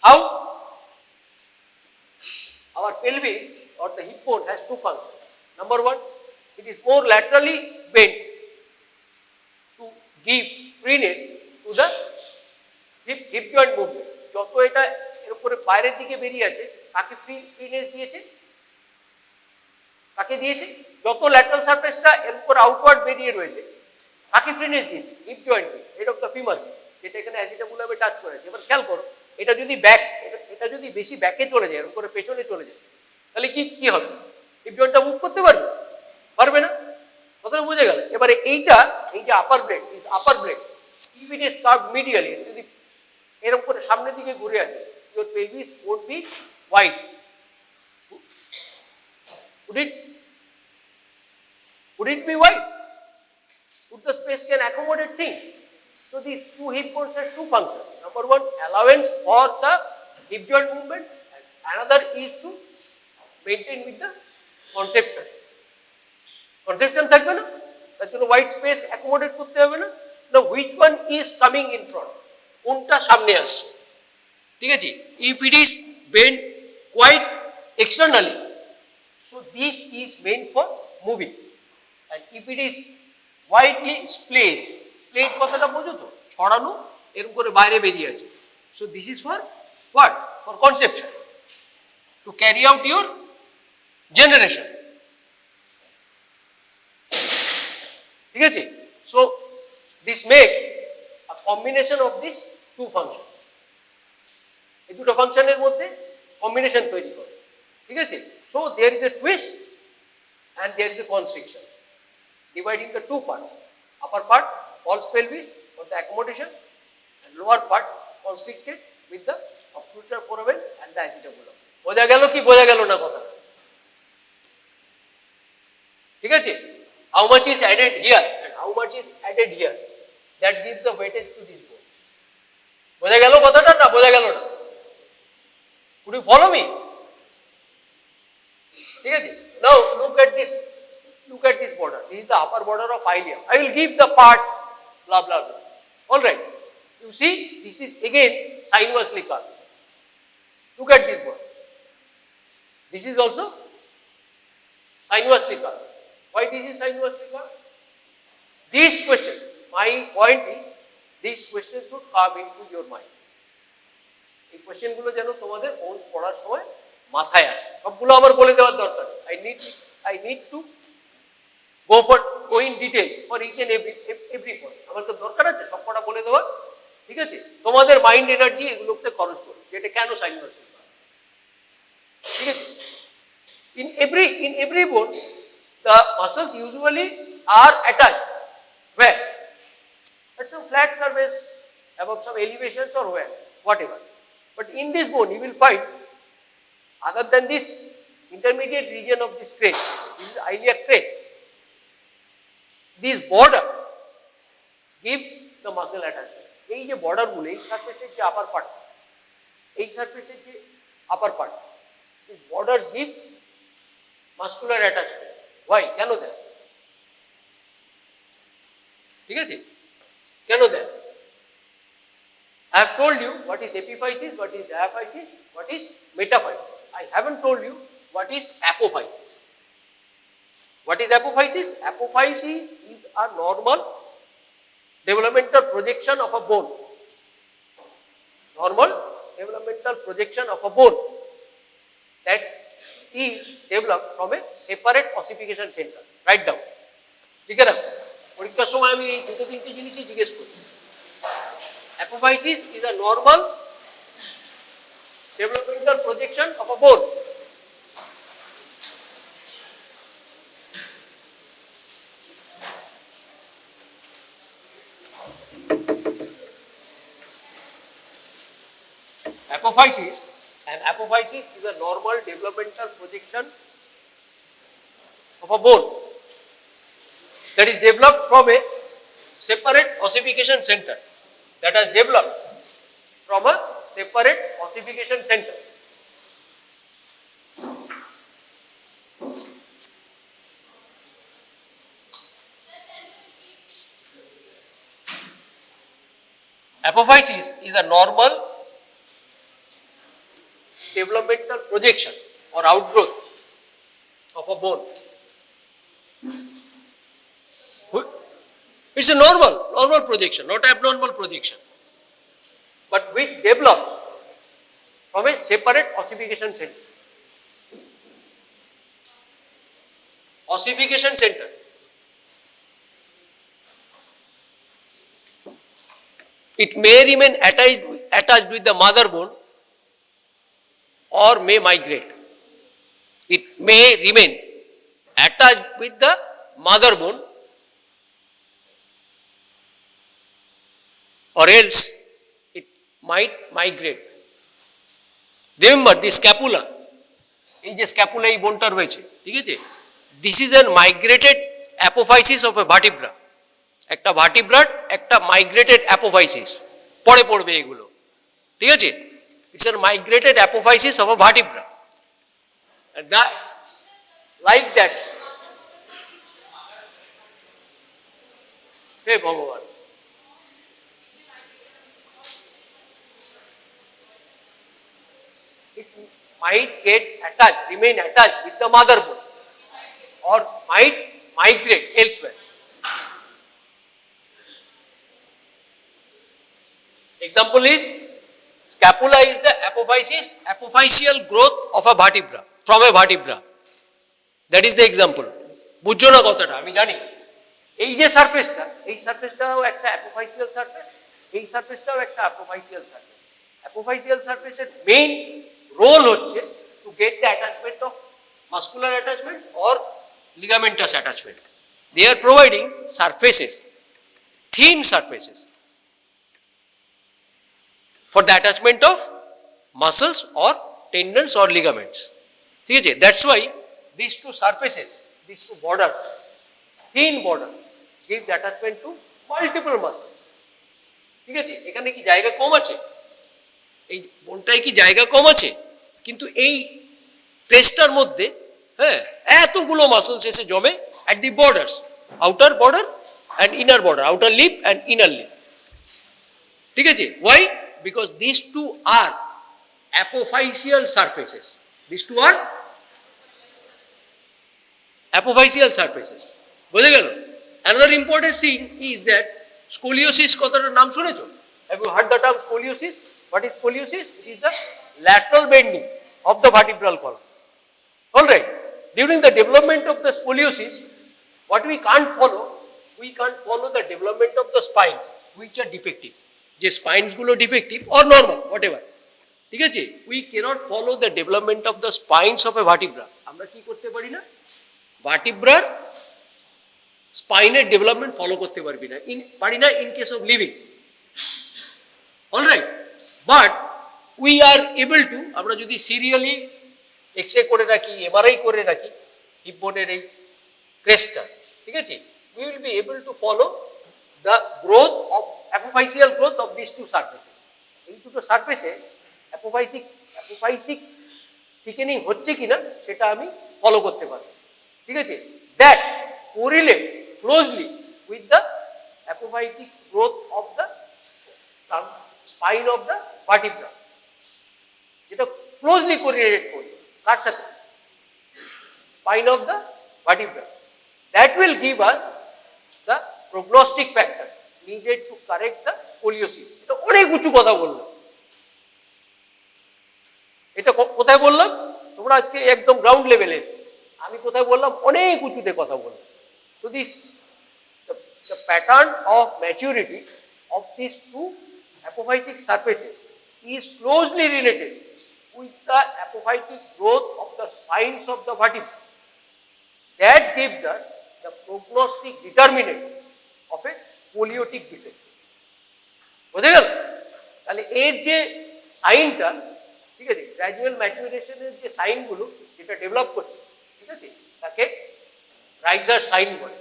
How? Our pelvis or the hip bone has two functions. Number one, it is more laterally bent to give freeness to the hip joint movement, যত এটা এর উপরে বাইরের দিকে বেরিয়ে আছে তাকে freeness দিয়েছে, তাকে দিয়েছে। যত ল্যাটারাল সারফেসটা এর উপর আউটওয়ার্ড বেরিয়ে রয়েছে তাকে ফ্রিনেস দিয়েছে হিপ জয়েন্টকে, হেড অফ দ্য ফিমার, যেটা এখানে অ্যাসিটাবুলামে টাচ করেছে। এবার খেয়াল করো, এটা যদি ব্যাক, এটা যদি বেশি ব্যাকে চলে যায়, এরকম করে পেছনে চলে যায়, তাহলে কি হবে? হিপ জয়েন্টটা মুভ করতে পারবে? পারবে না। কথাটা বুঝে গেল? এবারে এইটা, এই যে upper blade, upper blade if it is curved medially, যদি এরকম করে সামনের দিকে ঘুরে আসে, your pelvis would be wide. Would it be wide? Would the space can accommodate things? So these two hip bones have two functions. Number one, allowance for the hip joint movement, and another is to maintain with the conception. Conception থাকবে না, তার জন্য white space accommodate করতে হবে না। Now which one is coming in front? কোনটা সামনে আসছে? ঠিক আছে? If it is bent quite externally, so this is meant for moving, and if it is widely splayed, splayed কথাটা বোঝো তো, ছড়ানো এরকম করে বাইরে বেরিয়ে আছে, so this is for what? For conception, to carry out your generation. ঠিক আছে? So this makes a combination of these two functions. এই দুটো ফাংশনের মধ্যে কম্বিনেশন তৈরি করে। ঠিক আছে? So there is a twist and there is a constriction, dividing the two parts. Upper part false pelvis for the accommodation, and lower part constricted with the obtruder foramen and the acetabulum. বোঝা গেল কি বোঝা গেল না কথা? ঠিক আছে? How much is added here and how much is added here, that gives the weightage to this bone. বোঝা গেল কথাটা না বোঝা গেল না? Could you follow me? ঠিক আছে? Now look at this border. This is the upper border of ilium. I will give the parts blah blah blah. All right. You see, this is again sinuously curved. Look at this border. This is also sinuously curved. Why this is sinuously curved? This question, my point is, this question should come into your mind. এই কোশ্চেনগুলো যেন তোমাদের পড়ার সময় মাথায় আসে। সবগুলো আমার বলে দেওয়ার দরকার নেই। I need to go in detail for each and every point. আমার তো দরকার আছে সব কটা বলে দেওয়ার। ঠিক আছে? তোমাদের মাইন্ড এনার্জি এগুলোতে খরচ করো, যেটা কেন সাইনোসাইটিস। ঠিক আছে? In every bone, the muscles usually are attached. Where? At some flat surface, above some elevations or where, whatever. But in this bone, you will find, other than this intermediate region of this crest, this is iliac crest, this border give the muscle attachment. এই যে border গুলো, এই সারফেসের যে আপার part, এই সারফেসের যে আপার part, these borders give muscular attachment. Why? কেন দেয়? ঠিক আছে? কেন দেয়? I have told you what is epiphysis, what is diaphysis, what is metaphysis. I haven't told you what is apophysis. What is apophysis? Apophysis is a normal developmental projection of a bone. Normal developmental projection of a bone that is developed from a separate ossification center. Write down. ঠিক আছে? পরীক্ষার সময় আমি এই দুটো তিনটে জিনিসই জিজ্ঞেস করি। Apophysis is a normal developmental projection of a bone. Apophysis is a normal developmental projection of a bone that is developed from a separate ossification center. That has developed from a separate ossification center. Apophysis is a normal developmental projection or outgrowth of a bone. It's a normal projection, not abnormal projection. but which develops from a separate ossification center. Ossification center. It may remain attached with the mother bone or may migrate. It may remain attached with the mother bone or else it might migrate. Remember the scapula, এই যে scapula এই বোনটা রয়েছে, ঠিক আছে, this is an migrated apophysis of a vertebra. একটা ভার্টিব্রার একটা মাইগ্রেটেড অ্যাপোফাইসিস, পরে পড়বে এগুলো, ঠিক আছে, it's an migrated apophysis of a vertebra. Like that, হে ভগবান, it might get attached, remain attached with the mother bone or might migrate elsewhere. Example is scapula is the apophyseal growth of a vertebra, from a vertebra. That is the example. বুঝছো না কথাটা আমি জানি। এই যে সারফেসটা, এই সারফেসটাও একটা অ্যাপোফাইসিয়াল surface, এই সারফেসটাও একটা অ্যাপোফাইসিয়াল সারফেস। অ্যাপোফাইসিয়াল সারফেসের মেইন রোল হচ্ছে to get the attachment of muscular attachment or ligamentous attachment. They are providing surfaces, thin surfaces for the attachment of muscles or tendons or ligaments. ঠিক আছে, that's why these two surfaces, these two borders, thin borders give the attachment to multiple muscles. ঠিক আছে, এখানে কি জায়গা কম আছে, এই বোনটায় কি জায়গা কম আছে, কিন্তু এই ক্রেস্টটার মধ্যে হ্যাঁ এতগুলো মাসলস এসে জমে at the borders, outer border and inner border, outer lip and inner lip. ঠিক আছে, why? Because these two are apophyseal surfaces. These two are apophyseal surfaces. বুঝে গেল? Another important thing is that scoliosis কথাটার নাম শুনেছো? Have you heard the term scoliosis? What is scoliosis? It is the lateral bending of the vertebral column. All right. During the development of the scoliosis, what we can't follow the development of the spine, which are defective. যে spines গুলো defective or normal, whatever. ঠিক আছে, we cannot follow the development of the spines of a vertebra. আমরা কি করতে পারি না, ভার্টিব্রার স্পাইনের development follow করতে পারি না in case of living. All right, but we are able to, আমরা যদি সিরিয়ালি এক্সরে করে রাখি, এমআরআই করে রাখি হিপ বোনের এই ক্রেস্টটা, ঠিক আছে, we will be able to follow the growth of apophyseal growth of these two surfaces. এই দুটো সারফেসে অ্যাপোফাইসিক থিকেনিং হচ্ছে কিনা সেটা আমি ফলো করতে পারি, ঠিক আছে, that correlate closely with the apophytic growth of the spine of the vertebra. এটা ক্লোজলি কোরিলেট করবে কার সাথে, spine of the vertebra. That will give us the prognostic factor needed to correct the scoliosis. এটা অনেক উঁচু কথা বললাম, এটা কোথায় বললাম, তোমরা আজকে একদম গ্রাউন্ড লেভেলে, আমি কোথায় বললাম, অনেক উঁচুতে কথা বললাম। So this the pattern of maturity of these two apophytic surfaces is closely related with the apophytic growth of the spines of the vertebra. That gives us the prognostic determinant of a scoliotic defect. বুঝে গেল? তাহলে এর যে সাইনটা, ঠিক আছে, gradual ম্যাচুরেশনের যে সাইনগুলো যেটা develop করছে, ঠিক আছে, তাকে রাইজার সাইন বলে,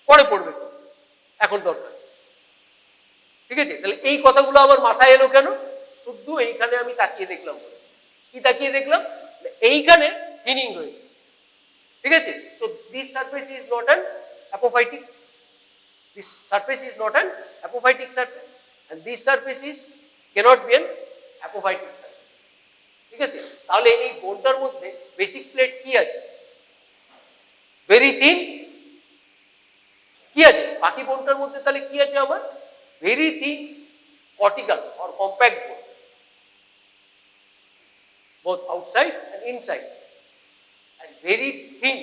পরে পড়বে তো, এখন দরকার, ঠিক আছে। তাহলে এই কথাগুলো আমার মাথায় এলো কেন, শুধু এইখানে আমি তাকিয়ে দেখলাম, কি তাকিয়ে দেখলাম, এইখানে থিনিং রয়েছে, ঠিক আছে। So this surface is not an apophytic, this surface is not an apophytic surface, and this surface is cannot be an apophytic surface, ঠিক আছে। তাহলে এই বোনটার মধ্যে বেসিক প্লেট কি আছে, ভেরি থিন, কি আছে, বাকি বোনটার মধ্যে তাহলে কি আছে আমার, very thin cortical or compact bone, both outside and inside, and very thin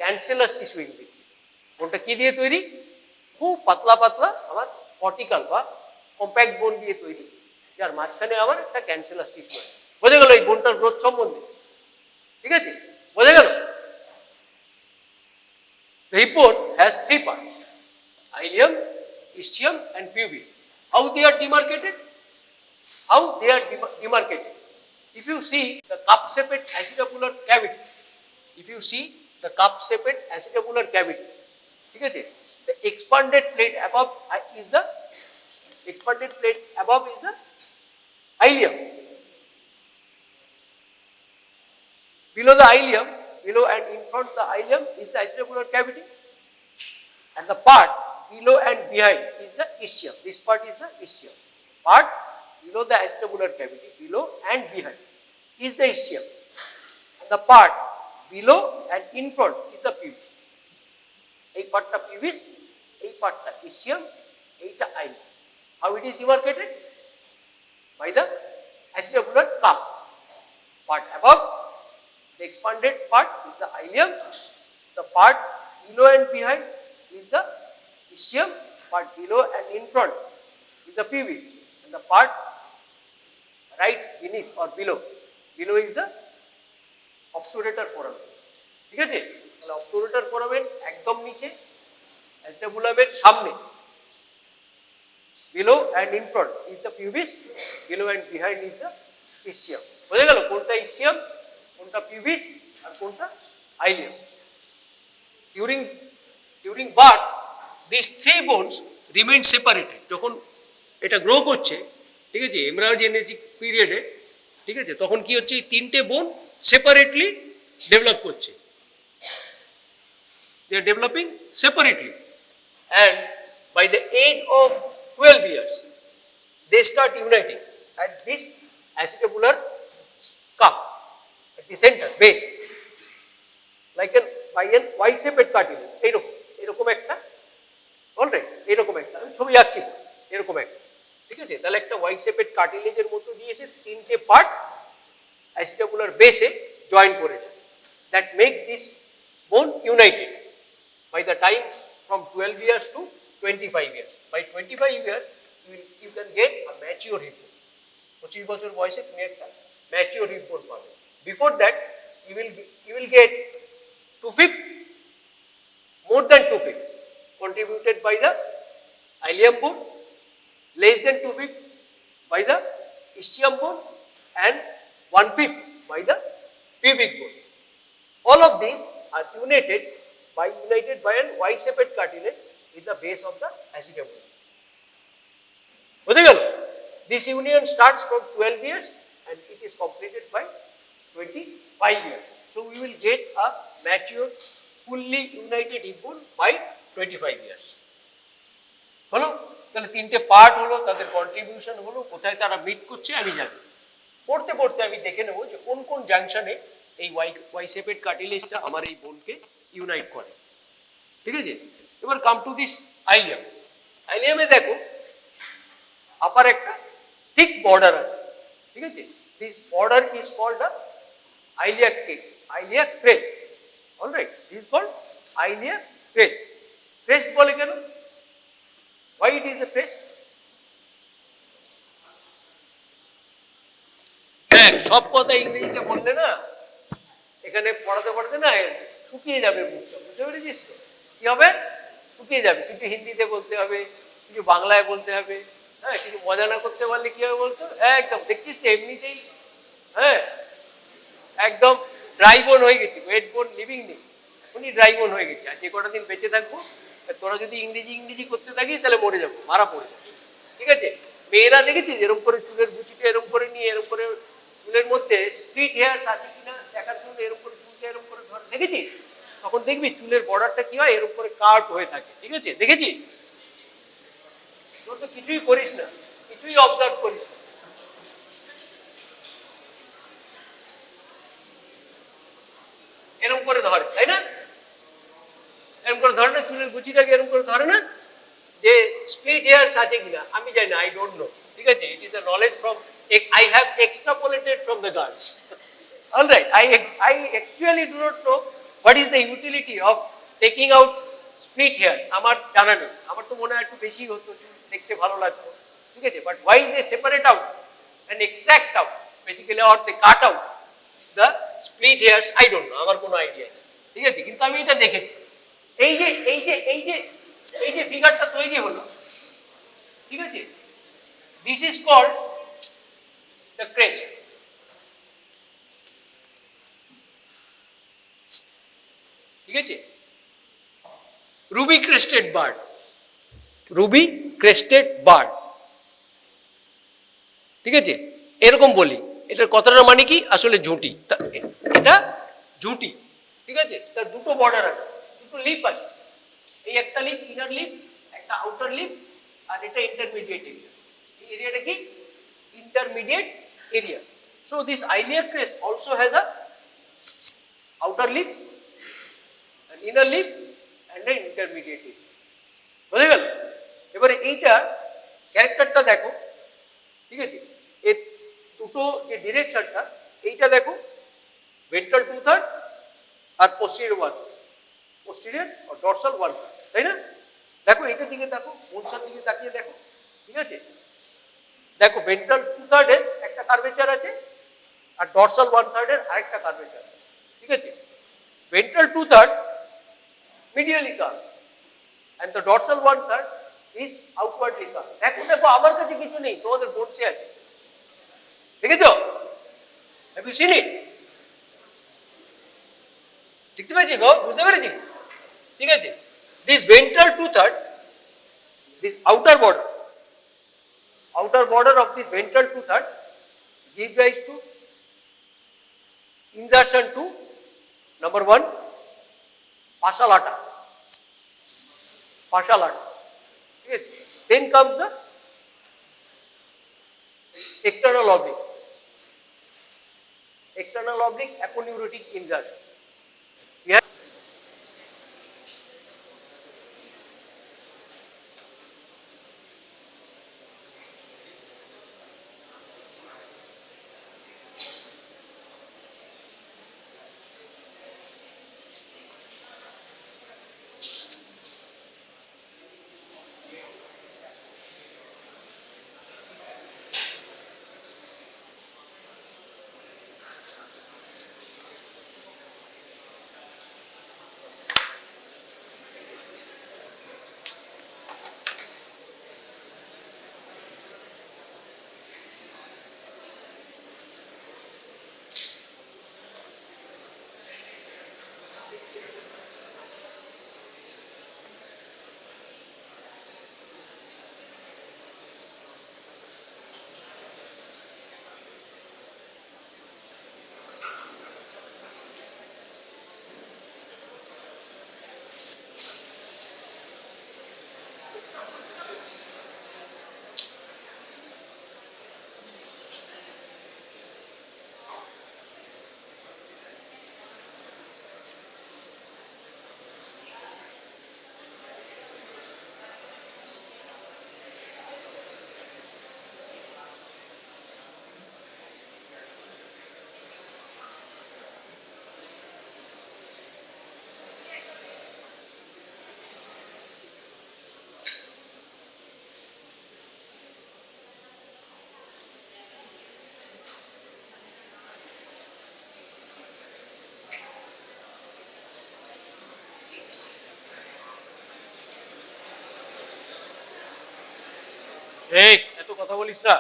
cancellous tissue in between. কোনটা কি দিয়ে তৈরি? খুব পাতলা পাতলা আমার কর্টিক্যাল বা কম্প্যাক্ট বোন দিয়ে তৈরি, যার মাঝখানে আমার একটা ক্যান্সেলাস টিস্যু আছে। বোঝা গেল এই বোনটার গ্রোথ সম্বন্ধে? ঠিক আছে, বোঝা গেল? The hip bone has three parts: ilium, ischium, and pubis. How they are demarcated? If you see the cup-shaped acetabular cavity, ঠিক আছে, the expanded plate above is the ilium. Below and in front the ilium is the acetabular cavity, and the part below and behind is the ischium. This part is the ischium. Part below the acetabular cavity, below and behind, is the ischium, and the part below and in front is the pubis. এই পার্টটা pubis, এই পার্টটা ischium, এইটা ilium. How it is demarcated? By the acetabular cup. Part above, the expanded part is the ilium. The part below and behind is the ischium. Part below and in front is the pubis, and the part right beneath or below is the obturator foramen. ঠিক আছে, তাহলে obturator foramen একদম নিচে, acetabulum-এর সামনে, below and in front is the pubis, below and behind is the ischium. বোঝা গেল কোনটা ischium, কোনটা pubis আর কোনটা ilium? During birth these three bones remain separated. যখন এটা গ্রো করছে, ঠিক আছে, এমব্রায়োজেনেটিক পিরিয়ডে, ঠিক আছে, তখন কি হচ্ছে, এই তিনটে বোন সেপারেটলি ডেভেলপ করছে, they are developing separately, and by the age of 12 years they start uniting at this acetabular cup at the center base, like by an Y-shaped cartilage. এরকম একটা, অলরাইট, এরকম একটা আমি ছবি আঁকছি, এরকম একটা, ঠিক আছে, তাহলে একটা Y-shaped cartilageর মতো দিয়েছে, তিনটে পার্ট acetabular বেসে জয়েন করে যায়, that makes this bone united by the time from 12 years to 25 years. By 25 years you can get a mature hip bone. 25 বছর বয়সে তুমি একটা mature hip bone পাবে. Before that you will get 2/5, more than 2/5 contributed by the ilium bone, less than 2/5 by the ischium bone, and 1/5 by the pubic bone. All of these are united by an Y-shaped cartilage in the base of the acetabulum. বুঝে গেল? This union starts from 12 years and it is completed by 25 years. So we will get a mature, fully united hip bone by 25 years. হলো? তাহলে তিনটে part হলো, তাদের contribution হলো, কোথায় তারা মিট করছে আমি জানি। পড়তে পড়তে আমি দেখে নেব যে কোন কোন জাংশনে এই Y-shaped cartilageটা আমার এই বোনকে ইউনাইট করে, ঠিক আছে। এবার কাম টু দিস আইলিয়াম। আইলিয়ামে দেখো আপার একটা থিক বর্ডার আছে, ঠিক আছে, this border is called a iliac crest. Alright, this is called iliac crest. Crest বলে কেন? why it is a crest? সব কথা ইংরেজিতে বললে না, এখানে পড়াতে না শুকিয়ে যাবে মুখটা, বুঝতে পেরেছিস তো? কি হবে? শুকিয়ে যাবে। কিছু হিন্দিতে বলতে হবে, কিছু বাংলায় বলতে হবে, হ্যাঁ, কিছু মজা না করতে পারলে কি হবে বলতো, একদম দেখছিস এমনিতেই, হ্যাঁ, একদম ড্রাই বোন হয়ে গেছি, ওয়েট বোন লিভিং নেই, এখনই ড্রাই বোন হয়ে গেছি। আর যে কটা দিন বেঁচে থাকবো তোরা যদি ইংরেজি করতে থাকিস তাহলে মরে যাবো, মারা পড়ে যাবে, ঠিক আছে। মেয়েরা দেখেছিস এরকম করে চুলের গুচিটা এরকম করে নিয়ে এরকম করে চুলের মধ্যে স্প্লিট হেয়ারস আছে কিনা দেখার জন্য এরকম করে চুলটা এরকম করে ধরে, দেখেছিস? তখন দেখবি চুলের বর্ডারটা কি হয়, এরকম করে কাট হয়ে থাকে, ঠিক আছে, দেখেছিস? তোর তো কিছুই করিস না, কিছুই অবজার্ভ করিস না। এরকম করে ধরে, তাই না? এরকম করে ধরে না, চুলের গুচিটাকে এরকম করে ধরে না, যে স্প্লিট হেয়ার্স আছে কিনা আমি জানি না, আই ডোন্ট নো, ঠিক আছে, it is a knowledge from, I have extrapolated from the girls, all right, I actually do not know what is the utility of taking out split hairs, আমার জানা নেই, আমার তো মনে হয় একটু বেশি হতো, দেখতে ভালো লাগতো, ঠিক আছে, but why they separate out and extract out basically or they cut out the split hairs, I don't know, আমার কোনো আইডিয়া নেই, ঠিক আছে, কিন্তু আমি এটা দেখেছি, এই যে এই যে এই যে এই যে ফিগারটা তৈরি হলো, ঠিক আছে, this is called the crest, ঠিক আছে, ruby crested bird, ruby crested bird, ঠিক আছে, এরকম বলি, এটার কথাটার মানে কি, আসলে ঝুঁটি, এটা ঝুঁটি, ঠিক আছে, তার দুটো বর্ডার আছে, দুটো লিপ আছে, এই একটা লিপ ইনার লিপ, একটা আউটার লিপ, আর এটা ইন্টারমিডিয়েট এরিয়া, এই এরিয়াটা কি intermediate area, so this iliac crest also has a outer lip, an inner lip and an intermediate lip, বুঝে গেল, এবারে এইটা ক্যারেক্টারটা দেখো, ঠিক আছে, এর দুটো যে ডিরেকশনটা, এইটা দেখো ভেন্ট্রাল 2/3 আর পোস্টেরিয়র 1, পোস্টেরিয়র আর ডরসাল 1, তাই না, দেখো এইটার দিকে দেখো, মনসার দিকে তাকিয়ে দেখো, ঠিক আছে, দেখো ভেন্ট্রাল 2/3 এর একটা কার্ভেচার আছে আর ডরসাল 1/3 এর আরেকটা কার্ভেচার আছে, ঠিক আছে, ventral 2/3 medially curved and the dorsal 1/3 is outwardly curved, দেখো দেখো আমার কাছে কিছু নেই, তোমাদের বোর্ডসে আছে, দেখেছো, have you seen it, দেখতে পাচ্ছি গো, বুঝতে পেরেছি, ঠিক আছে, this ventral 2/3, this outer border of this ventral 2/3 gives rise to insertion to number 1 partial atta, ঠিক আছে, then comes the external oblique aponeurotic insertion. এই এত কথা বলিস না,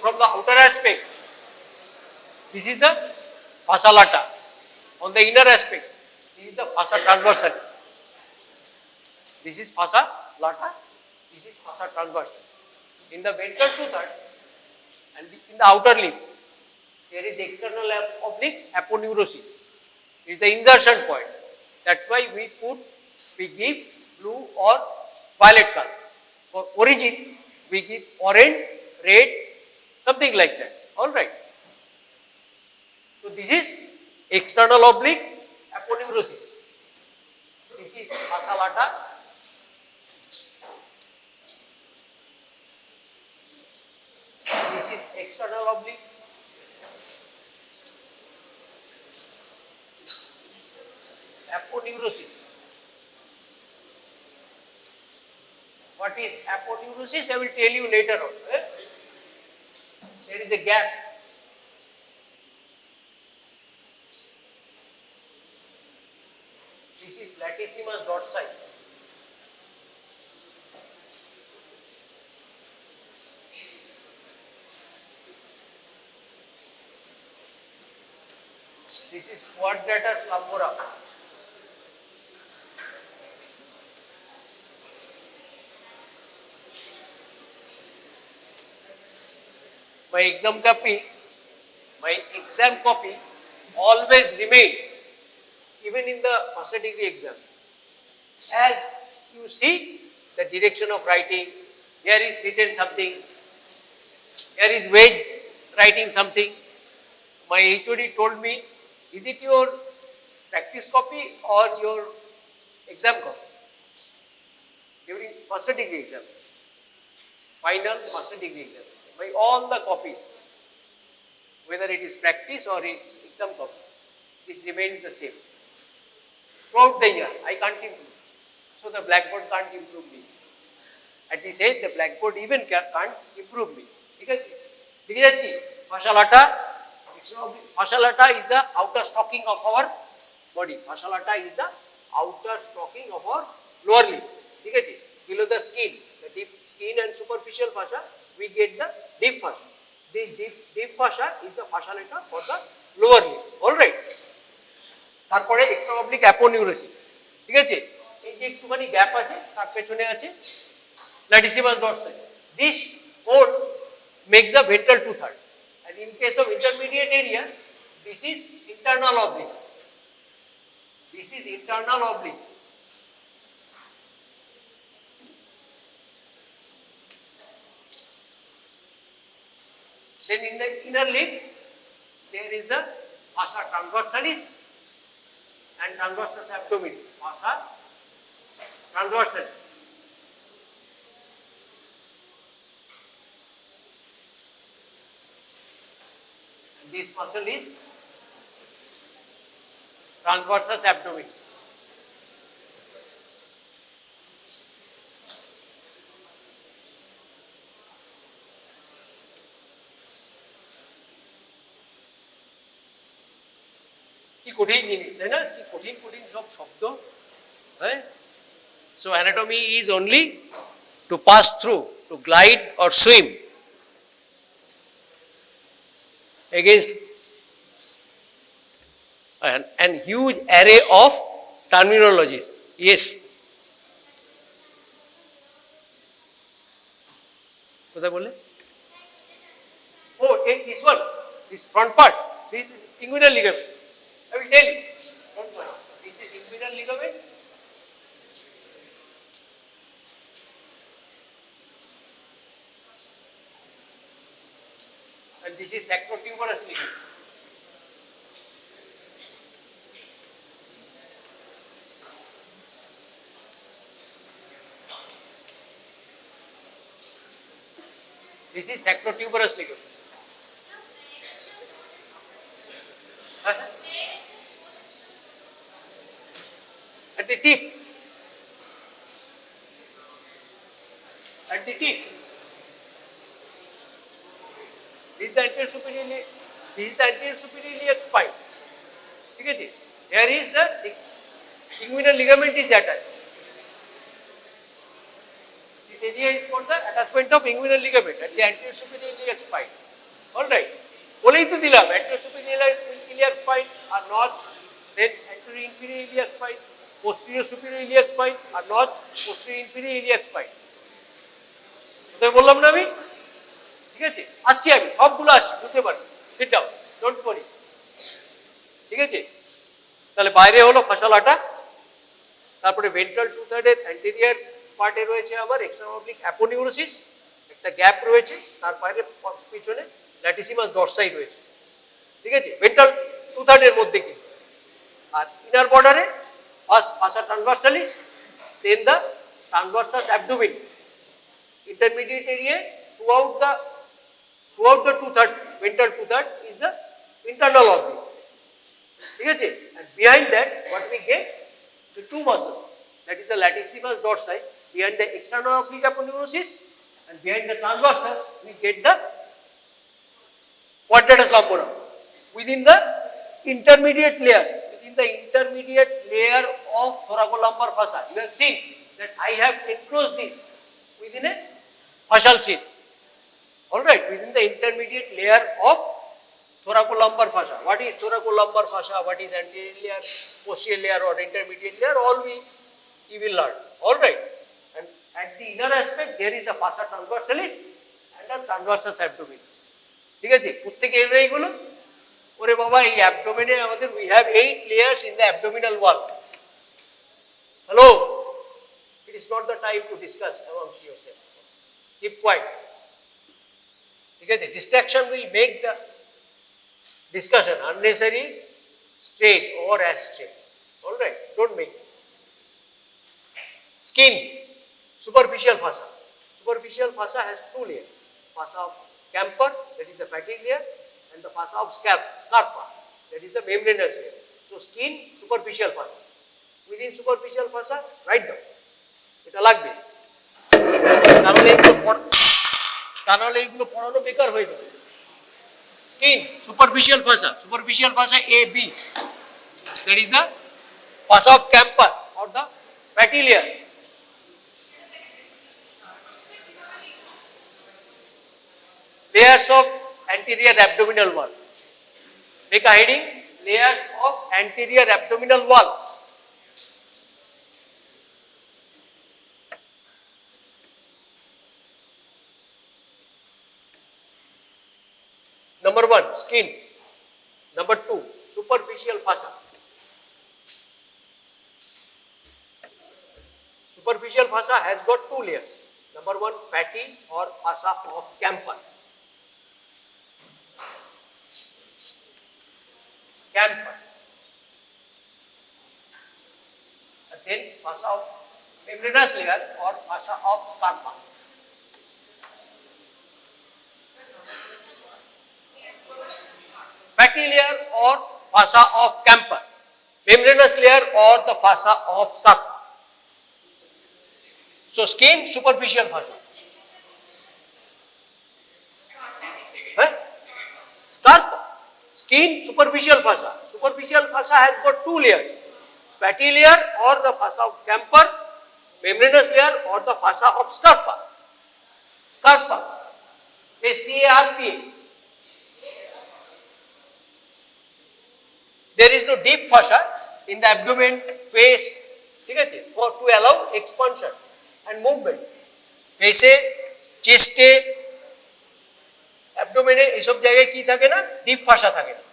from the outer aspect, this is the fascia lata. On the inner aspect, this is the fascia transversalis. This is fascia lata, this is fascia transversalis. In the ventral two-third and in the outer limb, there is external oblique aponeurosis. It is the insertion point. That's why we give blue or violet color. For origin, we give orange, red, something like that. All right. So this is external oblique aponeurosis. This is fascia lata. This is external oblique. Aponeurosis. What is aponeurosis? I will tell you later on. There is a gap. This is latissimus dorsi. This is quadratus lumborum. My exam copy always remain even in the master degree exam. As you see the direction of writing, here is written something, here is wedge writing something. My HOD told me, is it your practice copy or your exam copy? During master degree exam, final master degree exam. By all the copies, whether it is practice or it is exam copy, this remains the same. Throughout the year, I can't improve. So the blackboard can't improve me. At this age, the blackboard even can't improve me. Because fascia lata is the outer stocking of our body. Fascia lata is the outer stocking of our lower limb. Below the skin, the deep skin and superficial fascia, we get the deep fascia. This deep fascia is the fascia lata for the lower limb. Alright. তারপরে extra oblique অ্যাপোনিউরোসিস, ঠিক আছে? এই যে একটুখানি gap আছে, তার পেছনে আছে latissimus dorsi. This bone makes the ventral two-third, and in case of intermediate area, this is internal oblique. This is internal oblique. Then in the inner limb, there is the fascia transversalis and transversus abdominis. Fascia transversalis. This muscle is transversus abdominis. কি কঠিন জিনিস, তাই না? কি কঠিন কঠিন সব শব্দ, হ্যাঁ? So anatomy is only to pass through, to glide or swim against an huge array of terminologies. Yes. কোথায় বললে? Oh, this one, this front part, this is inguinal ligament. I will tell you. Don't worry. This is inguinal ligament. And this is sacrotuberous ligament. This is sacrotuberous ligament. At the tip. At the tip. This is the anterior superior iliac spine. Okay? Here is the inguinal ligament is attached. This area is for the attachment of inguinal ligament at the anterior superior iliac spine. Alright. বলেই তো দিলাম anterior iliac spine are not, then anterior inferior iliac spine, posterior superior iliac spine are not, posterior inferior iliac spine. তো বললাম না আমি, ঠিক আছে? আসছি আমি, সবগুলো আসছি, বুঝতে পারছি। Sit down, don't worry. ঠিক আছে? তাহলে বাইরে হলো ফাসালাটা, তারপরে ভেন্ট্রাল টু থার্ডের অ্যান্টেরিয়র পার্টে রয়েছে আমার এক্সটার্নাল অবলিক অ্যাপোনিউরোসিস, একটা গ্যাপ রয়েছে, তার বাইরে পিছনে ল্যাটিসিমাস ডরসাই রয়েছে। ঠিক আছে? ভেন্ট্রাল টু থার্ডের মধ্যে কিন্তু। আর ইনার বর্ডারে first fascia transversalis, then the transversus abdomen, intermediate area throughout the two third, ventral two third is the internal oblique. ঠিক আছে? And behind that what we get, the two muscles, that is the latissimus dorsi, behind the external oblique aponeurosis, and behind the transversal we get the quadratus lumborum. Within the intermediate layer of thoracolumbar fossa, you have seen that I have enclosed this within a fascial sheath. Alright, within the intermediate layer of thoracolumbar fascia. What is thoracolumbar fascia? What is anterior layer, posterior layer or intermediate layer? All we will learn. Alright. And at the inner aspect there is a fascia transversalis and a transversus abdominis. ঠিক আছে? প্রত্যেকে এলো এইগুলো। ওরে বাবা, এই অ্যাবডোমেনে আমাদের we have 8 layers in the abdominal wall. Hello? It is not the time to discuss amongst yourself. Keep quiet. ঠিক আছে? Distraction will make the discussion unnecessary, straight or as straight. Alright, don't make it. Skin, superficial fascia. Superficial fascia has two layers. Fascia of Camper, that is the fatty layer, and the fascia of Scarpa, that is the membranous layer. So skin, superficial fascia. Within superficial fascia, write down. এটা লাগবে, তাহলে এগুলো পড়ানো বেকার হয়ে যাবে। Skin, superficial fascia A, B, that is the fascia of Camper or the fatty layer. Layers of anterior abdominal wall. Make a heading, layers of anterior abdominal wall. Number 1, skin. Number 2, superficial fascia. Superficial fascia has got two layers. Number 1, fatty or fascia of Camper. And then fascia of membranous layer or fascia of Scarpa. Fatty layer or fascia of Camper, membranous layer or the fascia of Scarpa. So skin, superficial fascia. Scarpa, skin, superficial fascia. Superficial fascia has got two layers, fatty layer or the fascia of Camper, membranous layer or the fascia of Scarpa. Scarpa, SCARPA. There is no deep fascia in the abdomen, face, ঠিক আছে, for to allow expansion and movement. Face, chest, abdomen এইসব জায়গায় কি থাকে না, deep fascia থাকে না,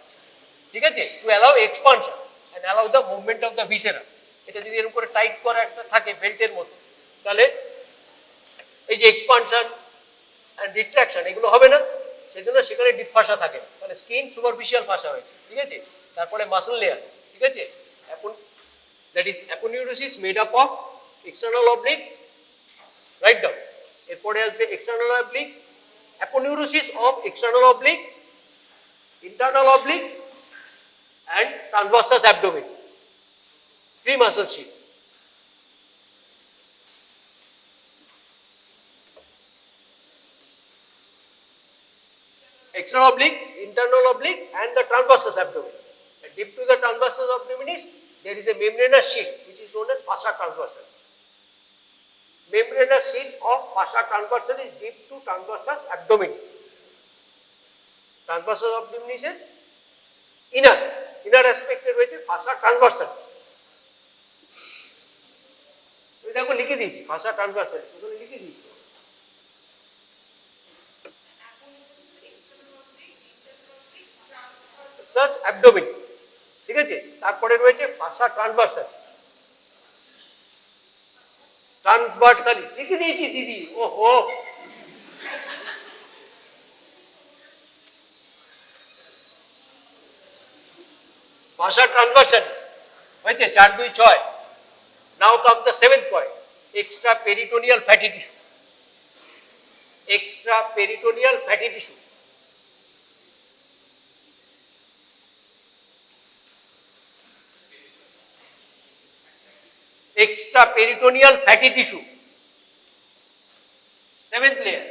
ঠিক আছে, to allow expansion and allow the movement of the viscera. এটা যদি এরকম করে টাইট করা একটা থাকে বেল্টের মতো, তাহলে এই যে এক্সপানশন এন্ড রিট্রাকশন এগুলো হবে না, সেজন্য সেখানে ডিপ ফাসা থাকে না। তাহলে স্কিন সুপারফিশিয়াল ফাসা হয়েছে, ঠিক আছে। তারপরে মাসল লেয়ার, ঠিক আছে, that is aponeurosis made up of external oblique, write down. এরপরে আসবে external oblique, aponeurosis of external oblique, internal oblique and transversus abdomen, 3 muscle sheath. External oblique, internal oblique and the transversus abdomen. And deep to the transversus abdominis there is a membranous sheath which is known as fascia transversalis. Membranous sheath of fascia transversalis deep to transversus abdominis. Transversalis অবডোমিনিসের inner অ্যাসপেক্টে রয়েছে fascia transversal. দেখো লিখে দিয়েছি ফাসা transversal, ওখানে লিখে দিয়েছি সাস abdomen, ঠিক আছে। তারপরে রয়েছে ফাসা ট্রান্সভার্সাল, ট্রান্সভার্সালি লিখে দিয়েছি দিদি, ওহো। ফাসা ট্রান্সভার্সাল হয়েছে 4, 2, 6। নাও comes the 7th point, extra peritoneal fatty tissue. Extra peritoneal fatty tissue, extra peritoneal fatty tissue, 7th layer,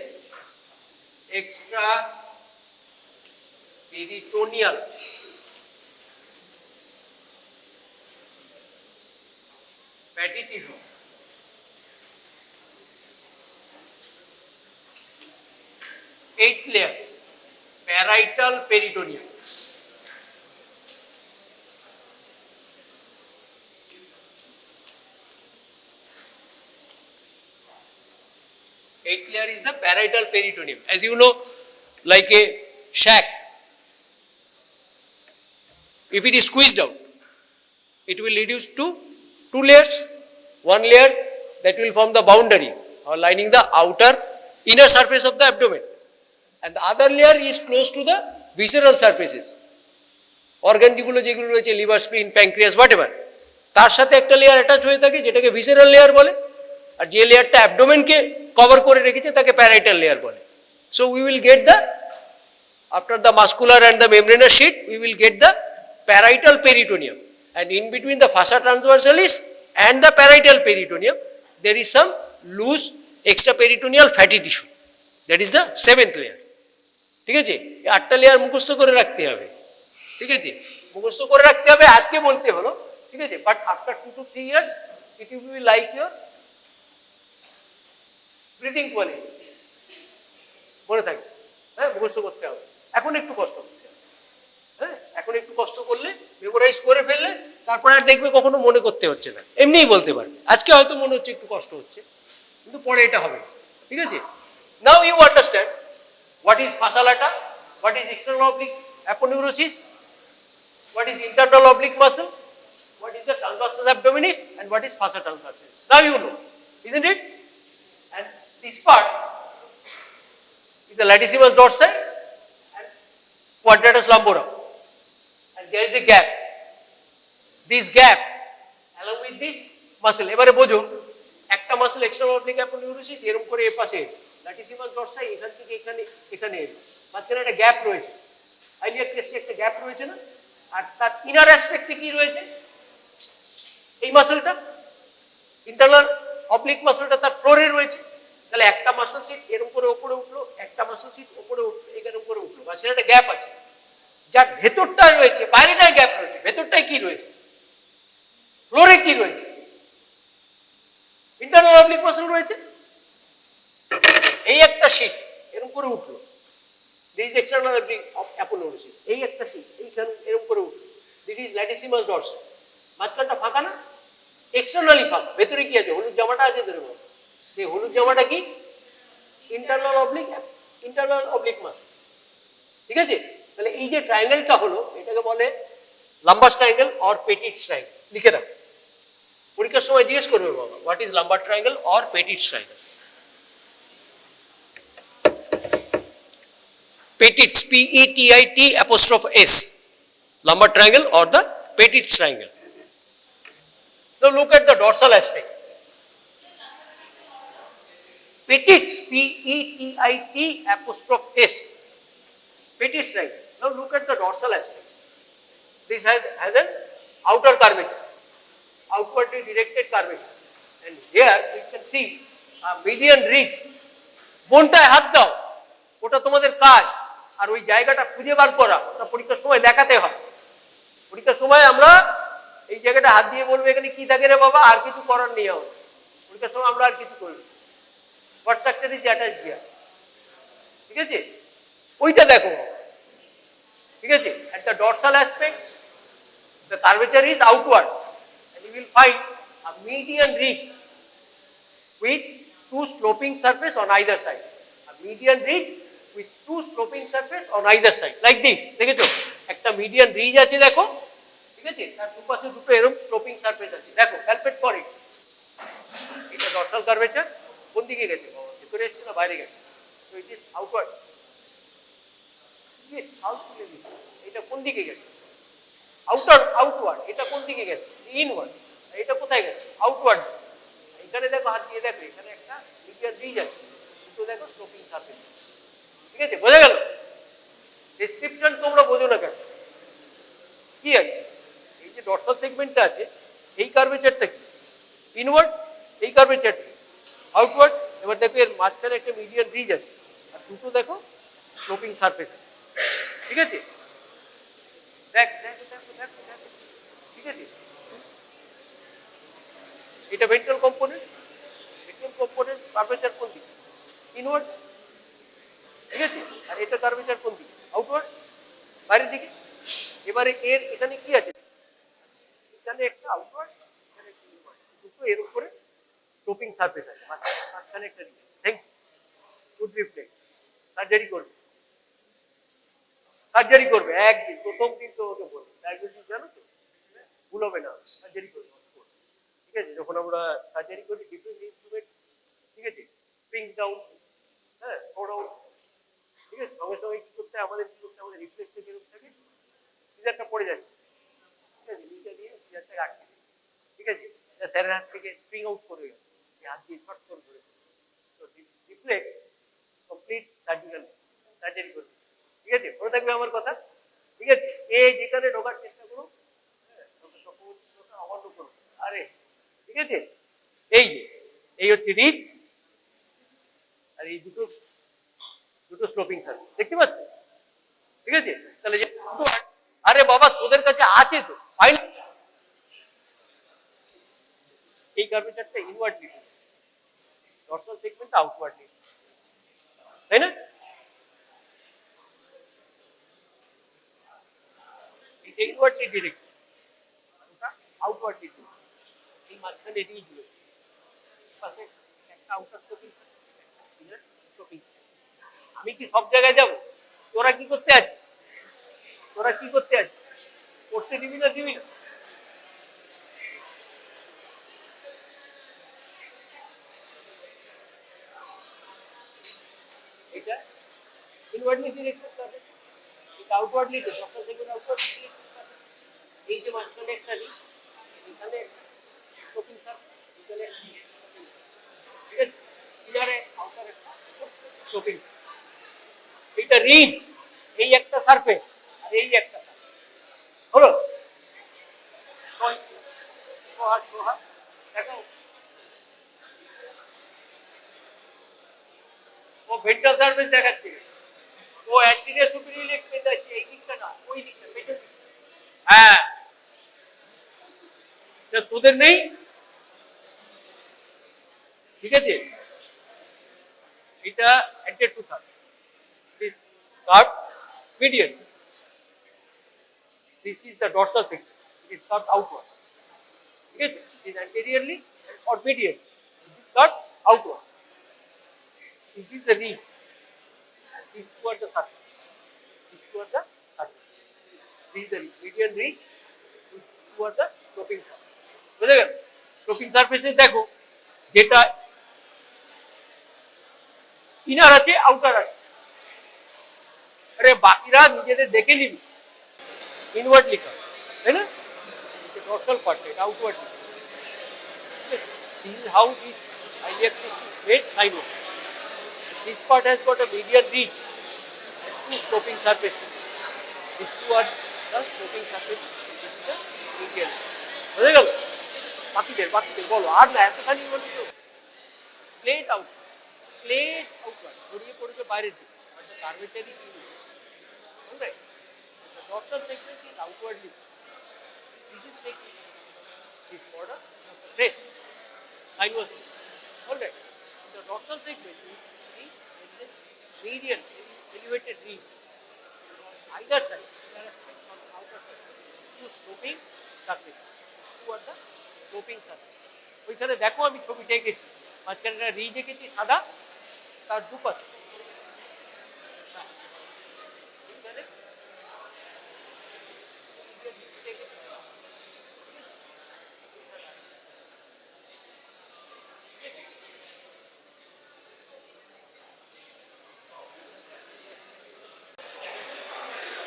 extra peritoneal fatty tissue, 8th layer, parietal peritoneum, eighth layer is the parietal peritoneum. As you know, like a shack, if it is squeezed out, it will reduce to 2 layers. One layer that will form the boundary or lining the outer inner surface of the abdomen, and the other layer is close to the visceral surfaces. Organ যেগুলো রয়েছে liver, স্প্লিন, pancreas, whatever, তার সাথে একটা layer attach হয়ে থাকে যেটাকে visceral layer বলে, আর যে লেয়ারটা অ্যাবডোমেনকে কভার করে রেখেছে তাকে প্যারাইটাল লেয়ার বলে। So we will get the, after the muscular and the membranous sheet, we will get the parietal peritoneum, and in between the fossa transversalis and the parietal peritoneum there is some loose extraperitoneal fatty tissue, that is the 7th layer. ঠিক আছে, এই 8টা layer মুখস্থ করে রাখতে হবে, ঠিক আছে, মুখস্থ করে রাখতে হবে, আজকে বলতে হলো, ঠিক আছে, but after 2 to 3 years it will be like your breathing quality, মনে থাকবে। হ্যাঁ, মুখস্থ করতে হবে, এখন একটু কষ্ট করতে হবে। হ্যাঁ, এখন একটু কষ্ট করলে, মেমোরাইজ করে ফেললে, তারপরে আর দেখবে কখনো মনে করতে হচ্ছে না, এমনিই বলতে পারবে। আজকে হয়তো মনে হচ্ছে একটু কষ্ট হচ্ছে, কিন্তু পরে এটা হবে, ঠিক আছে। Now you understand what is fascia lata, what is external oblique aponeurosis, what is internal oblique muscle, what is the transversus abdominis, and what is fossa transversalis. Now you know, isn't it? And this part is the latissimus dorsi and quadratus lumborum, and there is a gap. This gap along with this muscle, এবারে বোঝো, একটা muscle external oblique অ্যাপোনিউরোসিস এরকম করে এই পাশে latissimus dorsi এখান থেকে এখানে এলো, মাঝখানে একটা গ্যাপ রয়েছে, আইলিয়াক ক্রেস্টে একটা গ্যাপ রয়েছে না, আর তার ইনার অ্যাসপেক্টে কি রয়েছে, এই মাসলটা ইন্টারনাল অবলিক মাসলটা তার ফ্লোরে রয়েছে। তাহলে একটা মাসল সিট এরকম করে উপরে উঠলো, একটা মাসল সিট উপরে উঠলো, এখানে উপরে উঠলো, মাঝখানে একটা গ্যাপ আছে, যার ভেতরটা রয়েছে, বাইরেটায় গ্যাপ রয়েছে, ভেতরটায় কি রয়েছে, ফ্লোরে কি রয়েছে, ইন্টারনাল অবলিক মাসল রয়েছে। এই একটা সিট এরকম করে উঠলো, this is external oblique aponeurosis, এই একটা সিট এইখানে এরকম করে উঠলো, this is latissimus dorsi, মাঝখানটা ফাঁকা না, এক্সটার্নালি ফাঁকা, ভেতরে কি আছে, হলুদ জামাটা আছে ধরে বলো, সেই হলুদ জামাটা কি, ইন্টারনাল অবলিক মাসল, ঠিক আছে। তাহলে এই যে ট্রায়াঙ্গেলটা হলো, এটাকে বলে lumber triangle or petit triangle, লিখে রাখো, পরীক্ষার সময় জিজ্ঞেস করবে বাবা, what is lumber triangle or petit triangle. Petits, P-E-T-I-T'(S), lumbar triangle or the Petits triangle. Now look at the dorsal aspect. Petits, P-E-T-I-T'(S), Petits triangle. Now look at the dorsal aspect. This has an outer curvature, outwardly directed curvature, and here you can see a median ridge. বোনটায় হাত দাও, ওটা তোমাদের কাজ, আর ওই জায়গাটা খুঁজে বার করা, ওটা পরীক্ষার সময় দেখাতে হয়। পরীক্ষার সময় আমরা এই জায়গাটা হাত দিয়ে বলবো এখানে কি থাকে রে বাবা, আর কিছু করার নেই আমাদের, পরীক্ষার সময় আমরা আর কিছু করি না, what structure is attached here, ঠিক আছে, ওইটা দেখো, ঠিক আছে, at the dorsal aspect the curvature is outward and you will find a median ridge with two sloping surface on either side, a median ridge with two sloping surface on either side like this, দেখেছো একটা median ridge আছে দেখো, ঠিক আছে, তার দুপাশে দুটো এরকম স্লোপিং সারফেস আছে, দেখো ক্যালকুলেট করে এটা ডর্সাল কার্ভেচার কোন দিকে গেছে, ভিতরে এসছে না বাইরে গেছে, তো it is outward, yes outward, এটা কোন দিকে গেছে আউটওয়ার্ড, এটা কোন দিকে গেছে ইনওয়ার্ড, এটা কোথায় গেছে আউটওয়ার্ড, এখানে দেখো হাত দিয়ে দেখো এখানে একটা মিডিয়ান রিজ আছে, দুটো দেখো স্লোপিং সারফেস, ঠিক আছে, বোঝা গেল, ডেসক্রিপশন তোমরা বোঝো না কেন, কি আছে এই যে ডর্সাল সেগমেন্টটা আছে এই কার্ভেচারটা কি ইনওয়ার্ড, এই কার্ভেচারটা আউটওয়ার্ড, এবার দেখো এর মাঝখানে একটা মিডিয়ান রিজ আছে আর দুটো দেখো স্লোপিং সারফেস আছে, ঠিক আছে, ঠিক আছে, এটা ভেন্ট্রাল কম্পোনেন্ট কার্ভেচার কোন দিকে ইনওয়ার্ড, ঠিক আছে, আর এটা কার্ভেচার কোন দিকে আউটওয়ার্ড বাইরের দিকে, এবারে এর এখানে কি আছে এখানে একটা আউটওয়ার্ড এখানে একটা ইনওয়ার্ড, দুটো এর উপরে স্লোপিং সারফেস আছে, মাঝখানে একটা ridge, thank you, good reflect, surgery করবে একদিন প্রথম দিন তো ওকে বলবে ডায়াগনোসিস জানো তো ভুল হবে না, সার্জারি করবে, ঠিক আছে, যখন আমরা সার্জারি করি ডিফারেন্ট ইনস্ট্রুমেন্ট, ঠিক আছে, স্প্রিং ডাউন, হ্যাঁ থ্রো ডাউন, ঠিক আছে, সঙ্গে সঙ্গে কি করতে আমাদের রিফ্লেক্সে বেরোতে থাকে, সিজারটা পড়ে যাচ্ছে, ঠিক আছে, নিচে দিয়ে সিজারটাকে আটকে দিই, ঠিক আছে, স্যারের হাত থেকে স্প্রিং আউট করে গেল, হাত দিয়ে শর্ট করে ধরে, তো রিফ্লেক্স কমপ্লিট সার্জারি করবে, ঠিক আছে, মনে থাকবে আমার কথা, ঠিক আছে, এই যেখানে ঢোকার চেষ্টা করো, অমান্য করো, আরে ঠিক আছে, এই হচ্ছে রিজ আর এই দুটো স্লোপিং সারফেস দেখতে পাচ্ছ, ঠিক আছে, তাহলে যে আরে বাবা তোদের কাছে আছে তো ফাইন, এই কার্ভেচারটা ইনওয়ার্ডলি ডর্সাল সেগমেন্ট আউটওয়ার্ডলি, তাই না, এটা ইনওয়ার্ডলি ডিরেক্ট, ওটা আউটওয়ার্ডলি ডিরেক্ট, এই মাঝখানে রিজ রয়েছে, পাশে একটা আউটার স্লোপিং একটা ইনার স্লোপিং, আমি কি সব জায়গায় যাব, তোরা কি করতে আছিস, করতে দিবি না এটা ইনওয়ার্ডলি ডিরেক্টেড সারফেস, এটা আউটওয়ার্ডলি ডর্সাল সেগমেন্ট আউটওয়ার্ড, এই যে মাঝখানে একটা রিজ, এখানে একটা স্লোপিং সারফেস, এখানে ঠিক আছে, ইনারে আউটার একটা স্লোপিং, এইটা রিজ, এই একটা সারফেস আর এই একটা সারফেস হলো, দেখো ও ভেন্ট্রাল সারফেস দেখাচ্ছে, ও অ্যান্টিরিয়র সুপিরিয়র এক্সপেন্ড আছে এই দিকটা না ওই দিকটা পেছন দিকটা, হ্যাঁ এটা তোদের নেই, ঠিক আছে, এটা অ্যান্টেড two third, this curved median, this is the dorsal section, it is curved outward, ঠিক আছে, it is anteriorly or median, it is curved outward, this is the ridge and these two are the surface, this is the median ridge, these two are the sloping surface, বুঝে গেল, sloping সারফেসে দেখো যেটা inner আছে outer আছে, আরে বাকিরা নিজেদের দেখে নিবি ইনওয়ার্ডলি কার, তাই না, ডর্সাল পার্ট এটা outwardly, this is how this iliac is made sinus, this part has got a median ridge and two sloping surfaces, these two are the sloping surfaces, this is the median, বুঝে গেল, বাকিদের বলো আর না এতখানি বলি তো, plate outward ছড়িয়ে পড়েছে বাইরের দিকে, কার্ভেচারই কি alright, the dorsal segment is outwardly, this is taking this border of the breast sinuously, alright, the dorsal segment is the median elevated ridge on either side, inner aspect, from outer surface. Two sloping surface. Two are the sloping surface. ওইখানে দেখো আমি ছবিটা এঁকেছি, মাঝখানে একটা ridge এঁকেছি সাদা, তার দুপাশে ওইখানে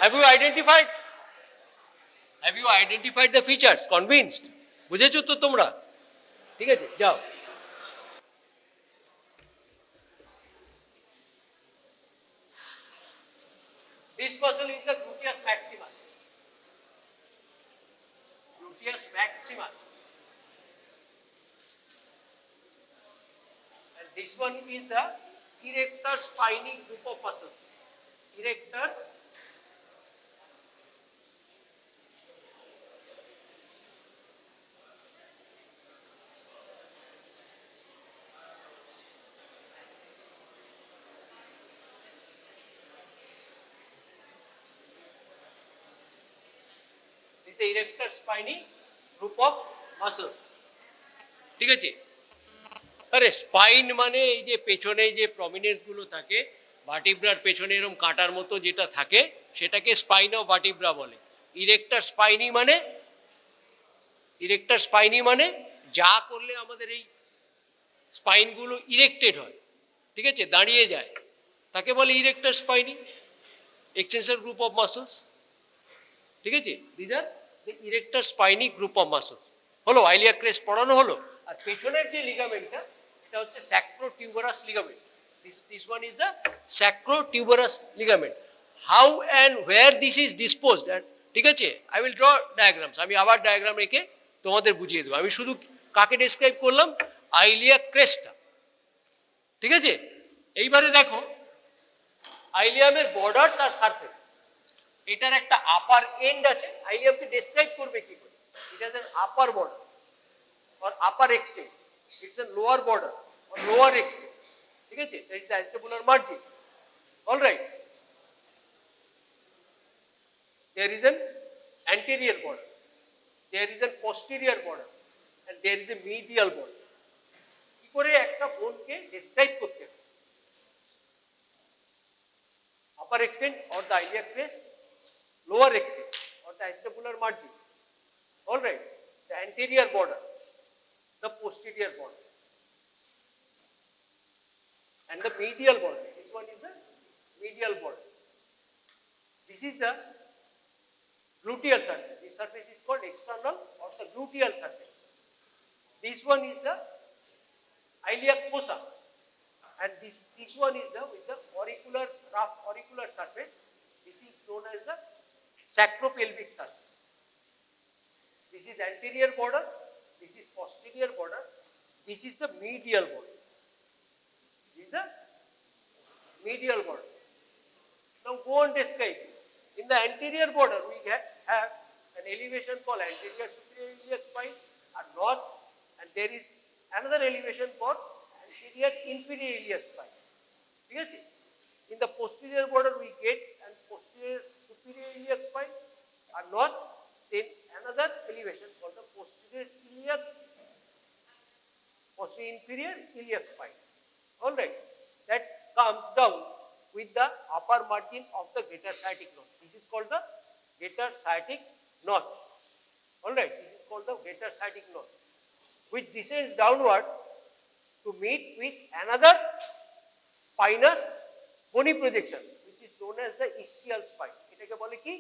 Have you identified? Have you identified the features? Convinced? বুঝেছো তো তোমরা? ঠিক আছে, যাও। This muscle is the gluteus maximus. Gluteus maximus. And this one is the erector spiny group of muscles. Erector is the erector spiny group of muscles. ঠিক আছে, আরে spine মানে এই যে পেছনে যে প্রমিনেন্স গুলো থাকে, ভার্টিব্রার পেছনে এরকম কাঁটার মতো যেটা থাকে সেটাকে স্পাইন অফ ভার্টিব্রা বলে। ইরেক্টর স্পাইনি মানে যা করলে আমাদের এই স্পাইনগুলো ইরেক্টেড হয়, ঠিক আছে, দাঁড়িয়ে যায়, তাকে বলে erector spiny extensor group of muscles. ঠিক আছে, this are the erector spiny group of muscles. হলো, আইলিয়া ক্রেস্ট পড়ানো হলো। আর পেছনের যে লিগামেন্টটা এটা হচ্ছে sacrotuberous ligament. This one is the sacrotuberous ligament. How and where this is disposed, ঠিক আছে, আই উইল ড্র ডায়াগ্রামস। আমি আবার ডায়াগ্রাম রেখে তোমাদের বুঝিয়ে দেবো। আমি শুধু কাকে ডেসক্রাইব করলাম? আইলিয়া ক্রেস্টটা। ঠিক আছে, এইবারে দেখো আইলিয়ামের বর্ডারস আর সারফেস। এটার একটা আপার এন্ড আছে। আইলিয়ামকে ডেসক্রাইব করবে কি করে? It has an upper border or upper extent, it's a lower border or lower extent. ঠিক আছে, that is the acetabular margin. All right, there is an anterior border, there is a posterior border, and there is a medial border. কি করে একটা বোনকে describe করতে হবে? upper extent or the iliac crest, lower extent or the acetabular margin. All right, the anterior border, the posterior border, and the medial border. This one is the medial border. This is the gluteal surface. This surface is called external or the gluteal surface. This one is the iliac fossa, and this one is the with the auricular, rough auricular surface. This is known as the sacropelvic surface. This is anterior border. This is posterior border. This is the medial border. This is the medial border. Now go on describe. In the anterior border, we have an elevation called anterior superior iliac spine or north, and there is another elevation for anterior inferior iliac spine. ঠিক আছে? In the posterior border, we get an posterior superior iliac spine or north, then another elevation called the posterior inferior iliac spine. All right, that comes down with the upper margin of the greater sciatic notch. This is called the greater sciatic notch. All right, this is called the greater sciatic notch, which descends downward to meet with another spinous bony projection, which is known as the ischial spine. এটাকে বলে কি?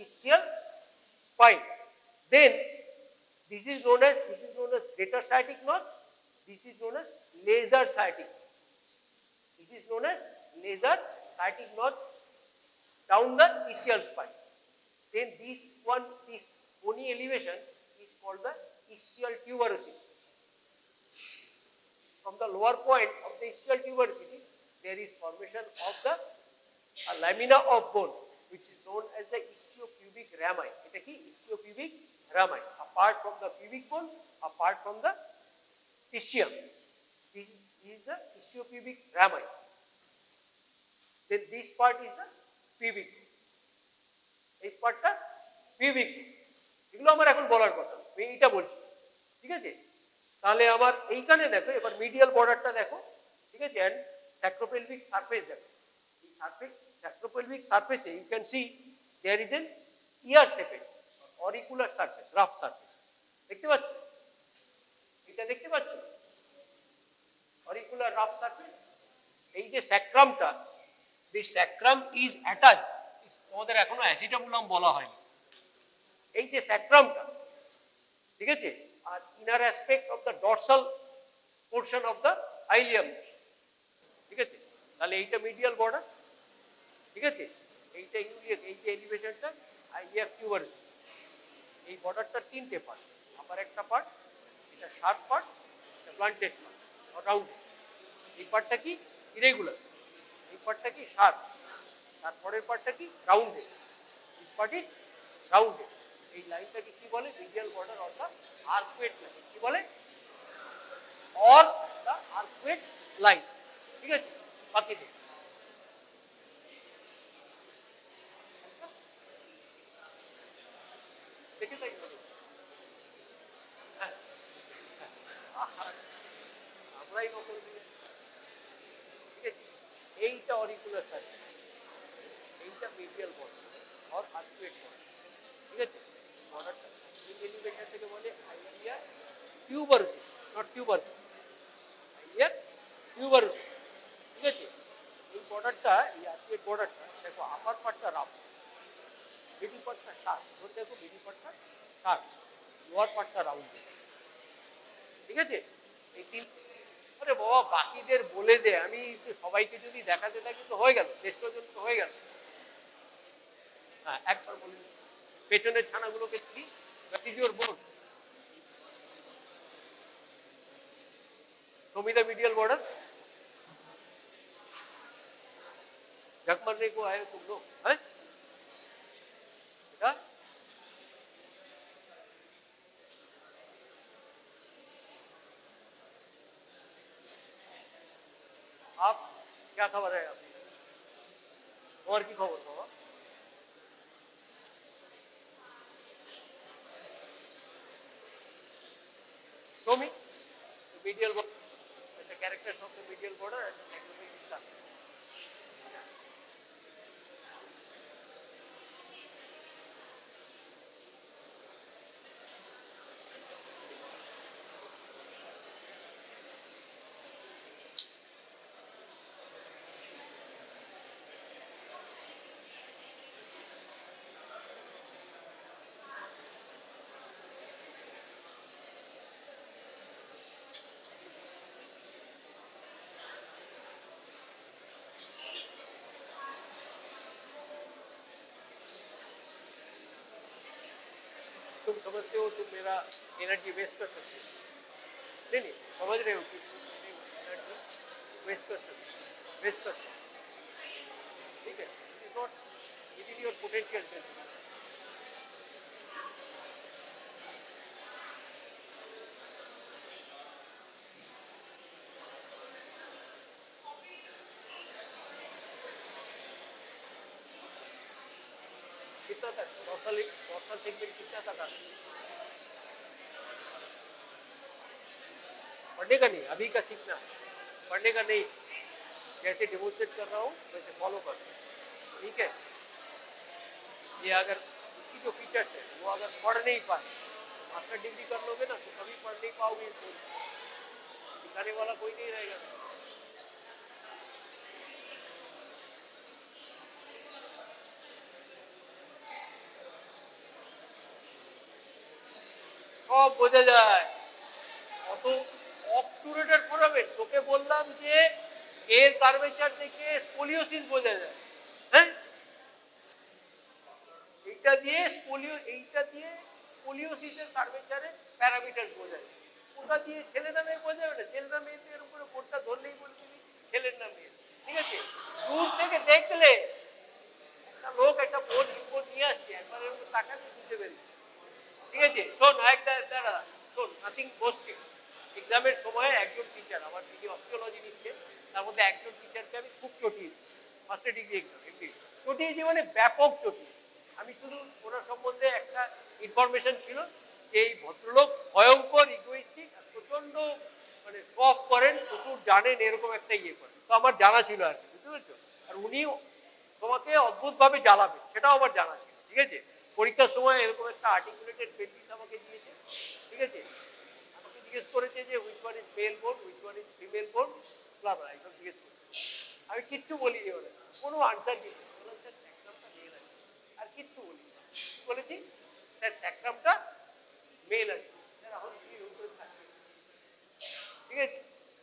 Ischial spine. Then this is known as greater sciatic notch. This is known as laser sciatic notch. This is known as laser sciatic notch down the ischial spine. Then this bony elevation is called the ischial tuberosity. From the lower point of the ischial tuberosity, there is formation of the lamina of bone, which is known as the ischiopubic rami. এটা কি? Ischiopubic rami. Apart from the pubic bone, apart from the ischium. This is the ischiopubic rami. Then this part is the pubic. এই পার্টটা pubic, এগুলো আমার এখন বলার কথা, আমি এইটা বলছি, ঠিক আছে? তাহলে আমার এইখানে দেখো, এবার মিডিয়াল বর্ডারটা দেখো, ঠিক আছে? অ্যান্ড স্যাক্রোপেলভিক সারফেস দেখো, এই সারফেস স্যাক্রোপেলভিক সারফেসে you can see there is an ear shaped auricular surface, rough surface, দেখতে পাচ্ছ? এটা দেখতে পাচ্ছ অরিকুলার রাফ সারফেস? এই যে স্যাক্রামটা, দিস স্যাক্রাম ইজ অ্যাটাচড, তোমাদের এখনো অ্যাসিটাবুলাম বলা হয়নি, এই যে স্যাক্রামটা, ঠিক আছে? আর inner aspect of the dorsal portion of the ilium, ঠিক আছে? তাহলে এইটা মিডিয়াল বর্ডার, ঠিক আছে? এইটা ইউরিয়াক, এই যে এলিভেশনটা আইলিয়াক টিউবারস, এই বর্ডারটার তিনটে পার্ট, আপার একটা পার্ট, এটা শার্প পার্ট, এটা প্লান্টেড পার্ট, রাউন্ড। এই পার্টটা কি ইরেগুলার, এই পার্টটা কি শার্প, তারপরের পার্টটা কি rounded, this part is rounded. এই লাইনটাকে কি বলে? Medial border of the arcuate line, কি বলে? অর দ্য আর্কুয়েট লাইন, ঠিক আছে? বাকি দেখি দেখে তাই আমরাই নকল দিলে, ঠিক আছে? এইটা অরিকুলার সারফেস, এইটা medial border or arcuate border, ঠিক আছে? বর্ডারটা এই এলিভেশন থেকে বলে আইলিয়ার টিউবারকুল, নট টিউবারকুল, আইলিয়ার টিউবারকুল, ঠিক আছে? এই বর্ডারটা, এই আর্কুয়েট বর্ডারটা দেখো, আপার পার্টটা রাফ, মিডিল পার্টটা শার্প, ধরে দেখো মিডিল পার্টটা শার্প, লোয়ার পার্টটা রাউন্ড, ঠিক আছে? এই তিন, আরে বাবা বাকিদের বলে দে, আমি সবাইকে যদি দেখাতে থাকি তো হয়ে গেল, 150 জন তো হয়ে গেল। হ্যাঁ, একবার বলে পেছনের ছানাগুলোকে কি your board, Samita medial border झक मारने को आए तुम लोग, है बेटा? आप क्या खबर है आपकी? और की खबर बाबा? Show me the medial border, the characters of the medial border and the microphilic surface. तुम समझते हो तुम मेरा एनर्जी वेस्ट कर सकते हो, नहीं नहीं समझ रहे हो कि तुम मेरी एनर्जी वेस्ट कर सकते हो, वेस्ट कर सकते हो, ठीक है? It is not with in your potential density. कितना तक डॉक्टर सेगमेंट कितना तक आता है? पढ़ने का नहीं, अभी का सीखना, पढ़ने का नहीं, जैसे डेमोन्स्ट्रेट कर रहा हूँ वैसे फॉलो कर, ठीक है? ये अगर इसकी जो फीचर्स है वो अगर पढ़ नहीं पाए, मास्टर डिग्री कर लोगे ना तो कभी पढ़ नहीं पाओगे, सिखाने वाला कोई नहीं रहेगा। সব বোঝা যায়, অত অবটুরেটেড করাবেন। তোকে বললাম যে এর কার্ভেচার থেকে স্পোলিওসিস বোঝা যায়, হ্যাঁ? এইটা দিয়ে স্পোলিওসিসের কার্ভেচারের প্যারামিটার বোঝা যায়। ওটা দিয়ে ছেলে না মেয়ে বোঝা যাবে না, ছেলে না মেয়েতে এর উপরে বোর্ডটা ধরলেই বলবি ছেলের না মেয়ে, ঠিক আছে? দূর থেকে দেখলে একটা লোক একটা বোর্ড নিয়ে আসছে, একবার এর উপর তাকালে বুঝতে পেরেছি, ঠিক আছে? শোন দাঁড়া, শোন, নাথিং বোস্টিং। এক্সামের সময় একজন টিচার, আমার যিনি অস্ট্রোলজি নিচ্ছে তার মধ্যে একজন টিচারকে আমি খুব চটিয়েছি, মাস্টার ডিগ্রি এক্সাম, চটিয়েছি মানে ব্যাপক চটিয়েছি। আমি শুধু ওনার সম্বন্ধে একটা ইনফরমেশন ছিল যে এই ভদ্রলোক ভয়ঙ্কর ইগোইস্টিক আর প্রচন্ড মানে কফ করেন, প্রচুর জানেন, এরকম একটা ইয়ে করেন। তো আমার জানা ছিল আর কি, বুঝতে পেরেছো? আর উনি তোমাকে অদ্ভুতভাবে জ্বালাবে সেটাও আমার জানা ছিল, ঠিক আছে? পরীক্ষার সময় এরকম একটা আর্টিকুলেটেড পেন্টিং আমাকে দিয়েছে, ঠিক আছে? আমাকে জিজ্ঞেস করেছে যে হুইচ ওয়ান ইজ মেল বোন, হুইচ ওয়ান ইজ ফিমেল বোন, ব্লা ব্লা, এইসব জিজ্ঞেস করেছে। আমি কিচ্ছু বলিনি, ওরা কোনো আনসার দিইনি, বললাম স্যার স্যাক্রামটা মেল আছে, আর কিচ্ছু বলিনি। বলেছি স্যার স্যাক্রামটা মেল আছে, স্যার এখন কি উপরে থাকবে, ঠিক আছে?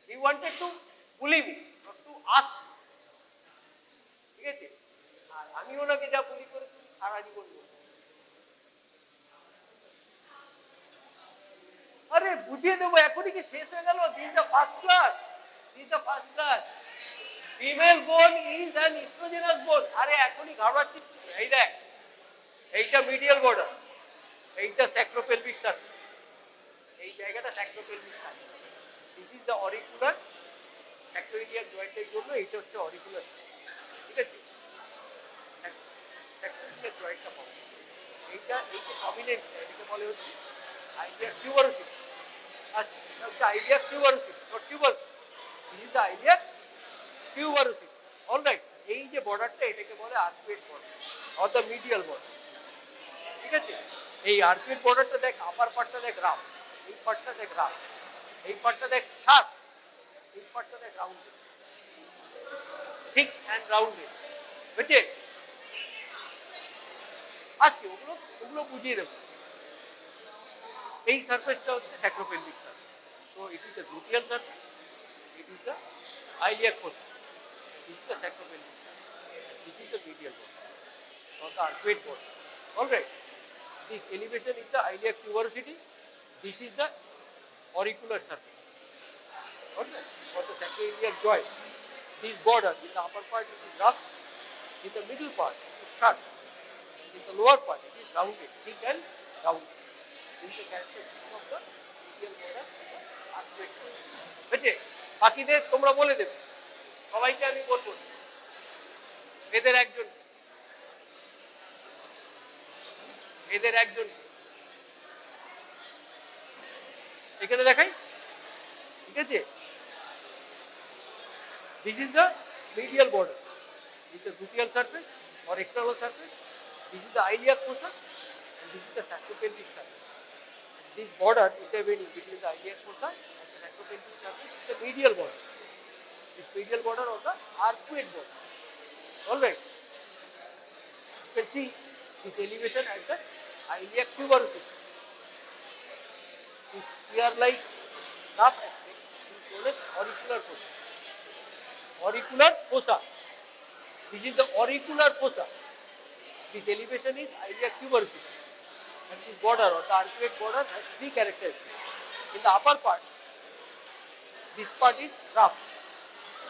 He wanted to bully me, not to ask, ঠিক আছে? আর আমি ওনাকে যা বুলি করেছি সারা জীবন বলবো। আরে বুঝিয়ে দেবো, এখনই কি শেষ হয়ে গেল? This the first class, this the first class. Female বোন ইজ অ্যান ইস্ট্রোজেনাস বোন। আরে এখনই ঘাবড়াচ্ছিস? এই দেখ, এইটা মিডিয়াল বর্ডার, এইটা স্যাক্রোপেলভিক সার্ফেস, এই জায়গাটা sacropelvic surface. This is the auricular sacroiliac জয়েন্টের জন্য এইটা হচ্ছে অরিকুলার, ঠিক আছে? স্যাক্রোইলিয়াক জয়েন্টটা পাবো, এইটা এই যে কম্বিনেশন, এটাকে বলে হচ্ছে আইডিয়া টিউবারোসিস। আচ্ছা, এটা হচ্ছে idea tuberosity, not tuber. This is the idea tuberosity, alright. এই যে বর্ডারটা, এটাকে বলে arcuate border or the medial border, ঠিক আছে? এই আর্কুয়েট বর্ডারটা দেখ, আপার পার্টটা দেখ রাফ, এই পার্টটা দেখ রাফ, এই পার্টটা দেখ শার্প, এই পার্টটা দেখ রাউন্ডেড, ঠিক অ্যান্ড রাউন্ডেড, বুঝছে? আসছি, ওগুলো ওগুলো বুঝিয়ে দেবো। এই সারফেসটা হচ্ছে স্যাক্রোপেলভিক সারফেস। তো it is the gluteal surface, it is the iliac fossa, this is the sacropelvic surface, this is the medial border or the arcuate border. All right. This elevation is the iliac tuberosity. This is the auricular surface. All right. For the sacroiliac joint, this border in the upper part it is rough, in the middle part it is sharp, in the lower part it is rounded, thick and rounded. This is the characteristic of the medial border of the arcuate border. বুঝছে? বাকিদের তোমরা বলে দেবে, সবাইকে আমি বলবো এদের একজন, এদের একজন এখানে দেখাই, ঠিক আছে? This is the medial border, this is the gluteal surface or external surface, this is the iliac fossa and this is the sacropelvic surface. This border intervening between the iliac fossa and the sacropelvic surface is the medial border. This medial border of the arcuate border. All right. You can see this elevation at the iliac tuberosity. This spear-like rough aspect is called as auricular fossa. Auricular fossa. This is the auricular fossa. This elevation is iliac tuberosity. And this border or the arcuate border has three characteristics. In the upper part, this part is rough.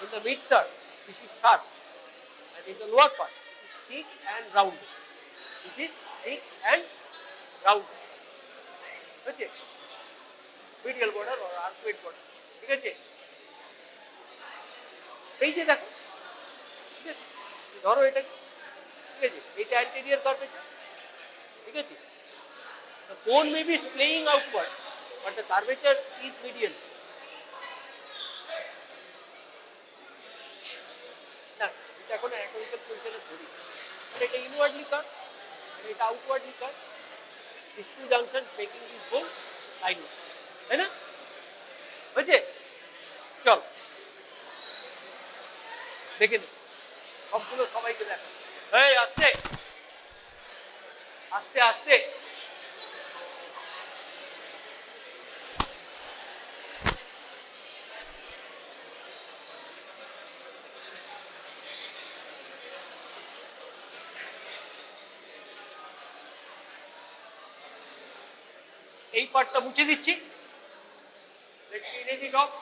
In the mid third, this is sharp. And in the lower part, it is thick and rounded. It is thick and rounded. Okay? Medial border or arcuate border. ঠিক আছে? এই যে দেখো, ঠিক আছে? ধরো এটা, ঠিক আছে? এটা anterior curvature, ঠিক আছে? The bone may be splaying outward, but the curvature is medial. না, এটা এখন anatomical position ধরি, আর এটা inwardly curve, আর এটা outwardly curve. These two junctions making this bone lineward, তাই না? বুঝছে? চল দেখে নে, সবগুলো সবাইকে দেখা। এই আস্তে আস্তে আস্তে, এই পার্টটা মুছে দিচ্ছি। Let's erase it off.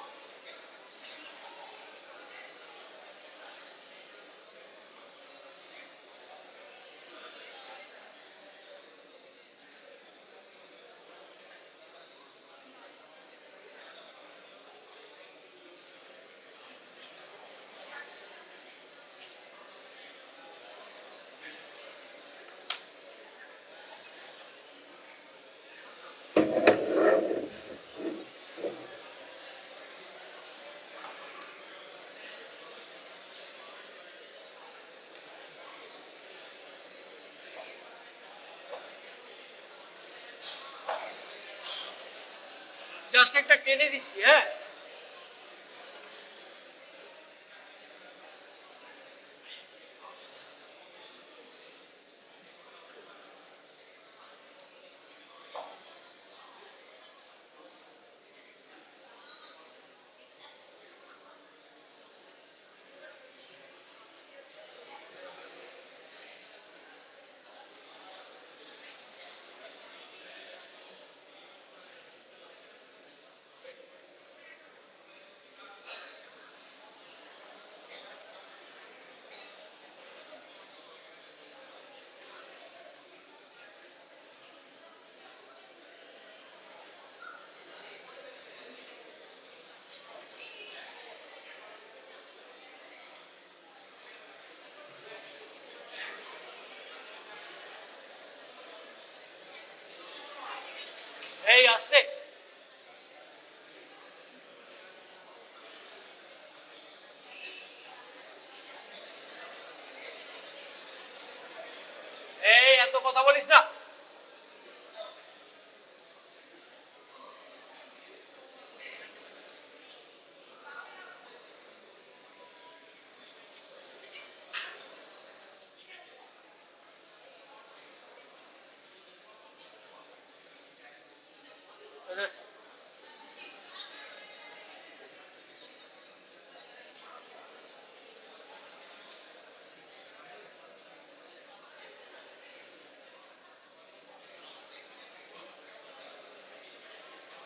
Just একটা টেনে দিচ্ছি, হ্যাঁ। এই আসতে এই এত কথা বলিস না।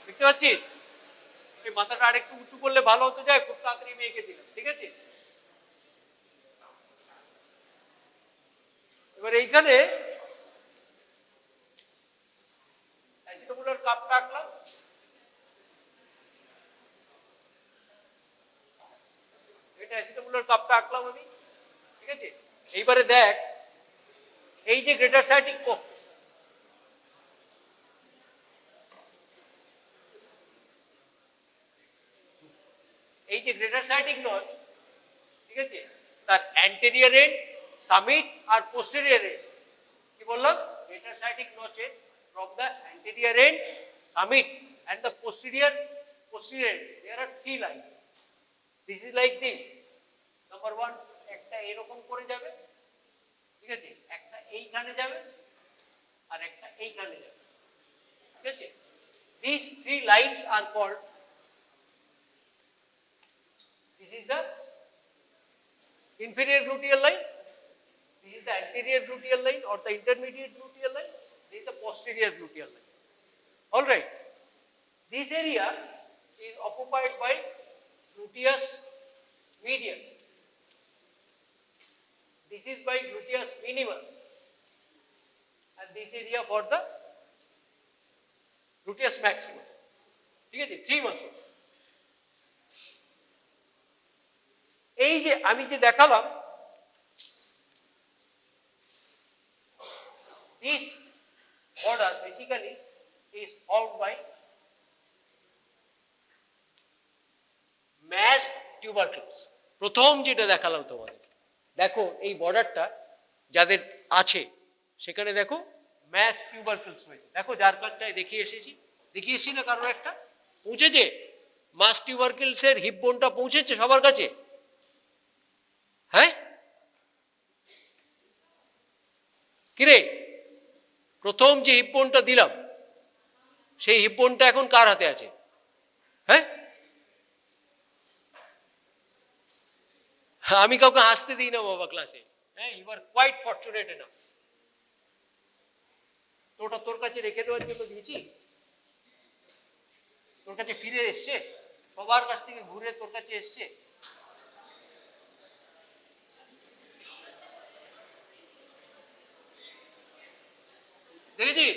দেখতে পাচ্ছিস, এই মাথাটা আরেকটু উঁচু করলে ভালো হতে যায়, খুব তাড়াতাড়ি মেয়েকে দিলাম, ঠিক আছে। এবার এইখানে অ্যাসিডোমোলার কাপটা আঁকলাম, এটা অ্যাসিডোমোলার কাপটা আঁকলাম আমি, ঠিক আছে। এইবারে দেখ এই যে গ্রেটার সাইটিক কক্ষ, এই যে গ্রেটার সাইটিক নট, ঠিক আছে, তার অ্যান্টেরিয়র এন্ড, সামিট আর পোস্টেরিয়র এন্ড, কি বললাম, গ্রেটার সাইটিক নচের from the anterior end, summit and the posterior end, there are 3 lines. This is like this. Number 1, একটা এরকম করে যাবে, ঠিক আছে, একটা এইখানে যাবে আর একটা এইখানে যাবে, ঠিক আছে। These 3 lines are called, this is the inferior gluteal line, this is the anterior gluteal line or the intermediate gluteal line, this is the posterior gluteal line. All right. This area is occupied by gluteus medius. This is by gluteus minimus, and this area for the gluteus maximus. ঠিক আছে, 3 muscles. এই যে আমি যে দেখালাম, this border basically is formed by mass tubercles. প্রথম যেটা দেখালাম তোমাদের, দেখো এই বর্ডারটা যাদের আছে সেখানে দেখো ম্যাস টিউবারকুলস হয়েছে, দেখো যার কারটায় দেখিয়েছি না, কারোর একটা পৌঁছেছে, মাস টিউবারকুলসের হিপ বোনটা পৌঁছেছে সবার কাছে, হ্যাঁ কিরে, প্রথম যে হিপ বোনটা দিলাম সেই হিপ বোনটা এখন কার হাতে আছে, হ্যাঁ, আমি কাউকে হাসতে দিই না বাবা ক্লাসে, হ্যাঁ, you are quite fortunate enough. তোটা তোর কাছে রেখে দেওয়ার জন্য দিয়েছি, তোর কাছে ফিরে এসছে, সবার কাছ থেকে ঘুরে তোর কাছে এসছে। দেখেছি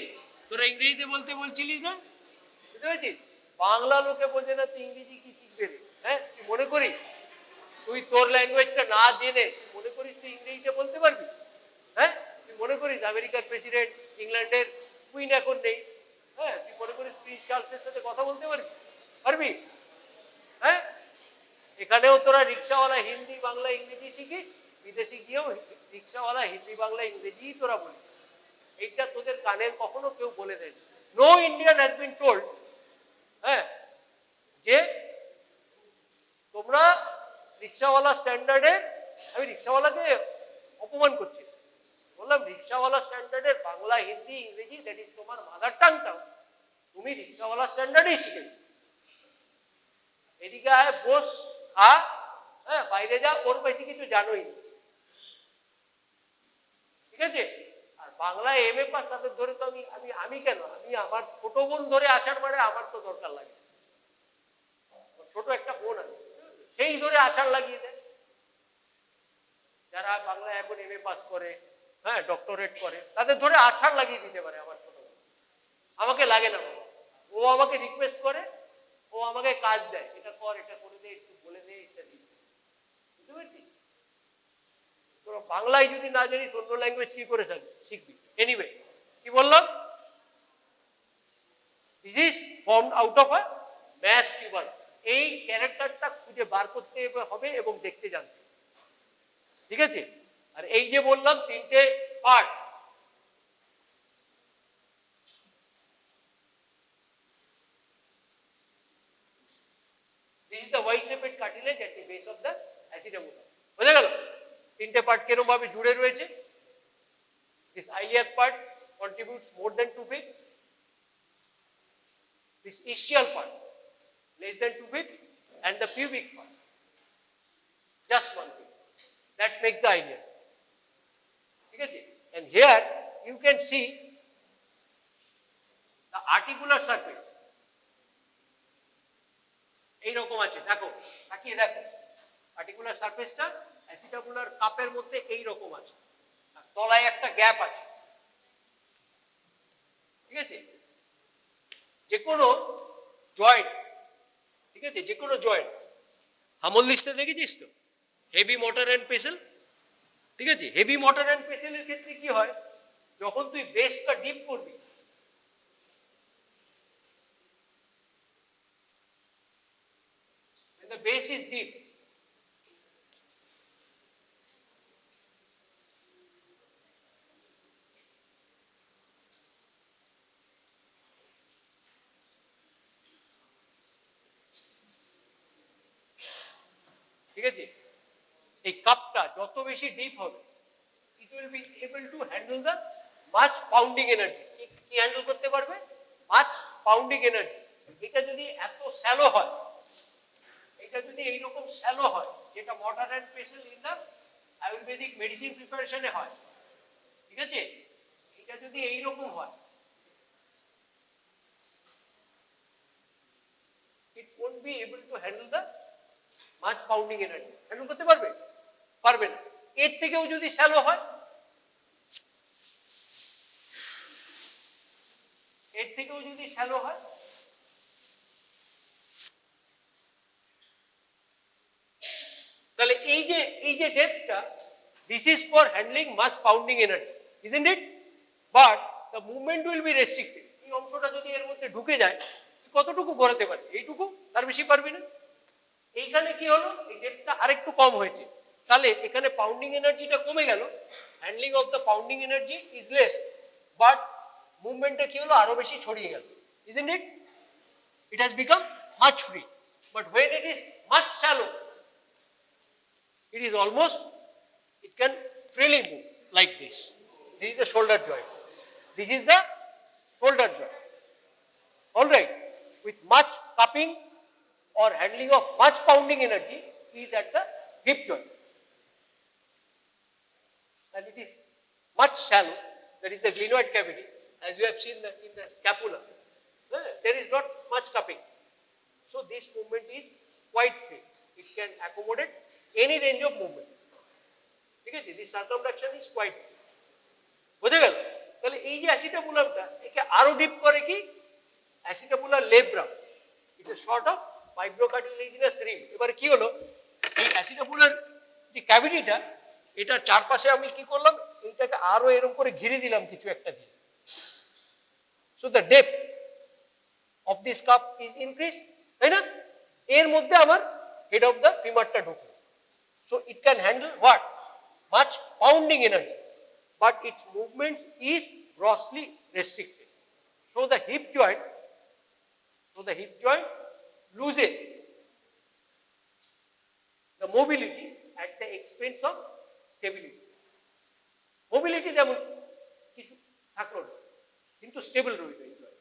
তোরা ইংরেজিতে বলতে বলছিলিস না, বুঝতে পেরেছিস, বাংলা লোকে বোঝে না, তুই ইংরেজি কি শিখবে, হ্যাঁ, তুই মনে করিস তুই তোর ল্যাঙ্গুয়েজটা না জেনে মনে করিস তুই ইংরেজিতে বলতে পারবি, হ্যাঁ, তুই মনে করিস আমেরিকার প্রেসিডেন্ট, ইংল্যান্ডের কুইন এখন নেই, হ্যাঁ, তুই মনে করিস প্রিন্স চার্লসের সাথে কথা বলতে পারবি, হ্যাঁ, এখানেও তোরা রিক্সাওয়ালা হিন্দি বাংলা ইংরেজি শিখিস, বিদেশি গিয়েও রিক্সাওয়ালা হিন্দি বাংলা ইংরেজি তোরা বলিস, এইটা তোদের কানে কখনো কেউ বলে দেয়নি। No Indian has been told, হ্যাঁ, যে তোমরা রিক্সাওয়ালা স্ট্যান্ডার্ডে, আমি রিক্সাওয়ালাকে অপমান করছি, বললাম রিক্সাওয়ালা স্ট্যান্ডার্ডের বাংলা, হিন্দি, ইংরেজি, দ্যাট ইজ তোমার মাদার টাংটাও তুমি রিক্সাওয়ালা স্ট্যান্ডার্ডেই শিখেছো। এদিকে আয়, বস, খা, হ্যাঁ, বাইরে যা, ওর বেশি কিছু জানোই না, ঠিক আছে? আর বাংলা MA পাস তাদের ধরে তো আমি কেন, আমি আমার ছোট বোন ধরে আছাড় মারে, আমার তো দরকার লাগে, ছোট একটা বোন আছে, সেই ধরে আছাড় লাগিয়ে দেয়। যারা বাংলা এখন MA পাস করে, হ্যাঁ, ডক্টরেট করে, তাদের ধরে আছাড় লাগিয়ে দিতে পারে আমার ছোট বোন। আমাকে লাগে না, ও আমাকে রিকোয়েস্ট করে, ও আমাকে কাজ দেয়, এটা কর, এটা করে দে, একটু বলে দে, ইত্যাদি। বুঝতে পারছি? তোরা বাংলায় যদি না জানিস অন্য ল্যাঙ্গুয়েজ কি করে শিখবি? এনিওয়ে, কি বললাম? This is formed out of a math tuber. এই ক্যারেক্টারটা খুঁজে বার করতে হবে এবং দেখতে জানতে, ঠিক আছে? আর এই যে বললাম তিনটে part, this is the Y-shaped cartilage at the base of the acetabulum. বুঝা গেল? তিনটে পার্ট কেরকম ভাবে জুড়ে রয়েছে। This iliac part contributes more than 2 feet. This ischial part less than 2 feet, and the pubic part just 1 feet. That makes the iliac. ঠিক আছে? And here you can see the articular surface. এইরকম আছে, দেখো, তাকিয়ে দেখো, articular সারফেসটা acetabular কাপের মধ্যে এইরকম আছে, আর তলায় একটা গ্যাপ আছে, ঠিক আছে? যে কোনো জয়েন্ট, ঠিক আছে, যে কোনো জয়েন্ট, হামল লিস্টে দেখেছিস তো, হেভি মোটর অ্যান্ড পেসেল, ঠিক আছে? হেভি মোটর অ্যান্ড পেসেলের ক্ষেত্রে কি হয়, যখন তুই বেসটা ডিপ করবি, the base is deep, ঠিক আছে? এই কাপটা যত বেশি ডিপ হবে, it will be able to handle the much pounding energy. কি হ্যান্ডেল করতে পারবে? much pounding energy. এটা যদি এত শ্যালো হয়, এটা যদি এইরকম শ্যালো হয়, যেটা mortar and pestle in the Ayurvedic medicine প্রিপারেশনে হয়, ঠিক আছে? এটা যদি এইরকম হয়, it won't be able to handle the much pounding energy. Handle করতে পারবে? পারবে না। এর থেকেও যদি শ্যালো হয়, এর থেকেও যদি শ্যালো হয়, তাহলে এই যে ডেপথটা, this is for handling much pounding energy, isn't it? But the movement will be restricted. এই অংশটা যদি এর মধ্যে ঢুকে যায়, কতটুকু গড়াতে পারে? এইটুকু, তার বেশি পারবি না। এইখানে কি হলো, এই ডেপথটা আরেকটু কম হয়েছে, তাহলে এখানে পাউন্ডিং এনার্জিটা কমে গেল, handling of the pounding energy is less, but মুভমেন্টটা কি হলো, আরো বেশি ছড়িয়ে গেল, isn't it? It has become much free. But when it is much shallow, it is almost, it can freely move like this. This is the shoulder joint. This is the shoulder joint. All right. With much cupping or handling of much pounding energy is at the hip joint. And it is much shallow. That is the glenoid cavity, as you have seen in the scapula. There is not much cupping. So this movement is quite free. It can accommodate any range of movement. ঠিক আছে? This circumduction is quite free. বুঝে গেল? তাহলে এই যে অ্যাসিটাবুলামটা, একে আরো deep করে কি, acetabular labrum, it's a sort of fibrocartilaginous ring. এবারে কি হলো, এই অ্যাসিটাবুলার যে ক্যাভিটিটা, এটার চারপাশে আমি কি করলাম, এইটাকে আরো এরকম করে ঘিরে দিলাম কিছু একটা দিয়ে। So the depth of this cup is increase, তাই না? এর মধ্যে আমার হেড অফ দ্য ফিমারটা ঢুকলো। So it can handle what? Much pounding energy, but its movement is grossly restricted. So the hip joint loses the mobility at the expense of stability. Mobility যেমন কিছু থাকলো না, কিন্তু স্টেবল রইল এই joint,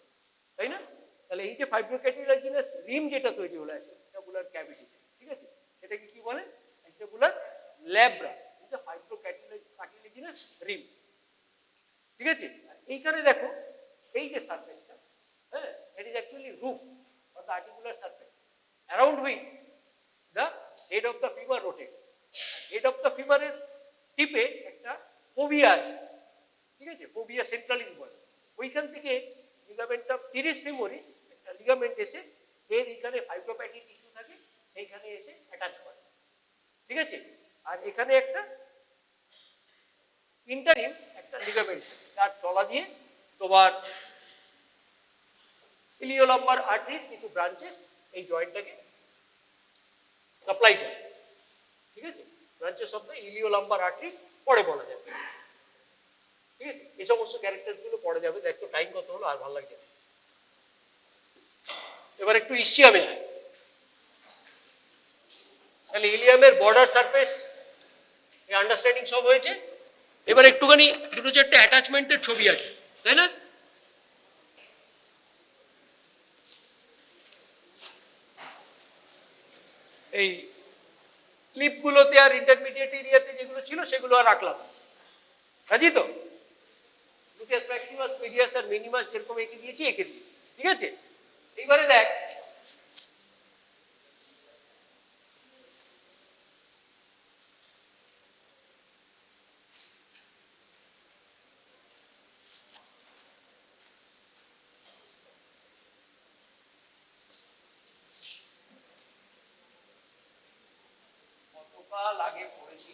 তাই না? তাহলে এই যে ফাইব্রোক্যাটিলাজিনাস রিম যেটা তৈরি হলো অ্যাসিস্টাবুলার ক্যাভিটিতে, ঠিক আছে, সেটাকে কি বলে? অ্যাসিস্টাবুলার ল্যাব্রা, ইজ আ ফাইব্রোক্যাটিলাজিনাস রিম, ঠিক আছে? এইখানে দেখো এই যে সারফেসটা, হ্যাঁ, it is actually roof of the articular surface around which the head of the femur rotates. Head of the ফিমারের টিপে একটা ফোবিয়া আছে, ঠিক আছে, ফোবিয়া সেন্ট্রালিস বলে। ওইখান থেকে লিগামেন্ট অফ টিরিস ফিমোরিস একটা লিগামেন্ট এসে এর এখানে ফাইব্রোপ্যাটি টিস্যু থাকে, সেইখানে এসে অ্যাটাচ করে, ঠিক আছে? আর এখানে একটা ইন্টারিম একটা লিগামেন্ট, যার তলা দিয়ে তোমার ইলিওলাম্বার আর্টারিস কিছু ব্রাঞ্চেস এই জয়েন্টটাকে সাপ্লাই করে, ঠিক আছে? ব্রাঞ্চেস অফ দ্য ইলিওলাম্বার আর্টারি পরে বলা যাবে, ঠিক আছে? এই সমস্ত ক্যারেক্টারগুলো পড়ে যাবে। দেখো টাইম কত হলো, আর ভালো লাগছে। এবার একটু ইসচিয়ামে যায়। তাহলে ইলিয়ামের বর্ডার সারফেস এই আন্ডারস্ট্যান্ডিং সব হয়েছে। এবার একটুখানি দুটো চারটে অ্যাটাচমেন্টের ছবি আছে, তাই না? এই লিপগুলোতে আর ইন্টারমিডিয়েট এরিয়াতে যেগুলো ছিল সেগুলো আর রাখলাম, রাজি তো? লুটিয়াস ম্যাক্সিমাস, মিডিয়াস আর মিনিমাস যেরকম এঁকে দিয়েছি এঁকে দিয়েছি, ঠিক আছে? এইবারে দেখ কতকাল আগে পড়েছি।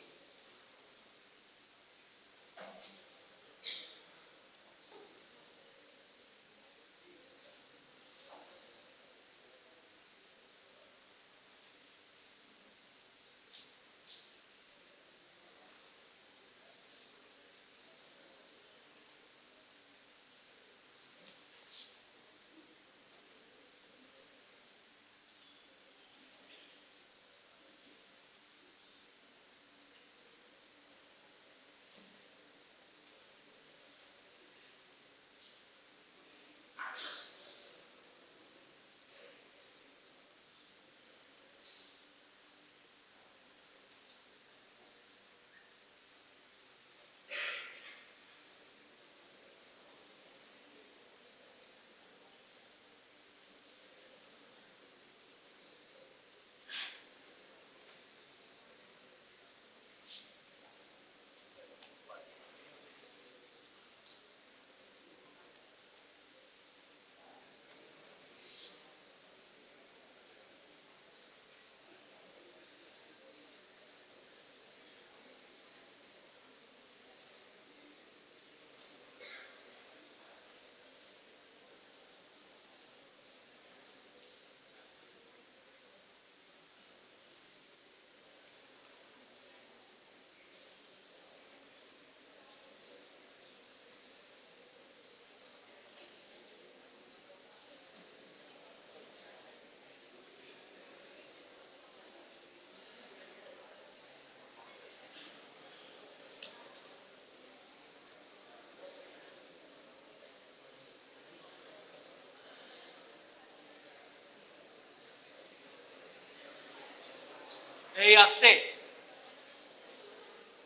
এই আসতে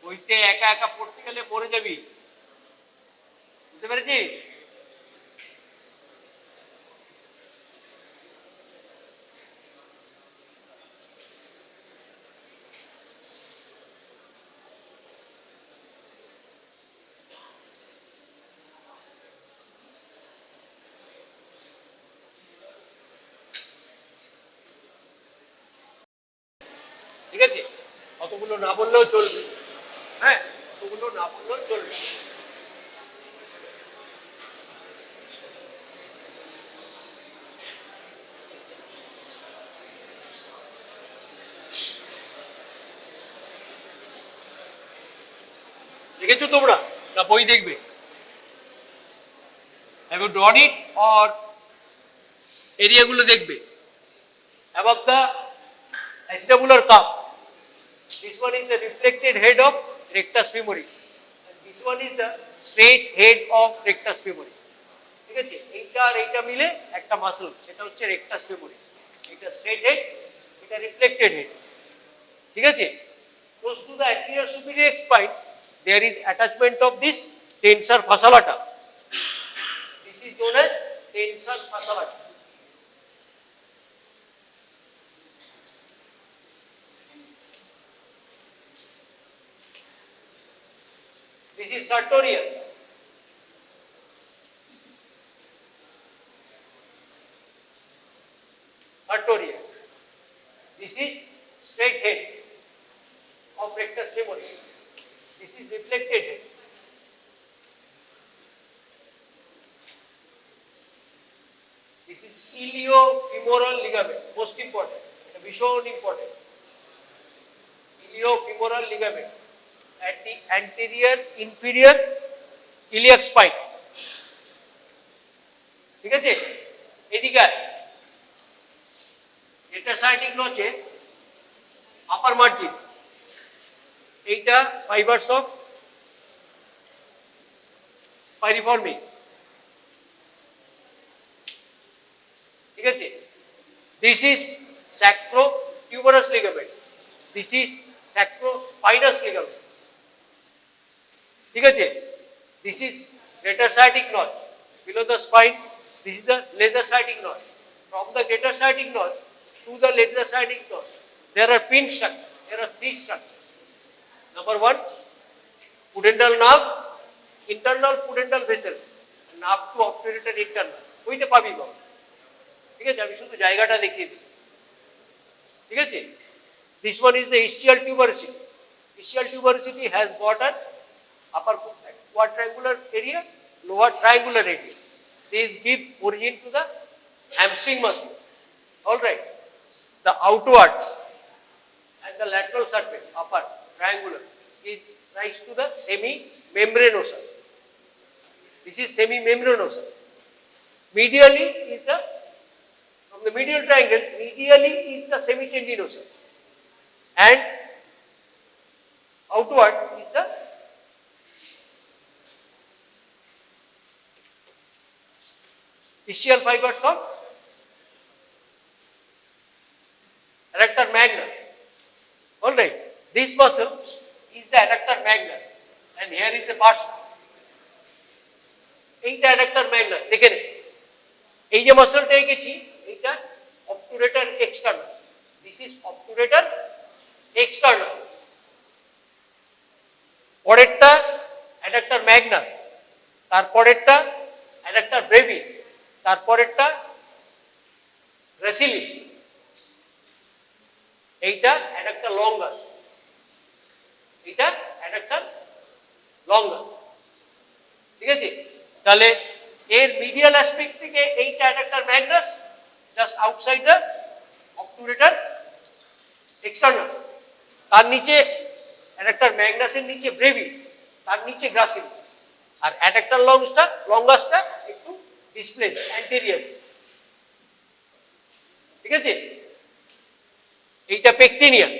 বইতে একা একা পড়তে গেলে পড়ে যাবি, বুঝতে পেরেছি? ঠিক আছে, অতগুলো না বললেও চলবে, হ্যাঁ, অতগুলো না বললেও চলবে। দেখেছো তোমরা না বই দেখবে? Have you done it or এরিয়াগুলো দেখবে? above the acetabular cup. This one is the reflected head of rectus femoris. And this one is the straight head of rectus femoris. ঠিক আছে, এইটা আর এইটা মিলে একটা মাসল, সেটা হচ্ছে rectus femoris. এটা straight head, এটা reflected head. ঠিক আছে, close to the anterior superior spine, there is attachment of this tensor fascia lata. This is known as tensor fascia lata. This is sartorius. Sartorius. This is straight head of rectus femoris. This is reflected head. This is iliofemoral ligament. Most important. Vishon important. Iliofemoral ligament at the anterior inferior iliac spine. ঠিক আছে, এদিকে এটা সাইডিক নচে আপার margin, এইটা fibres of piriformis. ঠিক আছে, this is sacrotuberous ligament, this is sacrospinous ligament। ঠিক আছে, this is greater sciatic nerve below the spine, this is the lesser sciatic nerve. From the greater sciatic nerve to the lesser sciatic nerve, there are pin structures. There are three structures. Number one, pudendal nerve, internal pudendal vessels, nerve to obturator internal. বুঝতে পাবি বাবা? ঠিক আছে, আমি শুধু জায়গাটা দেখিয়ে দিই। ঠিক আছে, this one is the ischial tuberosity. Ischial tuberosity has got an upper quadrangular area, lower triangular area. These give origin to the hamstring muscle. All right, the outward and the lateral surface, upper triangular, is rise to the semi-membranosus. This is semi-membranosus. Medially is the, from the medial triangle, medially is the semitendinosus, and outward is the ischial fibers of adductor magnus. All right, this muscle is the adductor magnus, and here is a bursa. এইটা adductor magnus, দেখেন এই যে মাসলটা এঁকেছি, এইটা obturator external. This is obturator external. পরেরটা adductor magnus, তারপরেরটা adductor brevis, তারপরেরটা gracilis, এইটা adductor longus, এইটা adductor longus। ঠিক আছে, তাহলে এর মিডিয়াল অ্যাসপেক্ট থেকে এইটা adductor magnus, just outside the obturator external, তার নিচে adductor magnus এর নিচে brevis, তার নিচে gracilis, আর adductor longusটা একটু ডিসপ্লেস অ্যান্টেরিয়র। ঠিক আছে, এইটা পেকটিনিয়াম,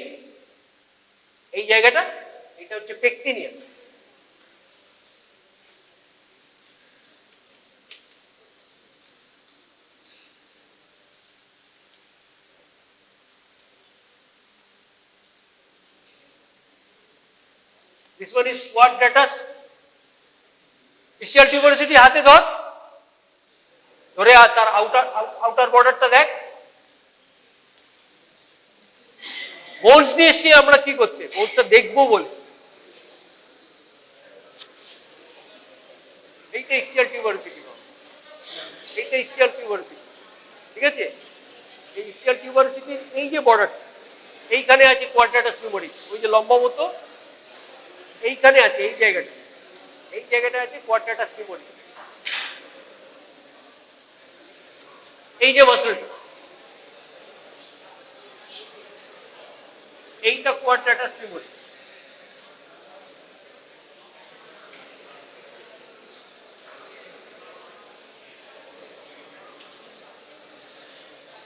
এই জায়গাটা এটা হচ্ছে পেকটিনিয়াম। This one is quadratus. Ischial tuberosity হাতে ধর, ধরে তার আউটার বর্ডারটা দেখ। বোনস নিয়ে এসছি আমরা কি করতে, বোনসটা দেখবো বলে। এইটা ischial tuberosity, এইটা ischial tuberosity। ঠিক আছে, এই ischial tuberosity এই যে বর্ডারটা, এইখানে আছে quadratus femoris, ওই যে লম্বা মতো এইখানে আছে, এই জায়গাটা আছে quadratus femoris। এই যে মাসলটা, এইটা quadratus femoris।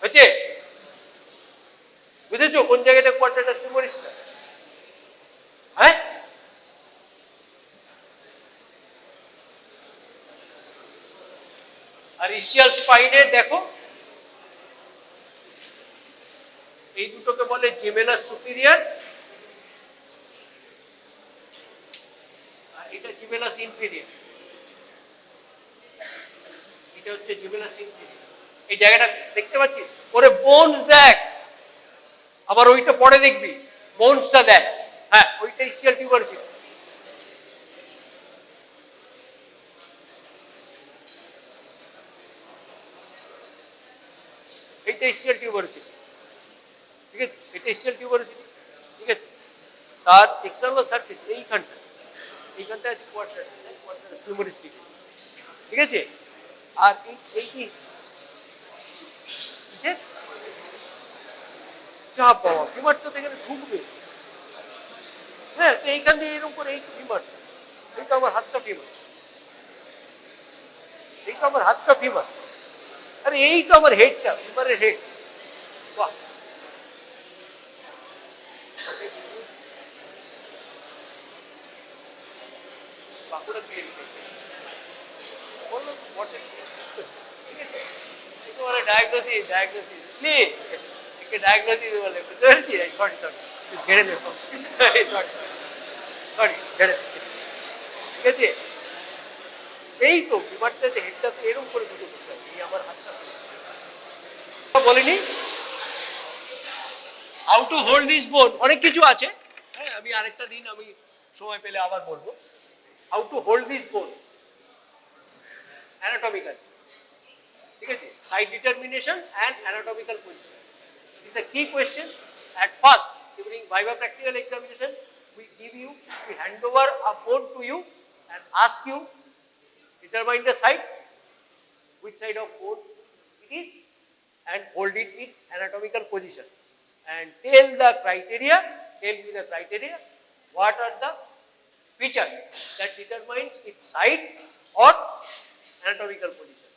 হচ্ছে আর ইসিয়াল স্পাইনে দেখো এই দুটোকে বলে জেমেলাস সুপিরিয়র, আর এটা জেমেলাস ইনফিরিয়র। এটা হচ্ছে জেমেলাস ইনফিরিয়র। এই জায়গাটা দেখতে পাচ্ছিস? ওরে বোনস দেখ, আবার ওইটা পরে দেখবি, বোনসটা দেখ। হ্যাঁ, ওইটা ইসিয়াল টিউবার ছিল। এইটা ইসিয়াল টিউবার ছিল, ঠিক আছে? এটা ইসিয়াল টিউবার ছিল, ঠিক আছে? তার এক্সটার্নাল সারফেস এইখানটা আছে কোয়ার্টার হিউমারিস্টিক, ঠিক আছে? আর এই কি চাপ পাওয়া ফিমারটা তো এখানে ঢুকবে। হ্যাঁ, তো এইখান দিয়ে এরকম করে এই ফিমার, এই তো আমার হাতটা ফিমার, এই তো আমার হাতটা ফিমার, আরে এই তো আমার হেডটা, ফিমারের হেড। বাহ, বাঁকুড়া দিয়ে বললো বটে, ঠিক আছে? এই তো মানে ডায়াগনোসিস একে ডায়াগনোসিস বলে, বুঝতে পেরেছি? সরি ঝেড়ে নেব, সরি ঝেড়ে, ঠিক আছে? এই তো বিমারটা যে হেডটা তো এরকম করে দুটো করতে হবে, এই আমার হাতটা বলিনি। হাউ টু হোল্ড দিস বোন, অনেক কিছু আছে, হ্যাঁ আমি আরেকটা দিন আমি সময় পেলে আবার বলবো। হাউ টু হোল্ড দিস বোন অ্যানাটমিক্যাল, ঠিক আছে? Side determination and anatomical position is the key question. At first, during Viva practical examination, we hand over a bone to you and ask you determine the side, which side of bone it is, and hold it in anatomical position, and tell me the criteria, what are the features that determines its side or anatomical position,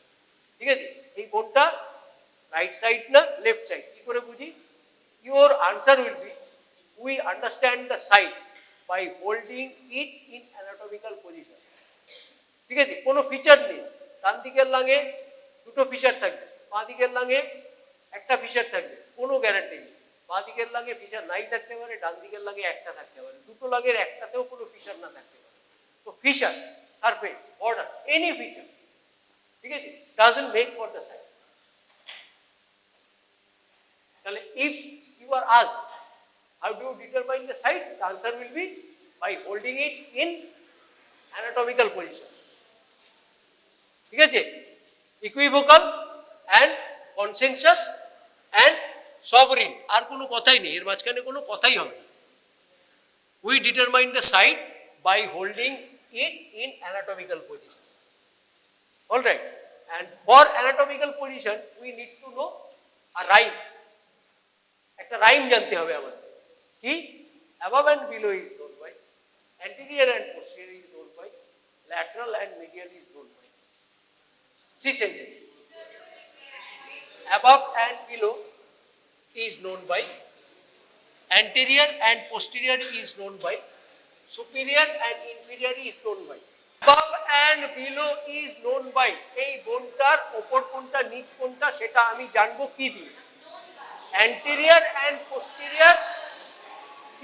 ঠিক আছে? এই বোনটা right side না left side কি করে বুঝি? Your answer will be, we understand the side by holding it in anatomical position, ঠিক আছে? কোনো ফিচার নেই, ডান দিকের লাঙে দুটো ফিচার থাকবে, বাঁ দিকের লাঙে একটা ফিচার থাকবে, কোনো গ্যারান্টি নেই। বাঁ দিকের লাঙে ফিচার নাই থাকতে পারে, ডান দিকের লাঙে একটা থাকতে পারে, দুটো লাগের একটাতেও কোনো ফিচার না থাকতে পারে। তো feature, surface, border, any feature, ঠিক আছে, doesn't make for the side. তাহলে if you are asked how do you determine the side, the answer will be by holding it in anatomical position, ঠিক আছে? Equivocal and consensus and sovereign, আর কোনো কথাই নেই, এর মাঝখানে কোনো কথাই হবে না। We determine the side by holding it in anatomical position, all right? And for anatomical position we need to know a rhyme, একটা রাইম জানতে হবে আমাদের। কি? above and below is known by, anterior and posterior is known by, lateral and medial is known by. 3 sentences. Above and below is known by, anterior and posterior is known by, superior and inferior is known by. Above and below is known by, এই বোনটার ওপর কোনটা নিচ কোনটা সেটা আমি জানবো কি দিয়ে? Anterior and posterior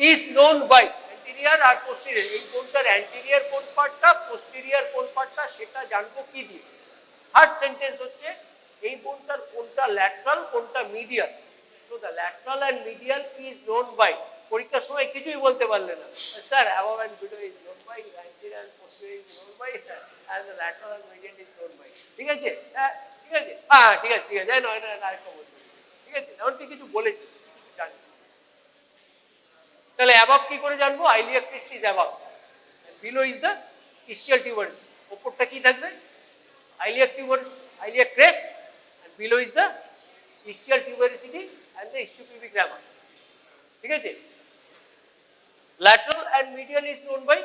is known by, anterior R posterior, এই কোনটার anterior কোন পার্টটা, posterior কোন পার্টটা সেটা জানবো কি দিয়ে? থার্ড সেন্টেন্স হচ্ছে এই কোনটার কোনটা ল্যাটারাল কোনটা medial, so the lateral and medial is known by, পরীক্ষার সময় কিছুই বলতে পারলে না sir, above and below is known by, anterior and posterior is known by, and the lateral and medial is known by, ঠিক আছে? ঠিক আছে, হ্যাঁ ঠিক আছে, ঠিক আছে, না আরেকটা বলতে, ঠিক আছে? এমন তুই কিছু বলেছিস, জানি। তাহলে অ্যাবাব কি করে জানবো? Iliac crest is above, below is the ischial tuberous. ওপরটা কি থাকবে? Iliac tuberous, iliac crest, and below is the ischial tuberosity and the ischiopubic rama, ঠিক আছে? lateral and medial is known by,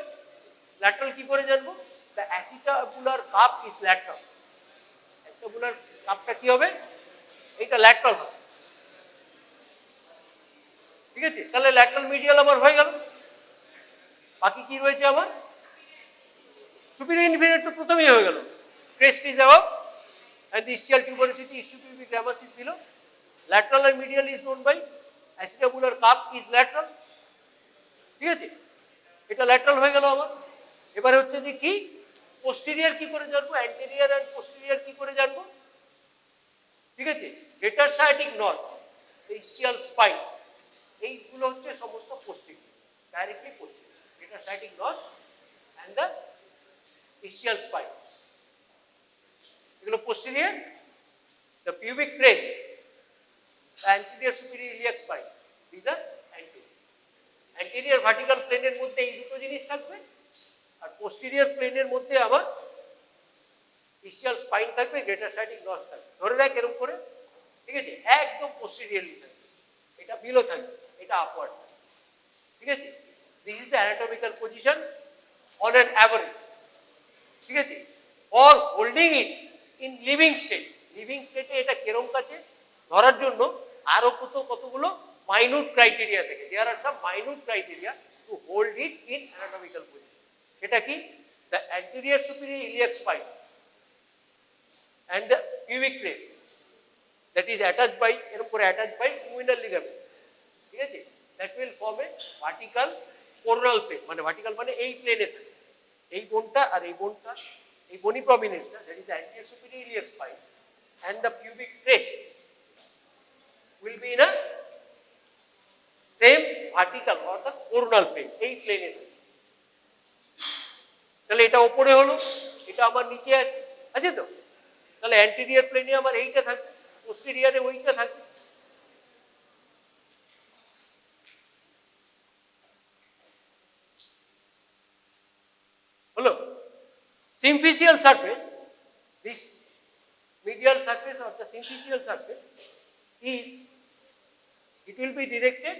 lateral কি করে জানবো? the acetabular cup is lateral, acetabular কাপটা কি হবে? এটা ল্যাটারাল হবে, ঠিক আছে? তাহলে ল্যাটারাল মিডিয়াল আমার হয়ে গেল। বাকি কি রয়েছে আমার? সুপিরিয়র ইনফিরিয়র তো প্রথমেই হয়ে গেল, crest is above, and the ischial tuberosity is to be grammus is below. Lateral and medial is known by acetabular cup is lateral. ঠিক আছে, এটা ল্যাটারাল হয়ে গেল আমার। এবারে হচ্ছে যে কি পোস্টেরিয়র কি করে জানবো, অ্যান্টেরিয়র এন্ড পোস্টেরিয়র কি করে জানবো, ঠিক আছে, greater sciatic nerve, ischial spine, এইগুলো হচ্ছে সমস্ত posterior, directly posterior, greater sciatic nerve and the ischial spine, এগুলো posterior. The pubic crest, the anterior superior iliac spine, this are anterior. Anterior vertical প্লেনের মধ্যে এই দুটো জিনিস থাকবে, আর পোস্টেরিয়র প্লেনের মধ্যে আবার ইসচিয়াল স্পাইন থাকবে, গ্রেটার সায়াটিক নার্ভ থাকবে। ধরে রাখ এরকম করে, ঠিক আছে, একদম পোস্টেরিয়রলি থাকবে, এটা বিলো থাকবে, এটা আপওয়ার্ড থাকবে, ঠিক আছে। This is the anatomical position on an average, ঠিক আছে, for holding it in living state. Living স্টেটে এটা কেরম কাছে ধরার জন্য আরো কতগুলো মাইনিউট ক্রাইটেরিয়া থাকে। There are some minute criteria to hold it in anatomical position. এটা কি? The anterior superior iliac spine and the pubic crest that is attached by এরকম করে attached by inguinal ligament, ঠিক আছে, that will form a vertical coronal plane, মানে vertical মানে এই প্লেনে থাকে, এই বোনটা আর এই বোনটা, এই বনি প্রমিনেন্সটা, that is the anterior superior iliac spine and the pubic crest will be in a same vertical or the coronal plane, এই প্লেনে থাকে। তাহলে এটা উপরে হলো, এটা আমার নিচে আছে, আছে তো? তাহলে অ্যান্টেরিয়র প্লেনে আমার এইটা থাকবে, পোস্টেরিয়রে ওইটা থাকবে। হলো symphysial surface, this medial surface of the symphysial surface is, it will be directed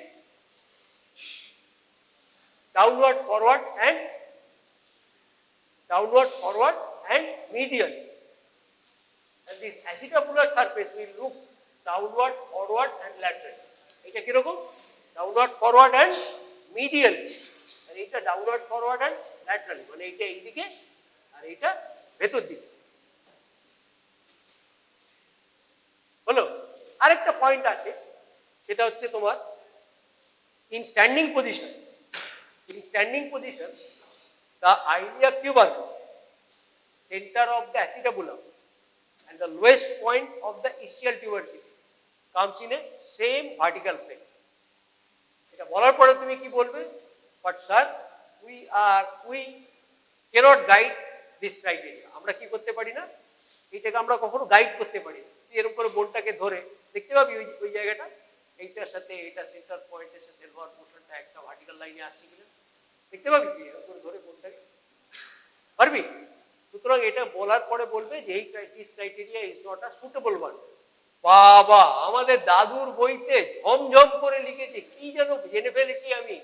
downward, forward and medial. And this acetabular surface will look downward, forward and lateral. এটা কি রকম? Downward, forward and medial. আর এটা downward, forward and lateral, মানে এটা এইদিকে আর এটা ভেতর দিকে। হলো আরেকটা পয়েন্ট আছে, সেটা হচ্ছে তোমার in standing position. In standing position, the ilia tubercle, center of the acetabulum and the lowest point of the ischial tuberosity comes in a same vertical plane. এটা বলার পরে তুমি কি বলবে? But sir, we cannot guide this criteria. আমরা কি করতে পারি না, এইটাকে আমরা কখনো গাইড করতে পারি না। এরকম করে বোনটাকে ধরে দেখতে পাবি ওই জায়গাটা, এইটার সাথে এটা সেন্টার পয়েন্টের সাথে লোয়ার পোর্শনটা একটা ভার্টিক্যাল লাইনে আসছে কিনা দেখতে পাবি তুই, এরকম করে ধরে বোনটাকে পারবি? সুতরাং এটা বলার পরে বলবে যে এই criteria is not a suitable one. বাবা, আমাদের দাদুর বইতে ঝমঝম করে লিখেছে, কি যেন জেনে ফেলেছি আমি,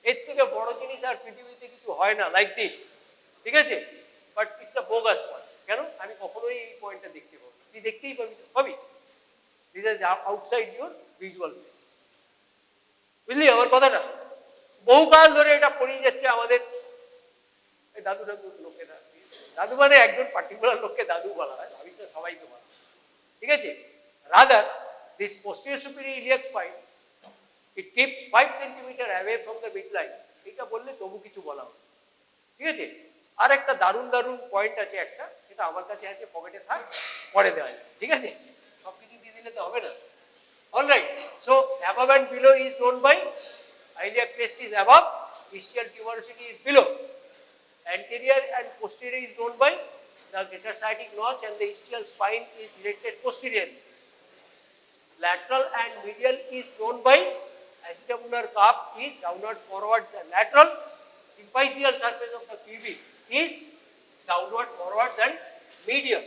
এর থেকে বড় জিনিস আর পৃথিবীতে কিছু হয় না, লাইক দিস, ঠিক আছে। But it's a bogus point. কেন? আমি কখনোই এই পয়েন্টটা দেখতে পাবো, তুই দেখতেই পাবি, this is outside your visual, বুঝলি আমার কথাটা? বহুকাল ধরে এটা পড়িয়ে যাচ্ছে আমাদের দাদু লোকেরা। দাদু মানে একজন পার্টিকুলার লোককে দাদু বলা হয়, ভাবি তো সবাইকে বলা, ঠিক আছে। Rather this posterior superior iliac spine, it keeps 5 cm away from the midline, এটা বললে তবু কিছু বলা হবে, ঠিক আছে। আর একটা দারুণ পয়েন্ট আছে একটা, সেটা আমার কাছে আছে, পকেটে থাক, পরে দেওয়া যায়, ঠিক আছে, সবকিছু দিয়ে দিলে তো হবে না। Alright, so above and below is known by iliac crest is above, ischial tuberosity is below. Anterior and posterior is known by the greater sciatic notch and the ischial spine is directed posteriorly. Lateral and medial is known by acetabular cup is downward, forward and lateral. Symphysial surface of the pubis is downward, forward and medial.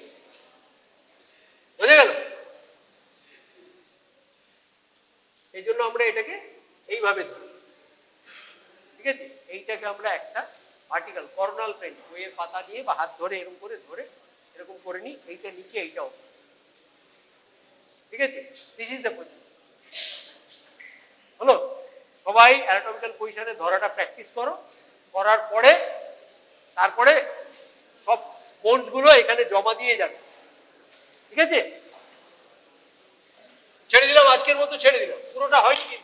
বুঝে গেল? এই জন্য আমরা এটাকে এইভাবে ধরি, ঠিক আছে। এইটাকে আমরা একটা ভার্টিক্যাল করোনাল প্লেন, বইয়ের পাতা দিয়ে বা হাত ধরে এরকম করে এরকম করে নিই, এইটা নিচে এইটাও, ঠিক আছে। This is the position. হলো, সবাই অ্যানাটমিক্যাল পজিশনে ধরাটা প্র্যাকটিস করো, করার পরে তারপরে সব বোনস গুলো এখানে জমা দিয়ে যাবে, ঠিক আছে। ঠিক আছে, ছেড়ে দিলাম, আজকের মতো ছেড়ে দিলাম, পুরোটা হয়নি।